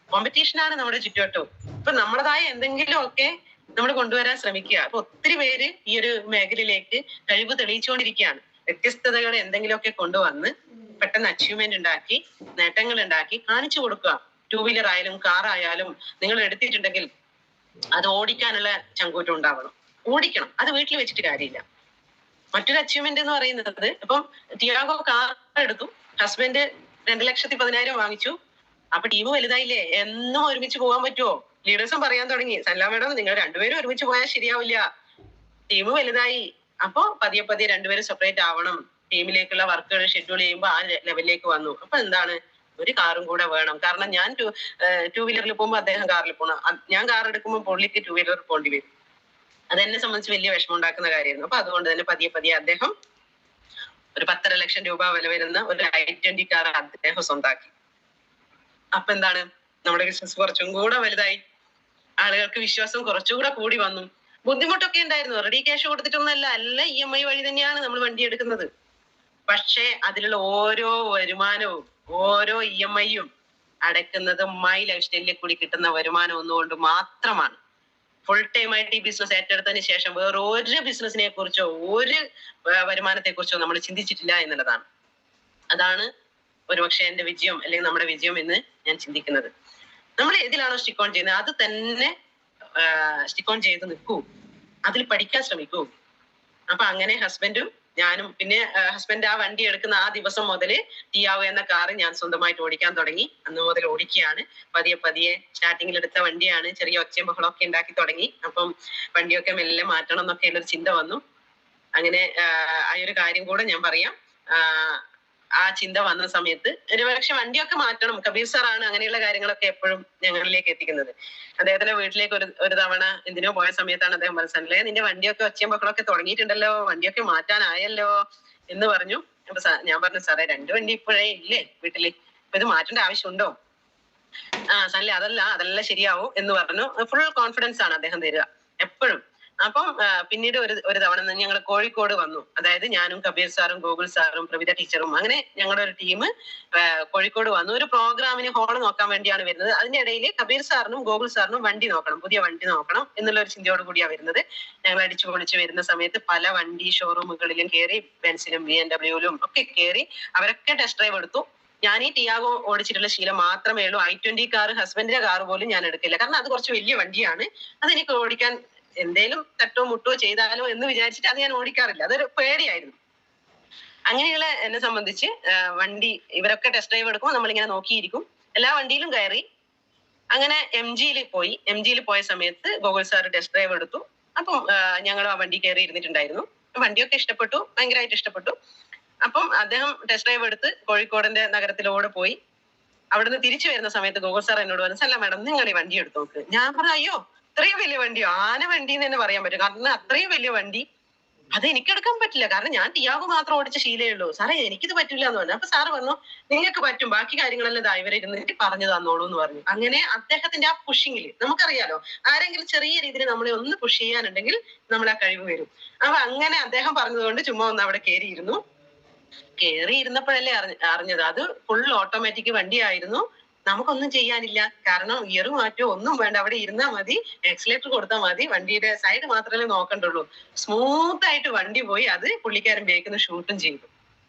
കോമ്പറ്റീഷനാണ് നമ്മുടെ ചുറ്റുവട്ടവും. ഇപ്പൊ നമ്മളതായ എന്തെങ്കിലും ഒക്കെ നമ്മൾ കൊണ്ടുവരാൻ ശ്രമിക്കുക. അപ്പൊ ഒത്തിരി പേര് ഈ ഒരു മേഖലയിലേക്ക് കഴിവ് തെളിയിച്ചുകൊണ്ടിരിക്കുകയാണ്. വ്യത്യസ്തതകൾ എന്തെങ്കിലുമൊക്കെ കൊണ്ടുവന്ന് പെട്ടെന്ന് അച്ചീവ്മെന്റ് ഉണ്ടാക്കി, നേട്ടങ്ങൾ ഉണ്ടാക്കി കാണിച്ചു കൊടുക്കുക. 2 വീലർ ആയാലും കാർ ആയാലും നിങ്ങൾ എടുത്തിട്ടുണ്ടെങ്കിൽ അത് ഓടിക്കാനുള്ള ചങ്കൂറ്റം ഉണ്ടാവണം. ഓടിക്കണം. അത് വീട്ടിൽ വെച്ചിട്ട് കാര്യമില്ല. മറ്റൊരു അച്ചീവ്മെന്റ് എന്ന് പറയുന്നത്, ഇപ്പം ടിയാഗോ കാർ എടുത്തു, ഹസ്ബൻഡ് 2,10,000 വാങ്ങിച്ചു. അപ്പൊ ടീം വലുതായില്ലേ? എന്നും ഒരുമിച്ച് പോകാൻ പറ്റുമോ? ലീഡേഴ്സും പറയാൻ തുടങ്ങി, സല്ല മേഡം നിങ്ങൾ രണ്ടുപേരും ഒരുമിച്ച് പോയാൽ ശരിയാവില്ല. ടീം വലുതായി. അപ്പൊ പതിയെ രണ്ടുപേരും സെപ്പറേറ്റ് ആവണം. ടീമിലേക്കുള്ള വർക്കുകൾ ഷെഡ്യൂൾ ചെയ്യുമ്പോൾ ആ ലെവലിലേക്ക് വന്നു. അപ്പൊ എന്താണ്, ഒരു കാറും കൂടെ വേണം. കാരണം ഞാൻ 2 വീലറിൽ പോകുമ്പോൾ അദ്ദേഹം കാറിൽ പോകണം. ഞാൻ കാർ എടുക്കുമ്പോൾ പുള്ളിക്ക് 2 വീലർ പോകേണ്ടി വരും. അതെന്നെ സംബന്ധിച്ച് വലിയ വിഷമം ഉണ്ടാക്കുന്ന കാര്യമായിരുന്നു. അപ്പൊ അതുകൊണ്ട് തന്നെ പതിയെ അദ്ദേഹം ഒരു 10.5 ലക്ഷം രൂപ വില വരുന്ന ഒരു i20 കാർ അദ്ദേഹം സ്വന്താക്കി. അപ്പൊ എന്താണ്, നമ്മുടെ ബിസിനസ് കുറച്ചും കൂടെ വലുതായി. ആളുകൾക്ക് വിശ്വാസം കുറച്ചുകൂടെ കൂടി വന്നു. ബുദ്ധിമുട്ടൊക്കെ ഉണ്ടായിരുന്നു. റെഡി ക്യാഷ് കൊടുത്തിട്ടൊന്നല്ല, എല്ലാം EMI വഴി തന്നെയാണ് നമ്മൾ വണ്ടി എടുക്കുന്നത്. പക്ഷേ അതിലുള്ള ഓരോ വരുമാനവും ഓരോ EMI-യും അടയ്ക്കുന്നത് മൈ ലൈഫ് സ്റ്റൈലിൽ കൂടി കിട്ടുന്ന വരുമാനം ഒന്നുകൊണ്ട് മാത്രമാണ്. ഫുൾ ടൈം ആയിട്ട് ഈ ബിസിനസ് ഏറ്റെടുത്തതിന് ശേഷം വേറെ ഒരു ബിസിനസിനെ കുറിച്ചോ ഒരു വരുമാനത്തെ കുറിച്ചോ നമ്മൾ ചിന്തിച്ചിട്ടില്ല എന്നുള്ളതാണ്. അതാണ് ഒരുപക്ഷെ എന്റെ വിജയം അല്ലെങ്കിൽ നമ്മുടെ വിജയം എന്ന് ഞാൻ ചിന്തിക്കുന്നത്. നമ്മൾ ഏതിലാണോ സ്റ്റിക്ക് ഓൺ ചെയ്യുന്നത് അത് തന്നെ സ്റ്റിക്ക് ഓൺ ചെയ്ത് നിൽക്കൂ. അതിൽ പഠിക്കാൻ ശ്രമിക്കൂ. അപ്പൊ അങ്ങനെ ഹസ്ബൻഡും ഞാനും, പിന്നെ ഹസ്ബൻഡ് ആ വണ്ടി എടുക്കുന്ന ആ ദിവസം മുതൽ ടിയാഗോ എന്ന കാറ് ഞാൻ സ്വന്തമായിട്ട് ഓടിക്കാൻ തുടങ്ങി. അന്ന് മുതൽ ഓടിക്കുകയാണ്. പതിയെ സ്റ്റാർട്ടിങ്ങിൽ എടുത്ത വണ്ടിയാണ്. ചെറിയ ഒച്ചയും ബഹളമൊക്കെ ഉണ്ടാക്കി തുടങ്ങി. അപ്പം വണ്ടിയൊക്കെ മെല്ലെ മാറ്റണം എന്നൊക്കെ ഉള്ളൊരു ചിന്ത വന്നു. അങ്ങനെ ആ ഒരു കാര്യം കൂടെ ഞാൻ പറയാം. ആ ചിന്ത വന്ന സമയത്ത് ഒരുപക്ഷെ വണ്ടിയൊക്കെ മാറ്റണം. കബീർ സാറാണ് അങ്ങനെയുള്ള കാര്യങ്ങളൊക്കെ എപ്പോഴും ഞങ്ങളിലേക്ക് എത്തിക്കുന്നത്. അദ്ദേഹത്തിന്റെ വീട്ടിലേക്ക് ഒരു തവണ എന്തിനോ പോയ സമയത്താണ് അദ്ദേഹം മനസ്സിലായത്, നിന്റെ വണ്ടിയൊക്കെ ഒച്ചയും മക്കളൊക്കെ തുടങ്ങിയിട്ടുണ്ടല്ലോ, വണ്ടിയൊക്കെ മാറ്റാനായല്ലോ എന്ന് പറഞ്ഞു. അപ്പൊ ഞാൻ പറഞ്ഞു, സാറേ 2 വണ്ടി ഇപ്പോഴേ ഇല്ലേ വീട്ടില്, അപ്പൊ ഇത് മാറ്റേണ്ട ആവശ്യമുണ്ടോ? സല്ലേ അതെല്ലാം ശരിയാവും എന്ന് പറഞ്ഞു. ഫുൾ കോൺഫിഡൻസ് ആണ് അദ്ദേഹം തരിക എപ്പോഴും. അപ്പം പിന്നീട് ഒരു തവണ ഞങ്ങൾ കോഴിക്കോട് വന്നു. അതായത് ഞാനും കബീർ സാറും ഗോകുൽ സാറും പ്രവിത ടീച്ചറും അങ്ങനെ ഞങ്ങളുടെ ഒരു ടീം കോഴിക്കോട് വന്നു. ഒരു പ്രോഗ്രാമിന് ഹോള് നോക്കാൻ വേണ്ടിയാണ് വരുന്നത്. അതിന്റെ ഇടയിൽ കബീർ സാറിനും ഗോകുൽ സാറിനും വണ്ടി നോക്കണം, പുതിയ വണ്ടി നോക്കണം എന്നുള്ള ഒരു ചിന്തയോട് കൂടിയാണ് വരുന്നത്. ഞങ്ങൾ അടിച്ചു പൊളിച്ച് വരുന്ന സമയത്ത് പല വണ്ടി ഷോറൂമുകളിലും കയറി, ബെൻസിലും BMW-ലും ഒക്കെ കയറി അവരൊക്കെ ടെസ്റ്റ് ഡ്രൈവ് എടുത്തു. ഞാൻ ഈ ടിയാഗോ ഓടിച്ചിട്ടുള്ള ശീലം മാത്രമേ ഉള്ളൂ. i20 കാർ, ഹസ്ബൻഡിന്റെ കാർ പോലും ഞാൻ എടുക്കില്ല. കാരണം അത് കുറച്ച് വലിയ വണ്ടിയാണ്, അതെനിക്ക് ഓടിക്കാൻ എന്തേലും തട്ടോ മുട്ടോ ചെയ്താലോ എന്ന് വിചാരിച്ചിട്ട് അത് ഞാൻ ഓടിക്കാറില്ല. അതൊരു പേടിയായിരുന്നു. അങ്ങനെയുള്ള എന്നെ സംബന്ധിച്ച് വണ്ടി ഇവരൊക്കെ ടെസ്റ്റ് ഡ്രൈവ് എടുക്കുമ്പോൾ നമ്മളിങ്ങനെ നോക്കിയിരിക്കും. എല്ലാ വണ്ടിയിലും കയറി. അങ്ങനെ എം ജിയിൽ പോയ സമയത്ത് ഗോകുൽ സാർ ടെസ്റ്റ് ഡ്രൈവ് എടുത്തു. അപ്പം ഞങ്ങൾ ആ വണ്ടി കയറി ഇരുന്നിട്ടുണ്ടായിരുന്നു. വണ്ടിയൊക്കെ ഇഷ്ടപ്പെട്ടു, ഭയങ്കരമായിട്ട് ഇഷ്ടപ്പെട്ടു. അപ്പം അദ്ദേഹം ടെസ്റ്റ് ഡ്രൈവ് എടുത്ത് കോഴിക്കോടിന്റെ നഗരത്തിലൂടെ പോയി. അവിടുന്ന് തിരിച്ചു വരുന്ന സമയത്ത് ഗോകുൽ സാർ എന്നോട് പറഞ്ഞു, "അല്ല മാഡം, നിങ്ങൾ ഈ വണ്ടി എടുത്തു നോക്ക്." ഞാൻ പറഞ്ഞു, "അയ്യോ, ഇത്രയും വലിയ വണ്ടിയോ? ആന വണ്ടി എന്ന് തന്നെ പറയാൻ പറ്റും. കാരണം അത്രയും വലിയ വണ്ടി അത് എനിക്ക് എടുക്കാൻ പറ്റില്ല. കാരണം ഞാൻ ടിയാഗോ മാത്രം ഓടിച്ച ശീലേ ഉള്ളൂ. സാറേ, എനിക്കിത് പറ്റില്ല എന്ന് പറഞ്ഞു. അപ്പൊ സാറ് പറഞ്ഞു, നിങ്ങൾക്ക് പറ്റും, ബാക്കി കാര്യങ്ങളെല്ലാം ഇവരെ ഇരുന്നിട്ട് പറഞ്ഞു തന്നോളൂ എന്ന് പറഞ്ഞു. അങ്ങനെ അദ്ദേഹത്തിന്റെ ആ പുഷിങ്ങിൽ നമുക്കറിയാലോ, ആരെങ്കിലും ചെറിയ രീതിയിൽ നമ്മളെ ഒന്ന് പുഷ് ചെയ്യാനുണ്ടെങ്കിൽ നമ്മൾ ആ കഴിവ് വരും. അപ്പൊ അങ്ങനെ അദ്ദേഹം പറഞ്ഞതുകൊണ്ട് ചുമ്മാ ഒന്ന് അവിടെ കയറിയിരുന്നു. ഇരുന്നപ്പോഴല്ലേ അറിഞ്ഞത് അത് ഫുൾ ഓട്ടോമാറ്റിക് വണ്ടിയായിരുന്നു. നമുക്കൊന്നും ചെയ്യാനില്ല. കാരണം ഗിയർ മാറ്റോ ഒന്നും വേണ്ട. അവിടെ ഇരുന്നാ മതി, എക്സിലേറ്റർ കൊടുത്താൽ മതി, വണ്ടിയുടെ സൈഡ് മാത്രമേ നോക്കണ്ടുള്ളൂ. സ്മൂത്ത് ആയിട്ട് വണ്ടി പോയി. അത് പുള്ളിക്കാരൻ ബേക്കിന്ന് ഷൂട്ടും ചെയ്തു.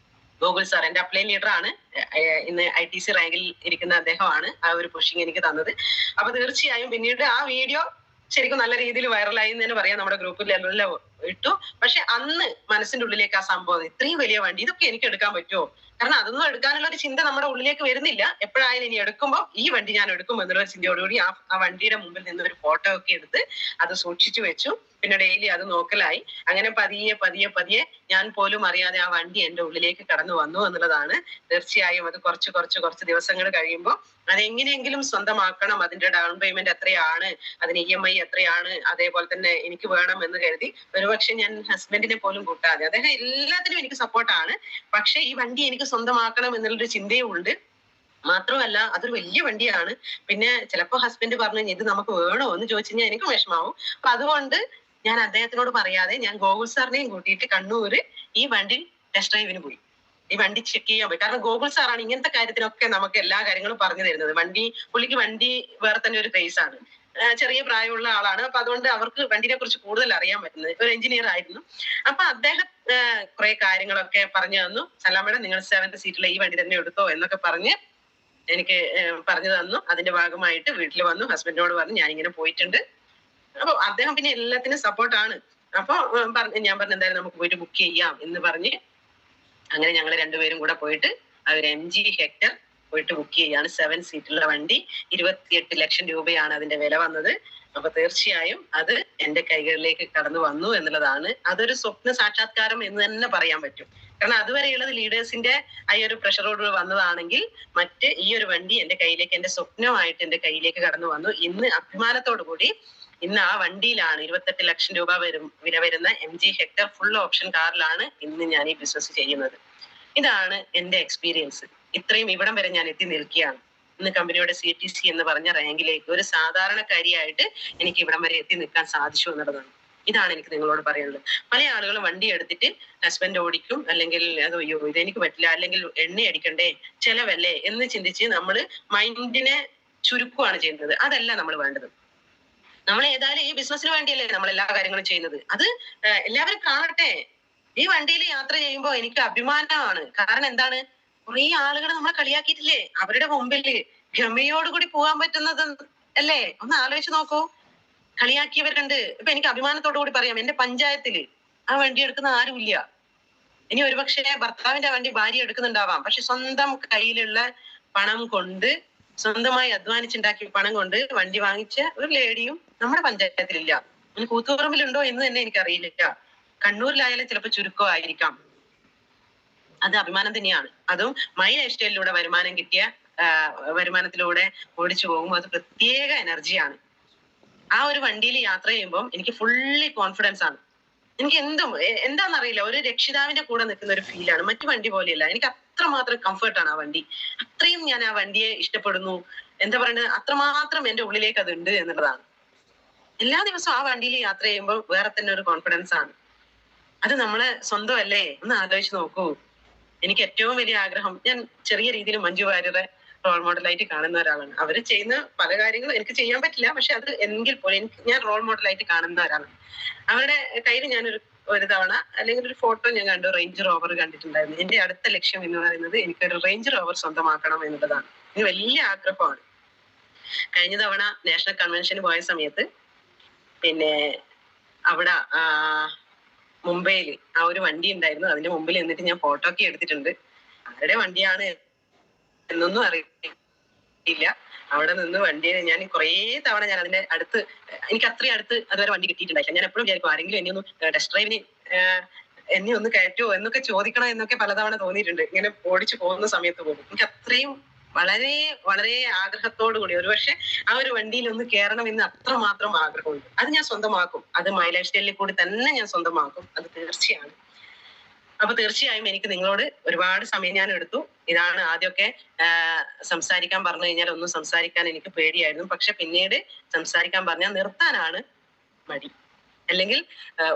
ഗോകുൽ സാർ എന്റെ അപ്ലൈൻ ലീഡർ ആണ്. ഇന്ന് ITC റാങ്കിൽ ഇരിക്കുന്ന അദ്ദേഹമാണ് ആ ഒരു പുഷിങ് എനിക്ക് തന്നത്. അപ്പൊ തീർച്ചയായും പിന്നീട് ആ വീഡിയോ ശരിക്കും നല്ല രീതിയിൽ വൈറലായി എന്ന് തന്നെ പറയാം. നമ്മുടെ ഗ്രൂപ്പിൽ എല്ലാം ഇട്ടു. പക്ഷെ അന്ന് മനസ്സിന്റെ ഉള്ളിലേക്ക് ആ സംഭവം, ഇത്രയും വലിയ വണ്ടി ഇതൊക്കെ എനിക്ക് എടുക്കാൻ പറ്റുമോ? കാരണം അതൊന്നും എടുക്കാനുള്ള ഒരു ചിന്ത നമ്മുടെ ഉള്ളിലേക്ക് വരുന്നില്ല. എപ്പോഴായാലും ഇനി എടുക്കുമ്പോൾ ഈ വണ്ടി ഞാൻ എടുക്കും എന്നുള്ള ചിന്തയോടുകൂടി ആ വണ്ടിയുടെ മുമ്പിൽ നിന്ന് ഒരു ഫോട്ടോ ഒക്കെ എടുത്ത് അത് സൂക്ഷിച്ചു വെച്ചു. പിന്നെ ഡെയിലി അത് നോക്കലായി. അങ്ങനെ പതിയെ ഞാൻ പോലും അറിയാതെ ആ വണ്ടി എന്റെ ഉള്ളിലേക്ക് കടന്നു വന്നു എന്നുള്ളതാണ്. തീർച്ചയായും അത് കുറച്ച് ദിവസങ്ങൾ കഴിയുമ്പോൾ അതെങ്ങനെയെങ്കിലും സ്വന്തമാക്കണം. അതിന്റെ ഡൗൺ പേയ്മെന്റ് എത്രയാണ്, അതിന് EMI എത്രയാണ്, അതേപോലെ തന്നെ എനിക്ക് വേണം എന്ന് കരുതി ഒരുപക്ഷെ ഞാൻ ഹസ്ബൻഡിനെ പോലും കൂട്ടാതെ, അദ്ദേഹം എല്ലാത്തിനും എനിക്ക് സപ്പോർട്ടാണ്. പക്ഷെ ഈ വണ്ടി എനിക്ക് സ്വന്തമാക്കണം എന്നുള്ളൊരു ചിന്തയും ഉണ്ട്. മാത്രമല്ല അതൊരു വലിയ വണ്ടിയാണ്. പിന്നെ ചിലപ്പോ ഹസ്ബൻഡ് പറഞ്ഞു, ഇത് നമുക്ക് വേണോ എന്ന് ചോദിച്ചു കഴിഞ്ഞാൽ എനിക്ക് വിഷമാവും. അപ്പൊ അതുകൊണ്ട് ഞാൻ അദ്ദേഹത്തിനോട് പറയാതെ ഞാൻ ഗോകുൽ സാറിനെയും കൂട്ടിയിട്ട് കണ്ണൂര് ഈ വണ്ടി ടെസ്റ്റ് ഡ്രൈവിന് പോയി. ഈ വണ്ടി ചെക്ക് ചെയ്യാൻ പോയി. കാരണം ഗോകുൽ സാറാണ് ഇങ്ങനത്തെ കാര്യത്തിനൊക്കെ നമുക്ക് എല്ലാ കാര്യങ്ങളും പറഞ്ഞു തരുന്നത്. പുള്ളിക്ക് വണ്ടി വേറെ തന്നെ ഒരു ക്രേസ് ആണ്. ചെറിയ പ്രായമുള്ള ആളാണ്. അപ്പൊ അതുകൊണ്ട് അവർക്ക് വണ്ടിനെ കുറിച്ച് കൂടുതൽ അറിയാൻ പറ്റുന്നത്. ഒരു എഞ്ചിനീയർ ആയിരുന്നു. അപ്പൊ അദ്ദേഹം കുറെ കാര്യങ്ങളൊക്കെ പറഞ്ഞു തന്നു. സലാമേടം, നിങ്ങൾ 7th സീറ്റിലെ ഈ വണ്ടി തന്നെ എടുത്തോ എന്നൊക്കെ പറഞ്ഞ് എനിക്ക് പറഞ്ഞു തന്നു. അതിന്റെ ഭാഗമായിട്ട് വീട്ടിൽ വന്നു. ഹസ്ബൻഡിനോട് പറഞ്ഞു, ഞാനിങ്ങനെ പോയിട്ടുണ്ട്. അപ്പൊ അദ്ദേഹം പിന്നെ എല്ലാത്തിനും സപ്പോർട്ടാണ്. അപ്പൊ ഞാൻ പറഞ്ഞു, എന്തായാലും നമുക്ക് പോയിട്ട് ബുക്ക് ചെയ്യാം എന്ന് പറഞ്ഞ് അങ്ങനെ ഞങ്ങൾ രണ്ടുപേരും കൂടെ പോയിട്ട് ഒരു MG ഹെക്ടർ പോയിട്ട് ബുക്ക് ചെയ്യാണ്. 7 സീറ്റുള്ള വണ്ടി. 28 ലക്ഷം രൂപയാണ് അതിന്റെ വില വന്നത്. അപ്പൊ തീർച്ചയായും അത് എന്റെ കൈകളിലേക്ക് കടന്നു വന്നു എന്നുള്ളതാണ്. അതൊരു സ്വപ്ന സാക്ഷാത്കാരം എന്ന് തന്നെ പറയാൻ പറ്റും. കാരണം അതുവരെയുള്ളത് ലീഡേഴ്സിന്റെ ആ ഒരു പ്രഷറോട് വന്നതാണെങ്കിൽ ഈ ഒരു വണ്ടി എന്റെ കയ്യിലേക്ക്, എന്റെ സ്വപ്നമായിട്ട് എന്റെ കയ്യിലേക്ക് കടന്നു വന്നു. ഇന്ന് അഭിമാനത്തോടു കൂടി ഇന്ന് ആ വണ്ടിയിലാണ് 28 ലക്ഷം രൂപ വില വരുന്ന MG ഹെക്ടർ ഫുൾ ഓപ്ഷൻ കാറിലാണ് ഇന്ന് ഞാൻ ഈ ബിസിനസ് ചെയ്യുന്നത്. ഇതാണ് എന്റെ എക്സ്പീരിയൻസ്. ഇത്രയും ഇവിടം വരെ ഞാൻ എത്തി നിൽക്കുകയാണ്. ഇന്ന് കമ്പനിയുടെ CTC എന്ന് പറഞ്ഞ റാങ്കിലേക്ക് ഒരു സാധാരണക്കാരിയായിട്ട് എനിക്ക് ഇവിടം വരെ എത്തി നിൽക്കാൻ സാധിച്ചു എന്നുള്ളതാണ്. ഇതാണ് എനിക്ക് നിങ്ങളോട് പറയാനുള്ളത്. പല ആളുകളും വണ്ടി എടുത്തിട്ട് ഹസ്ബൻഡ് ഓടിക്കും, അല്ലെങ്കിൽ അയ്യോ ഇതെനിക്ക് പറ്റില്ല, അല്ലെങ്കിൽ എണ്ണ അടിക്കണ്ടേ, ചെലവല്ലേ എന്ന് ചിന്തിച്ച് നമ്മൾ മൈൻഡിനെ ചുരുക്കുകയാണ് ചെയ്യുന്നത്. അതല്ല നമ്മൾ വേണ്ടത്. നമ്മൾ ഏതായാലും ഈ ബിസിനസ്സിന് വേണ്ടിയല്ലേ നമ്മൾ എല്ലാ കാര്യങ്ങളും ചെയ്യുന്നത്. അത് എല്ലാവരും കാണട്ടെ. ഈ വണ്ടിയിൽ യാത്ര ചെയ്യുമ്പോൾ എനിക്ക് അഭിമാനമാണ്. കാരണം എന്താണ്, കുറെ ആളുകൾ നമ്മളെ കളിയാക്കിയിട്ടില്ലേ, അവരുടെ മുമ്പിൽ ഗമയോടുകൂടി പോകാൻ പറ്റുന്നത് അല്ലേ? ഒന്ന് ആലോചിച്ച് നോക്കൂ. കളിയാക്കിയവരുണ്ട്. ഇപ്പൊ എനിക്ക് അഭിമാനത്തോടു കൂടി പറയാം, എന്റെ പഞ്ചായത്തില് ആ വണ്ടി എടുക്കുന്ന ആരുമില്ല. ഇനി ഒരുപക്ഷെ ഭർത്താവിന്റെ വണ്ടി ഭാര്യ എടുക്കുന്നുണ്ടാവാം. പക്ഷെ സ്വന്തം കയ്യിലുള്ള പണം കൊണ്ട്, സ്വന്തമായി അധ്വാനിച്ചുണ്ടാക്കിയ പണം കൊണ്ട് വണ്ടി വാങ്ങിച്ച ഒരു ലേഡിയും നമ്മുടെ പഞ്ചായത്തിലില്ല. കൂത്തുപറമ്പിലുണ്ടോ എന്ന് തന്നെ എനിക്കറിയില്ല. കണ്ണൂരിലായാലും ചിലപ്പോൾ ചുരുക്കമായിരിക്കാം. അത് അഭിമാനം തന്നെയാണ്. അതും മൈ ലൈഫ് സ്റ്റൈലിലൂടെ വരുമാനം കിട്ടിയ വരുമാനത്തിലൂടെ ഓടിച്ചു പോകുമ്പോൾ അത് പ്രത്യേക എനർജിയാണ്. ആ ഒരു വണ്ടിയിൽ യാത്ര ചെയ്യുമ്പോൾ എനിക്ക് ഫുള്ളി കോൺഫിഡൻസ് ആണ്. എനിക്ക് എന്താണെന്നറിയില്ല, ഒരു രക്ഷിതാവിന്റെ കൂടെ നിൽക്കുന്ന ഒരു ഫീലാണ്. മറ്റു വണ്ടി പോലെയല്ല. എനിക്ക് അത്രമാത്രം കംഫർട്ടാണ് ആ വണ്ടി. അത്രയും ഞാൻ ആ വണ്ടിയെ ഇഷ്ടപ്പെടുന്നു. എന്താ പറയുന്നത്, അത്രമാത്രം എന്റെ ഉള്ളിലേക്ക് അത് ഉണ്ട് എന്നുള്ളതാണ്. എല്ലാ ദിവസവും ആ വണ്ടിയിൽ യാത്ര ചെയ്യുമ്പോൾ വേറെ തന്നെ ഒരു കോൺഫിഡൻസ് ആണ്. അത് നമ്മളെ സ്വന്തം അല്ലേ? ഒന്ന് ആലോചിച്ച് നോക്കൂ. എനിക്ക് ഏറ്റവും വലിയ ആഗ്രഹം, ഞാൻ ചെറിയ രീതിയിൽ മഞ്ജു വാര്യരെ റോൾ മോഡലായിട്ട് കാണുന്ന ഒരാളാണ്. അവര് ചെയ്യുന്ന പല കാര്യങ്ങളും എനിക്ക് ചെയ്യാൻ പറ്റില്ല. പക്ഷെ അത് എങ്കിൽ പോലും ഞാൻ റോൾ മോഡലായിട്ട് കാണുന്ന ഒരാളാണ്. അവരുടെ കയ്യിൽ ഒരു തവണ അല്ലെങ്കിൽ ഒരു ഫോട്ടോ ഞാൻ കണ്ടു, റേഞ്ച് റോവർ കണ്ടിട്ടുണ്ടായിരുന്നു. എന്റെ അടുത്ത ലക്ഷ്യം എന്ന് പറയുന്നത് എനിക്കൊരു റേഞ്ച് റോവർ സ്വന്തമാക്കണം എന്നുള്ളതാണ്. ഇത് വലിയ ആഗ്രഹമാണ്. കഴിഞ്ഞ തവണ നാഷണൽ കൺവെൻഷന് പോയ സമയത്ത് പിന്നെ അവിടെ മുംബൈയിൽ ആ ഒരു വണ്ടി ഉണ്ടായിരുന്നു. അതിന്റെ മുമ്പിൽ എന്നിട്ട് ഞാൻ ഫോട്ടോ ഒക്കെ എടുത്തിട്ടുണ്ട്. ആരുടെ വണ്ടിയാണ് എന്നൊന്നും അറിയില്ല. അവിടെ നിന്ന് വണ്ടിയെ ഞാൻ കുറേ തവണ ഞാൻ അതിന്റെ അടുത്ത്, എനിക്ക് അത്രയും അടുത്ത് അതുവരെ വണ്ടി കിട്ടിയിട്ടുണ്ടായില്ല. ഞാൻ എപ്പോഴും വിചാരിക്കും ആരെങ്കിലും എന്നെ ഒന്ന് ടെസ്റ്റ് ഡ്രൈവിന് എന്നെ ഒന്ന് കയറ്റുമോ എന്നൊക്കെ ചോദിക്കണം എന്നൊക്കെ പലതവണ തോന്നിയിട്ടുണ്ട്, ഇങ്ങനെ ഓടിച്ചു പോകുന്ന സമയത്ത് പോലും. എനിക്ക് അത്രയും വളരെ വളരെ ആഗ്രഹത്തോടു കൂടി ഒരുപക്ഷെ ആ ഒരു വണ്ടിയിൽ ഒന്ന് കയറണമെന്ന് അത്രമാത്രം ആഗ്രഹമുണ്ട്. അത് ഞാൻ സ്വന്തമാക്കും. അത് മൈ ലൈഫ് സ്റ്റൈലിൽ കൂടി തന്നെ ഞാൻ സ്വന്തമാക്കും, അത് തീർച്ചയാണ്. അപ്പൊ തീർച്ചയായും എനിക്ക് നിങ്ങളോട് ഒരുപാട് സമയം ഞാൻ എടുത്തു. ഇതാണ് ആദ്യമൊക്കെ സംസാരിക്കാൻ പറഞ്ഞു കഴിഞ്ഞാൽ ഒന്നും സംസാരിക്കാൻ എനിക്ക് പേടിയായിരുന്നു. പക്ഷെ പിന്നീട് സംസാരിക്കാൻ പറഞ്ഞാൽ നിർത്താനാണ് മടി. അല്ലെങ്കിൽ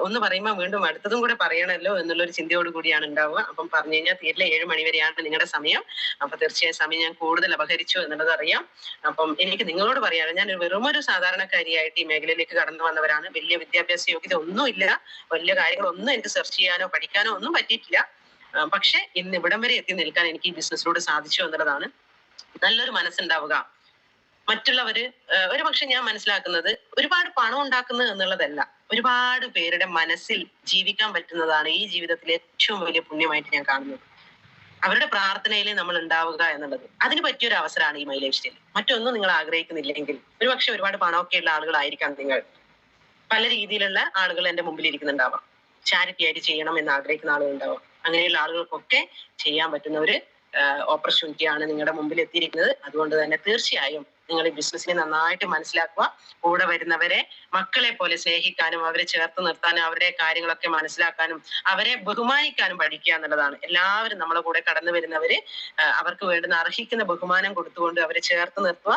ഒന്ന് പറയുമ്പോൾ വീണ്ടും അടുത്തതും കൂടെ പറയണമല്ലോ എന്നുള്ളൊരു ചിന്തയോട് കൂടിയാണ് ഉണ്ടാവുക. അപ്പം പറഞ്ഞു കഴിഞ്ഞാൽ തീരില്ല 7 മണി വരെയാണ് നിങ്ങളുടെ സമയം. അപ്പൊ തീർച്ചയായും സമയം ഞാൻ കൂടുതൽ അപഹരിച്ചു എന്നുള്ളത് അറിയാം. അപ്പം എനിക്ക് നിങ്ങളോട് പറയാറ്, ഞാൻ വെറുമൊരു സാധാരണക്കാരിയായിട്ട് ഈ മേഖലയിലേക്ക് കടന്നു വന്നവരാണ്. വലിയ വിദ്യാഭ്യാസ യോഗ്യത ഒന്നുമില്ല, വലിയ കാര്യങ്ങളൊന്നും എനിക്ക് സെർച്ച് ചെയ്യാനോ പഠിക്കാനോ ഒന്നും പറ്റിയിട്ടില്ല. പക്ഷെ ഇന്ന് ഇവിടം വരെ എത്തി നിൽക്കാൻ എനിക്ക് ഈ ബിസിനസ്സിലൂടെ സാധിച്ചു എന്നുള്ളതാണ്. നല്ലൊരു മനസ്സുണ്ടാവുക. മറ്റുള്ളവര് ഒരുപക്ഷെ ഞാൻ മനസ്സിലാക്കുന്നത് ഒരുപാട് പണം ഉണ്ടാക്കുന്നത് എന്നുള്ളതല്ല, ഒരുപാട് പേരുടെ മനസ്സിൽ ജീവിക്കാൻ പറ്റുന്നതാണ് ഈ ജീവിതത്തിലെ ഏറ്റവും വലിയ പുണ്യമായിട്ട് ഞാൻ കാണുന്നത്. അവരുടെ പ്രാർത്ഥനയിൽ നമ്മൾ ഉണ്ടാവുക എന്നുള്ളത്, അതിന് പറ്റിയൊരു അവസരമാണ് ഈ മൈ ലൈഫ് സ്റ്റൈൽ. മറ്റൊന്നും നിങ്ങൾ ആഗ്രഹിക്കുന്നില്ലെങ്കിൽ, ഒരുപക്ഷെ ഒരുപാട് പണമൊക്കെ ഉള്ള ആളുകളായിരിക്കാം നിങ്ങൾ. പല രീതിയിലുള്ള ആളുകൾ എന്റെ മുമ്പിൽ ഇരിക്കുന്നുണ്ടാവാം. ചാരിറ്റി ആയിട്ട് ചെയ്യണം എന്ന് ആഗ്രഹിക്കുന്ന ആളുകൾ ഉണ്ടാവാം. അങ്ങനെയുള്ള ആളുകൾക്കൊക്കെ ചെയ്യാൻ പറ്റുന്ന ഒരു ഓപ്പർച്യൂണിറ്റിയാണ് നിങ്ങളുടെ മുമ്പിൽ എത്തിയിരിക്കുന്നത്. അതുകൊണ്ട് തന്നെ തീർച്ചയായും നിങ്ങൾ ഈ ബിസിനസ്സിനെ നന്നായിട്ട് മനസ്സിലാക്കുക. കൂടെ വരുന്നവരെ മക്കളെ പോലെ സ്നേഹിക്കാനും അവരെ ചേർത്ത് നിർത്താനും അവരുടെ കാര്യങ്ങളൊക്കെ മനസ്സിലാക്കാനും അവരെ ബഹുമാനിക്കാനും പഠിക്കുക എന്നുള്ളതാണ്. എല്ലാവരും നമ്മളെ കൂടെ കടന്നു വരുന്നവര് അവർക്ക് വേണ്ടുന്ന അർഹിക്കുന്ന ബഹുമാനം കൊടുത്തുകൊണ്ട് അവരെ ചേർത്ത് നിർത്തുക.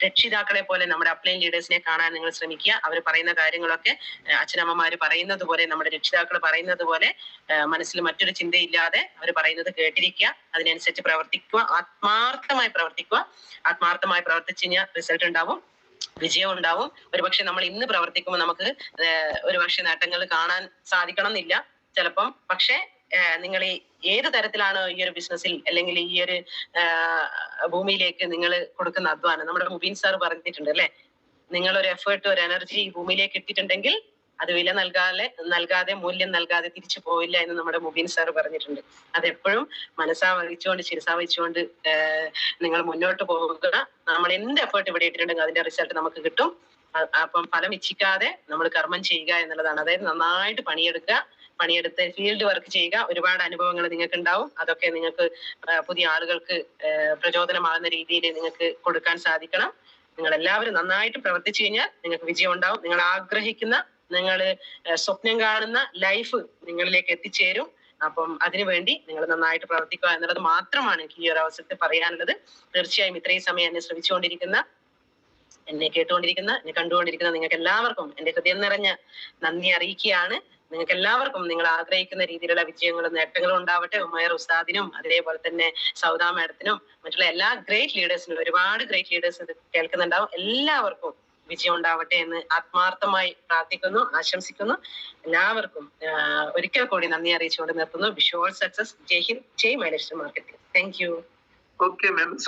രക്ഷിതാക്കളെ പോലെ നമ്മുടെ അപ്ലൈൻ ലീഡേഴ്സിനെ കാണാൻ നിങ്ങൾ ശ്രമിക്കുക. അവർ പറയുന്ന കാര്യങ്ങളൊക്കെ അച്ഛനമ്മമാര് പറയുന്നത് പോലെ, നമ്മുടെ രക്ഷിതാക്കൾ പറയുന്നത് പോലെ മനസ്സിൽ മറ്റൊരു ചിന്തയില്ലാതെ അവർ പറയുന്നത് കേട്ടിരിക്കുക, അതിനനുസരിച്ച് പ്രവർത്തിക്കുക, ആത്മാർത്ഥമായി പ്രവർത്തിക്കുക. ആത്മാർത്ഥമായി പ്രവർത്തിച്ചു കഴിഞ്ഞാൽ റിസൾട്ട് ഉണ്ടാവും, വിജയം ഉണ്ടാവും. ഒരുപക്ഷെ നമ്മൾ ഇന്ന് പ്രവർത്തിക്കുമ്പോൾ നമുക്ക് ഒരുപക്ഷെ നേട്ടങ്ങൾ കാണാൻ സാധിക്കണം എന്നില്ല ചിലപ്പം. പക്ഷെ നിങ്ങൾ ഏത് തരത്തിലാണ് ഈ ഒരു ബിസിനസ്സിൽ അല്ലെങ്കിൽ ഈ ഒരു ഭൂമിയിലേക്ക് നിങ്ങൾ കൊടുക്കുന്ന അധ്വാനം, നമ്മുടെ മുബീൻ സാർ പറഞ്ഞിട്ടുണ്ട് അല്ലെ, നിങ്ങളൊരു എഫേർട്ട് ഒരു എനർജി ഭൂമിയിലേക്ക് ഇട്ടിട്ടുണ്ടെങ്കിൽ അത് വില നൽകാതെ മൂല്യം നൽകാതെ തിരിച്ചു പോവില്ല എന്ന് നമ്മുടെ മുബീൻ സാർ പറഞ്ഞിട്ടുണ്ട്. അതെപ്പോഴും മനസ്സാ വഹിച്ചുകൊണ്ട് ശിരസാ വഹിച്ചുകൊണ്ട് നിങ്ങൾ മുന്നോട്ട് പോവുക. നമ്മൾ എന്ത് എഫേർട്ട് ഇവിടെ ഇട്ടിട്ടുണ്ടെങ്കിൽ അതിന്റെ റിസൾട്ട് നമുക്ക് കിട്ടും. അപ്പം ഫലം ഇച്ഛിക്കാതെ നമ്മൾ കർമ്മം ചെയ്യുക എന്നുള്ളതാണ്. അതായത് നന്നായിട്ട് പണിയെടുത്ത് ഫീൽഡ് വർക്ക് ചെയ്യുക. ഒരുപാട് അനുഭവങ്ങൾ നിങ്ങൾക്ക് ഉണ്ടാവും. അതൊക്കെ നിങ്ങൾക്ക് പുതിയ ആളുകൾക്ക് പ്രചോദനമാകുന്ന രീതിയിൽ നിങ്ങൾക്ക് കൊടുക്കാൻ സാധിക്കണം. നിങ്ങൾ എല്ലാവരും നന്നായിട്ട് പ്രവർത്തിച്ചു കഴിഞ്ഞാൽ നിങ്ങൾക്ക് വിജയം ഉണ്ടാവും. നിങ്ങൾ ആഗ്രഹിക്കുന്ന, നിങ്ങൾ സ്വപ്നം കാണുന്ന ലൈഫ് നിങ്ങളിലേക്ക് എത്തിച്ചേരും. അപ്പം അതിനുവേണ്ടി നിങ്ങൾ നന്നായിട്ട് പ്രവർത്തിക്കുക എന്നുള്ളത് മാത്രമാണ് എനിക്ക് ഈ ഒരു അവസരത്തിൽ പറയാനുള്ളത്. തീർച്ചയായും ഇത്രയും സമയം എന്നെ ശ്രമിച്ചുകൊണ്ടിരിക്കുന്ന, എന്നെ കേട്ടുകൊണ്ടിരിക്കുന്ന, എന്നെ കണ്ടുകൊണ്ടിരിക്കുന്ന നിങ്ങൾക്ക് എല്ലാവർക്കും എന്റെ ഹൃദയം നിറഞ്ഞ നന്ദി അറിയിക്കുകയാണ്. നിങ്ങൾക്ക് എല്ലാവർക്കും നിങ്ങൾ ആഗ്രഹിക്കുന്ന രീതിയിലുള്ള വിജയങ്ങളും നേട്ടങ്ങളും ഉണ്ടാവട്ടെ. ഉമേർ ഉസ്താദിനും അതേപോലെ തന്നെ സൗദാ മാഡത്തിനും മറ്റുള്ള എല്ലാ ഗ്രേറ്റ് ലീഡേഴ്സിനും, ഒരുപാട് ഗ്രേറ്റ് ലീഡേഴ്സ് ഇത് കേൾക്കുന്നുണ്ടാവും, എല്ലാവർക്കും വിജയം ഉണ്ടാവട്ടെ എന്ന് ആത്മാർത്ഥമായി പ്രാർത്ഥിക്കുന്നു, ആശംസിക്കുന്നു. എല്ലാവർക്കും ഒരിക്കൽ കൂടി നന്ദി അറിയിച്ചുകൊണ്ട് നിർത്തുന്നു. Wish you all success. Jai Hind, Jai my lifestyle marketing. Thank you. Okay ma'am.